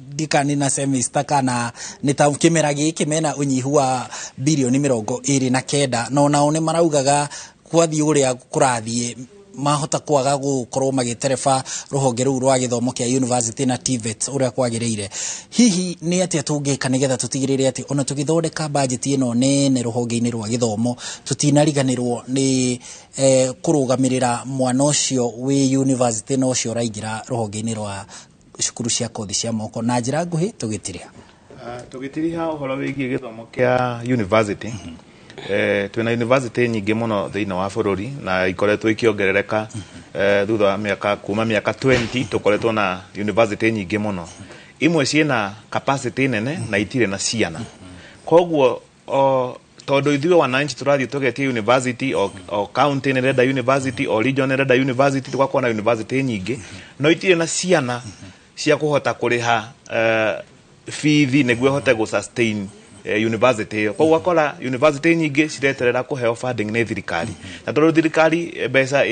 dikani na semester kana nita kimera giki mena unyihu wa bilioni 29 no nao ni maraugaga kwathi uria kurathie mahota kwaga gukorwo magitereba ruhonge ru rwa githomo kia university na TVET uria kwagiriire hihi ni atia tungika nigetha tutigirire ati ona tugithondeka budget ino nene ruhonge-ini rwa githomo tutinariganirwo ni kurugamirira mwana ucio wi university no cio raigira ruhonge-ini rwa cukuru cia kothi cia moko na njira nguhi tugitiriha uhoro wigie githomo kia university twina university nyingi muno thiini wa bururi na ikoretwo ikiongerereka thutha wa miaka kuma miaka 20 tukoretwo na university nyingi muno imwe ciena capacity nene na itire na ciana koguo tondu ithuĩ wananchi turathie tugetie university o county nirenda university o region nirenda university tugakorwo na university nyingi no itire na ciana cia kuhota kuriha fithi niguo hote gu sustain university kwa wakora university nyingi cireterera kuheo funding ni thirikari na tondu thirikari mbeca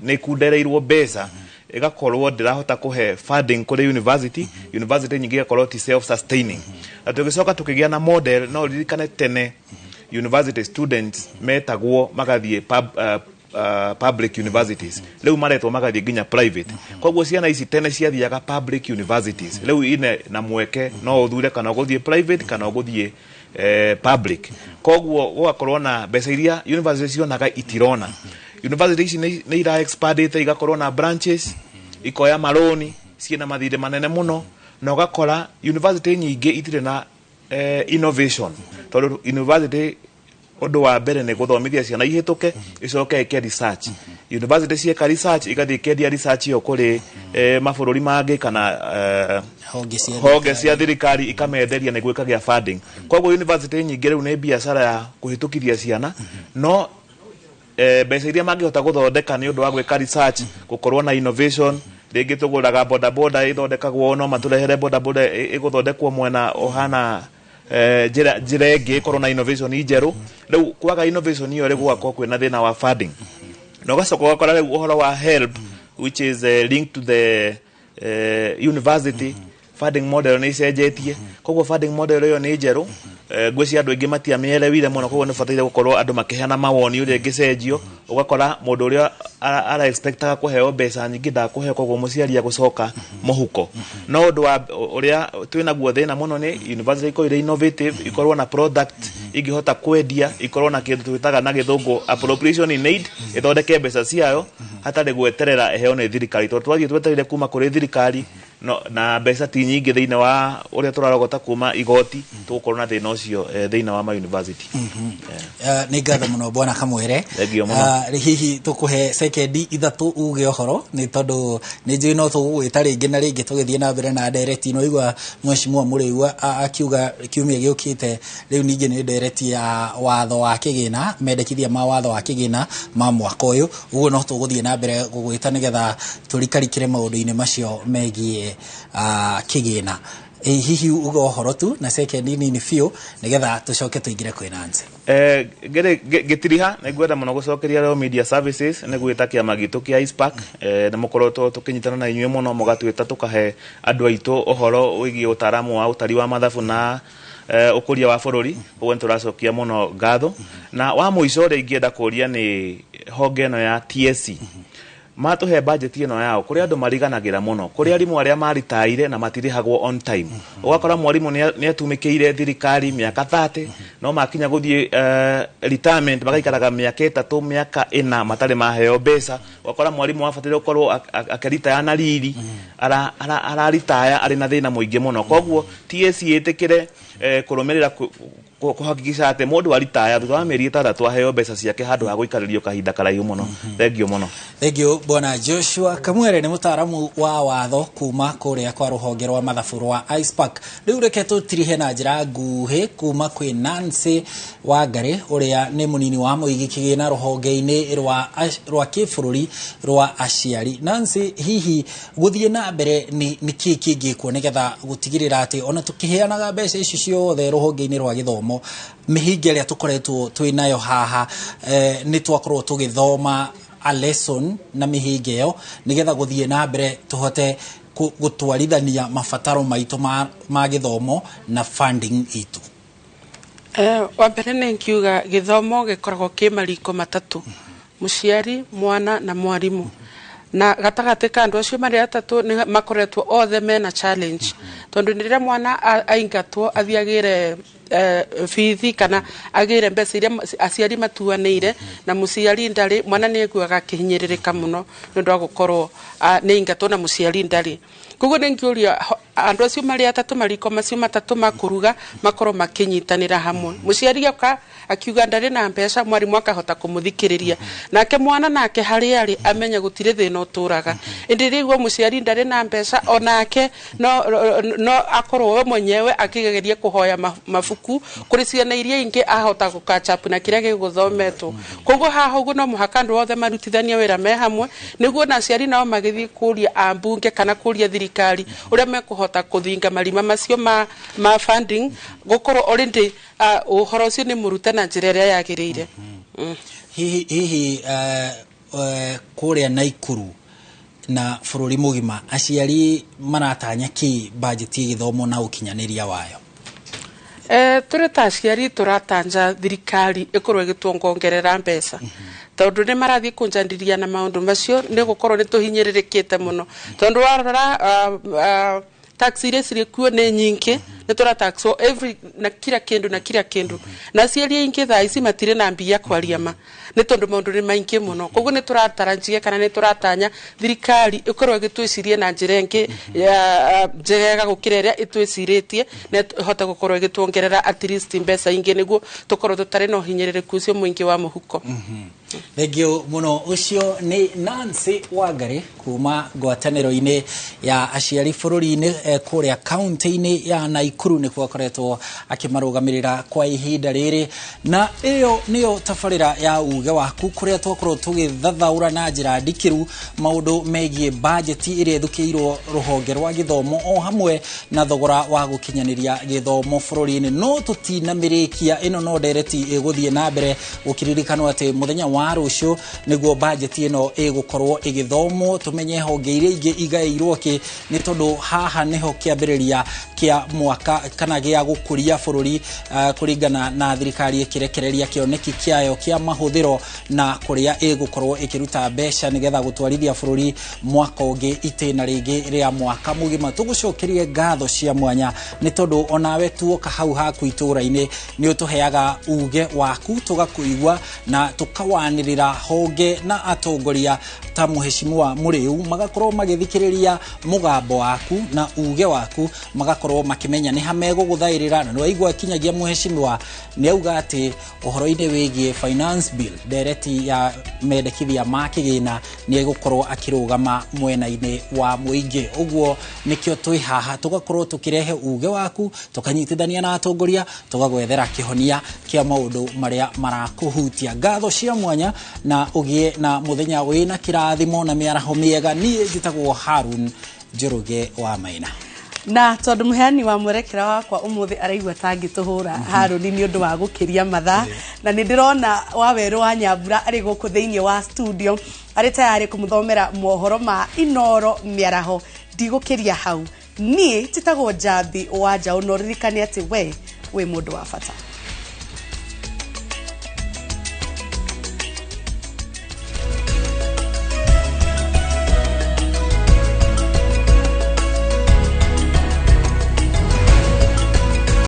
ni kundereirwo mbeca igakorwo ndirahota kuhe funding kuri university nyingi igakorwo ti self sustaining na tugicoka tukigia na model no ririkane tene university students metagwo magathie public universities leu maretwo magathie nginya private koguo ciana ici tene ciathiaga public universities leu ine na mweke no uthure kana guthie private kana guthie public koguo gugakorwo na mbeca iria universities cionaga itirona universities ici nĩ ira expandite igakorwo na branches ikoya maroni ciena mathire manene muno na ugakora university nyingĩ itirĩ na innovation tondũ university odo wa mbere nĩ gũthomithia ciana ihĩtũke icoke ike research university cieka research igathie kendia research yo kũrĩ mabũrũri mangĩ kana honge cia thirikari ikamenderia nĩguo ikagĩa funding koguo university nyingĩ rĩu nĩ biacara ya kũhĩtũkithia ciana no mbeca iria mangĩhota gũthondeka nĩ ũndũ wa gwĩka research gũkorwo na innovation rĩngĩ tũgũraga bodaboda ĩthondekagwo no matũrehere bodaboda ĩgũthondekwo mwena ohana njĩra ĩngĩ ĩkorwo na innovation njerũ rĩu kwaga innovation iyo rĩ gũgakorwo kwĩna thĩna wa funding na ũgacoka ũgakora rĩu ũhoro wa HELB which is linked to the university funding model nĩ icenjetie koguo funding model ĩyo nĩ njerũ ngwĩciria andũ aingĩ matiamĩelewire mũno koguo nĩ bataire gũkorwo andũ makĩheana mawoni ũrĩa ĩngĩcenjio ũgakora mũndũ ũrĩa ara expectaga kũheo mbeca nyingĩ ndakũheo koguo mũciari agũcoka mũhuko no ũndũ wa ũrĩa twĩnaguo thĩna mũno nĩ university ikorwo irĩ innovative ikorwo na product ingĩhota kwendia ikorwo na kĩndũ twĩtaga na gĩthũngũ appropriation in aid ĩthondeke mbeca ciayo hatarĩ gweterera ĩheo nĩ thirikari tondũ twathiĩ twetereire kuma kũrĩ thirikari no na mbeca ti nyingĩ thĩinĩ wa ũrĩa tũrarogota kuma igoti tũgũkorwo na thĩna ũcio thĩinĩ wa ma university nĩ ngatho mũno bwana Kamwere hihi tũkũhe sekendi ithatũ uge ũhoro nĩ tondũ nĩ njũĩ no tũgũgwĩta rĩngĩ na rĩngĩ tũgĩthiĩ na mbere na ndereti no igua mheshimiwa Mũrĩu akiuga kiumia gĩũkĩte rĩu ningĩ nĩ ndereti ya watho wa kĩgĩna mendekithia ma watho wa kĩgĩna ma mwaka ũyũ ũguo no tũgũthiĩ na mbere gũgwĩta nĩgetha tũrikarikĩre maũndũ-inĩ macio megiĩ kĩgĩna hihi uga ũhoro tu na sekendi nini biũ nĩgetha tũcoke tũingĩre kwĩ Nancy gĩtiriha nĩngwenda mũno gũcokeria Royal Media Services nĩgwĩta kĩama gitũ kĩa ISPAC nĩ mũkoretwo tũkĩnyitana na inyuĩ mũno mũgatwĩta tũkahe andũ aitũ ũhoro wĩgiĩ ũtaaramu wa ũtari wa mathabu na ũkũria wa bũrũri ũguo nĩ tũracokia mũno ngatho na wa mũico ũrĩa ingĩenda kũria nĩ honge ĩno ya TSC matuhe budget ĩno yao kũrĩa andũ mariganagĩra mũno kũrĩa arimũ arĩa maritaire na matirĩhagwo on time ũgakora mwarimũ nĩ atumĩkĩire thirikari mĩaka 30 no makinya gũthiĩ retirement magaikaraga mĩaka 3 mĩaka 4 matarĩ maheo mbeca ũgakora mwarimũ abatire gũkorwo akĩritaya na riri araritaya arĩ na thĩna mũingĩ mũno koguo TSC ĩtĩkĩre kũrũmĩrĩra kuhakikisha ate mũndũ aritaya thutha wa mĩeri 6 aheo mbeca ciake handũ ha gũikarĩrio kahinda karaihu mũno thengio mũno thengio bwana Joshua Kamwere nĩ mũtaaramu wa watho kuma kũrĩa kwa rũhonge rwa mathabu rwa ISPAC rĩu reke tũtirihe na njĩra nguhĩ kuma kwĩ Nancy Wangari ũrĩa nĩ mũnini wa mũigi kĩgĩna rũhonge-inĩ rwa kĩbũrũri rwa aciari Nancy hihi gũthiĩ na mbere nĩ kĩĩ kĩngĩkwo nĩgetha gũtigĩrĩra atĩ ona tũkĩheanaga mbeca ici ciothe rũhonge-inĩ rwa gĩthomo mĩhinga ĩrĩa tũkoretwo twĩnayo haha nĩ twakorwo tũgĩthoma a lesson na mĩhinga ĩyo nĩgetha gũthiĩ na mbere tũhote gũtwarithania mabataro maitũ ma gĩthomo na funding itũ wa mbere nĩ ngiuga gĩthomo gĩkoragwo kĩ mariko matatũ mũciari mwana na mwarimũ na gatagatĩ ka andũ acio marĩ atatũ nĩ makoretwo othe mena challenge tondũ rĩrĩa mwana aingatwo athiagĩre bithi kana agĩre mbeca iria aciari matuanĩire na mũciari ndarĩ mwana nĩ aiguaga akĩhinyĩrĩrĩka mũno nĩ ũndũ wa gũkorwo nĩ aingatwo na mũciari ndarĩ koguo nĩ ngĩũria andũ acio marĩ atatũ mariko macio matatũ makũruga makorwo makĩnyitanĩra hamwe mũciari akiuga ndarĩ na mbeca mwarimũ akahota kũmũthikĩrĩria nake mwana nake harĩa arĩ amenya gũtirĩ thĩna ũtũraga ĩndĩ rĩu mũciari ndarĩ na mbeca onake no akorwo we mwenyewe akĩgeria kũhoya mabuku kũrĩ ciana iria ingĩ ahota gũkachapu na kĩrĩa gĩgũthometwo koguo haha ũguo no mũhaka andũ othe marutithania wĩra me hamwe nĩguo na aciari nao magĩthiĩ kũria ambunge kana kũria thirikari ũrĩa mekũhota kũthinga marima macio ma funding gũkorwo already ũhoro ũcio nĩ mũrute na njĩra ĩrĩa yagĩrĩire hihi kũrĩa Naikuru na bũrũri mũgima aciari maratanya kĩ budget ya gĩthomo na ũkinyanĩria wayo Tũrĩ ta aciari tũratanja thirikari ĩkorwo ĩgĩtuongongerera mbeca tondu nĩ marathiĩ kũnjandĩria na maũndũ macio nĩ gũkorwo nĩ tũhinyĩrĩrĩkĩte mũno tondu warora tax iria cirĩ kuo nĩ nyingĩ nĩ tũra tax so every na kila kĩndũ na aciari aingĩ thaa ici matirĩ na mbia kwaria ma nĩ tondu maũndũ nĩ maingĩ mũno koguo nĩ tũratarajia kana nĩ tũratanya thirikari ĩkorwo ĩgĩtwĩcirie na njĩra ĩngĩ njega gũkĩra ĩrĩa ĩtwĩcirĩtie na ĩhote gũkorwo ĩgĩtuongerera at least mbeca ingĩ nĩguo tũkorwo tũtarĩ na ũhinyĩrĩrĩku ũcio mũingĩ wa mũhuko. Thengio muno ucio ni Nancy Wangari kuma ngwatanĩro-inĩ ya aciari bũrũri-inĩ kũrĩa kaunti-inĩ ya Naikuru nĩkuo akoretwo akĩmarũgamĩrĩra kwa ihinda rĩrĩ, na ĩyo nĩyo tabarĩra ya uge waku kũrĩa twakorwo tũgĩthathaũra na njĩra ndikĩru maũndũ megiĩ bajeti ĩrĩa ĩthukĩirwo rũhonge rwa gĩthomo o hamwe na thogora wa gũkinyanĩria gĩthomo bũrũri-inĩ. No tũtinamĩrĩkia ĩno no ndereti ĩgũthiĩ na mbere gũkiririkanwo atĩ mũthenya wa rũciũ nĩguo bajeti ĩno ĩgũkorwo ĩgĩthomwo, tũmenye honge iria ingĩ igaĩirwo kĩ, nĩ tondũ haha nĩho kĩambĩrĩria kĩa mwaka kana gĩa gũkũria bũrũri kũringana na thirikari ĩkĩrekereria kĩoneki kĩayo kĩa mahũthĩro na kũrĩa ĩgũkorwo ĩkĩruta mbeca nĩgetha gũtwarithia bũrũri mwaka ũngĩ itĩna rĩngĩ rĩa mwaka mũgima. Tũgũcokerie ngatho cia mwanya nĩ tondũ onawe tuoka hau haku itũra-inĩ nĩ ũtũheaga uge waku tũgakũigua na tukawanĩrĩra honge na atongoria ta Mheshimiwa Mũrĩu magakorwo magĩthikĩrĩria mũgambo waku na uge waku, magakorwo makimenya nĩ ha megũgũthaĩrĩra. Na nĩwaigua kinyagia Mheshimiwa nĩ auga atĩ ũhoro-inĩ wĩgiĩ finance bill ndereti ya mendekithia ma kĩgĩna nĩ egũkorwo akĩrũgama mwena-inĩ wa mũingĩ. Ũguo nĩkĩo twĩ haha tũgakorwo tũkĩrehe uge waku, tũkanyitithania na atongoria, tũgagwethera kĩhonia kĩa maũndũ marĩa marakũhutia. Ngatho cia mwanya na ũgĩe na mũthenya wĩna kĩrathimo na mĩaraho mĩega. Niĩ njĩtagwo Harun Njoroge wa Maina. Na tondu muheani wa mwerekera wakwa umuthi araigua tangĩtũhũra Harun nĩ ũndũ wa gũkĩria mathaa, na nĩ ndĩrona Waweru wa Nyambura arĩ gũkũ thĩinĩ wa studio arĩ tayari kũmũthomera mohoro ma Inoro mĩaraho. Ndigũkĩria hau, niĩ njĩtagwo Njambi wa Njaũ, no ririkane atĩ we mũndũ wa bata.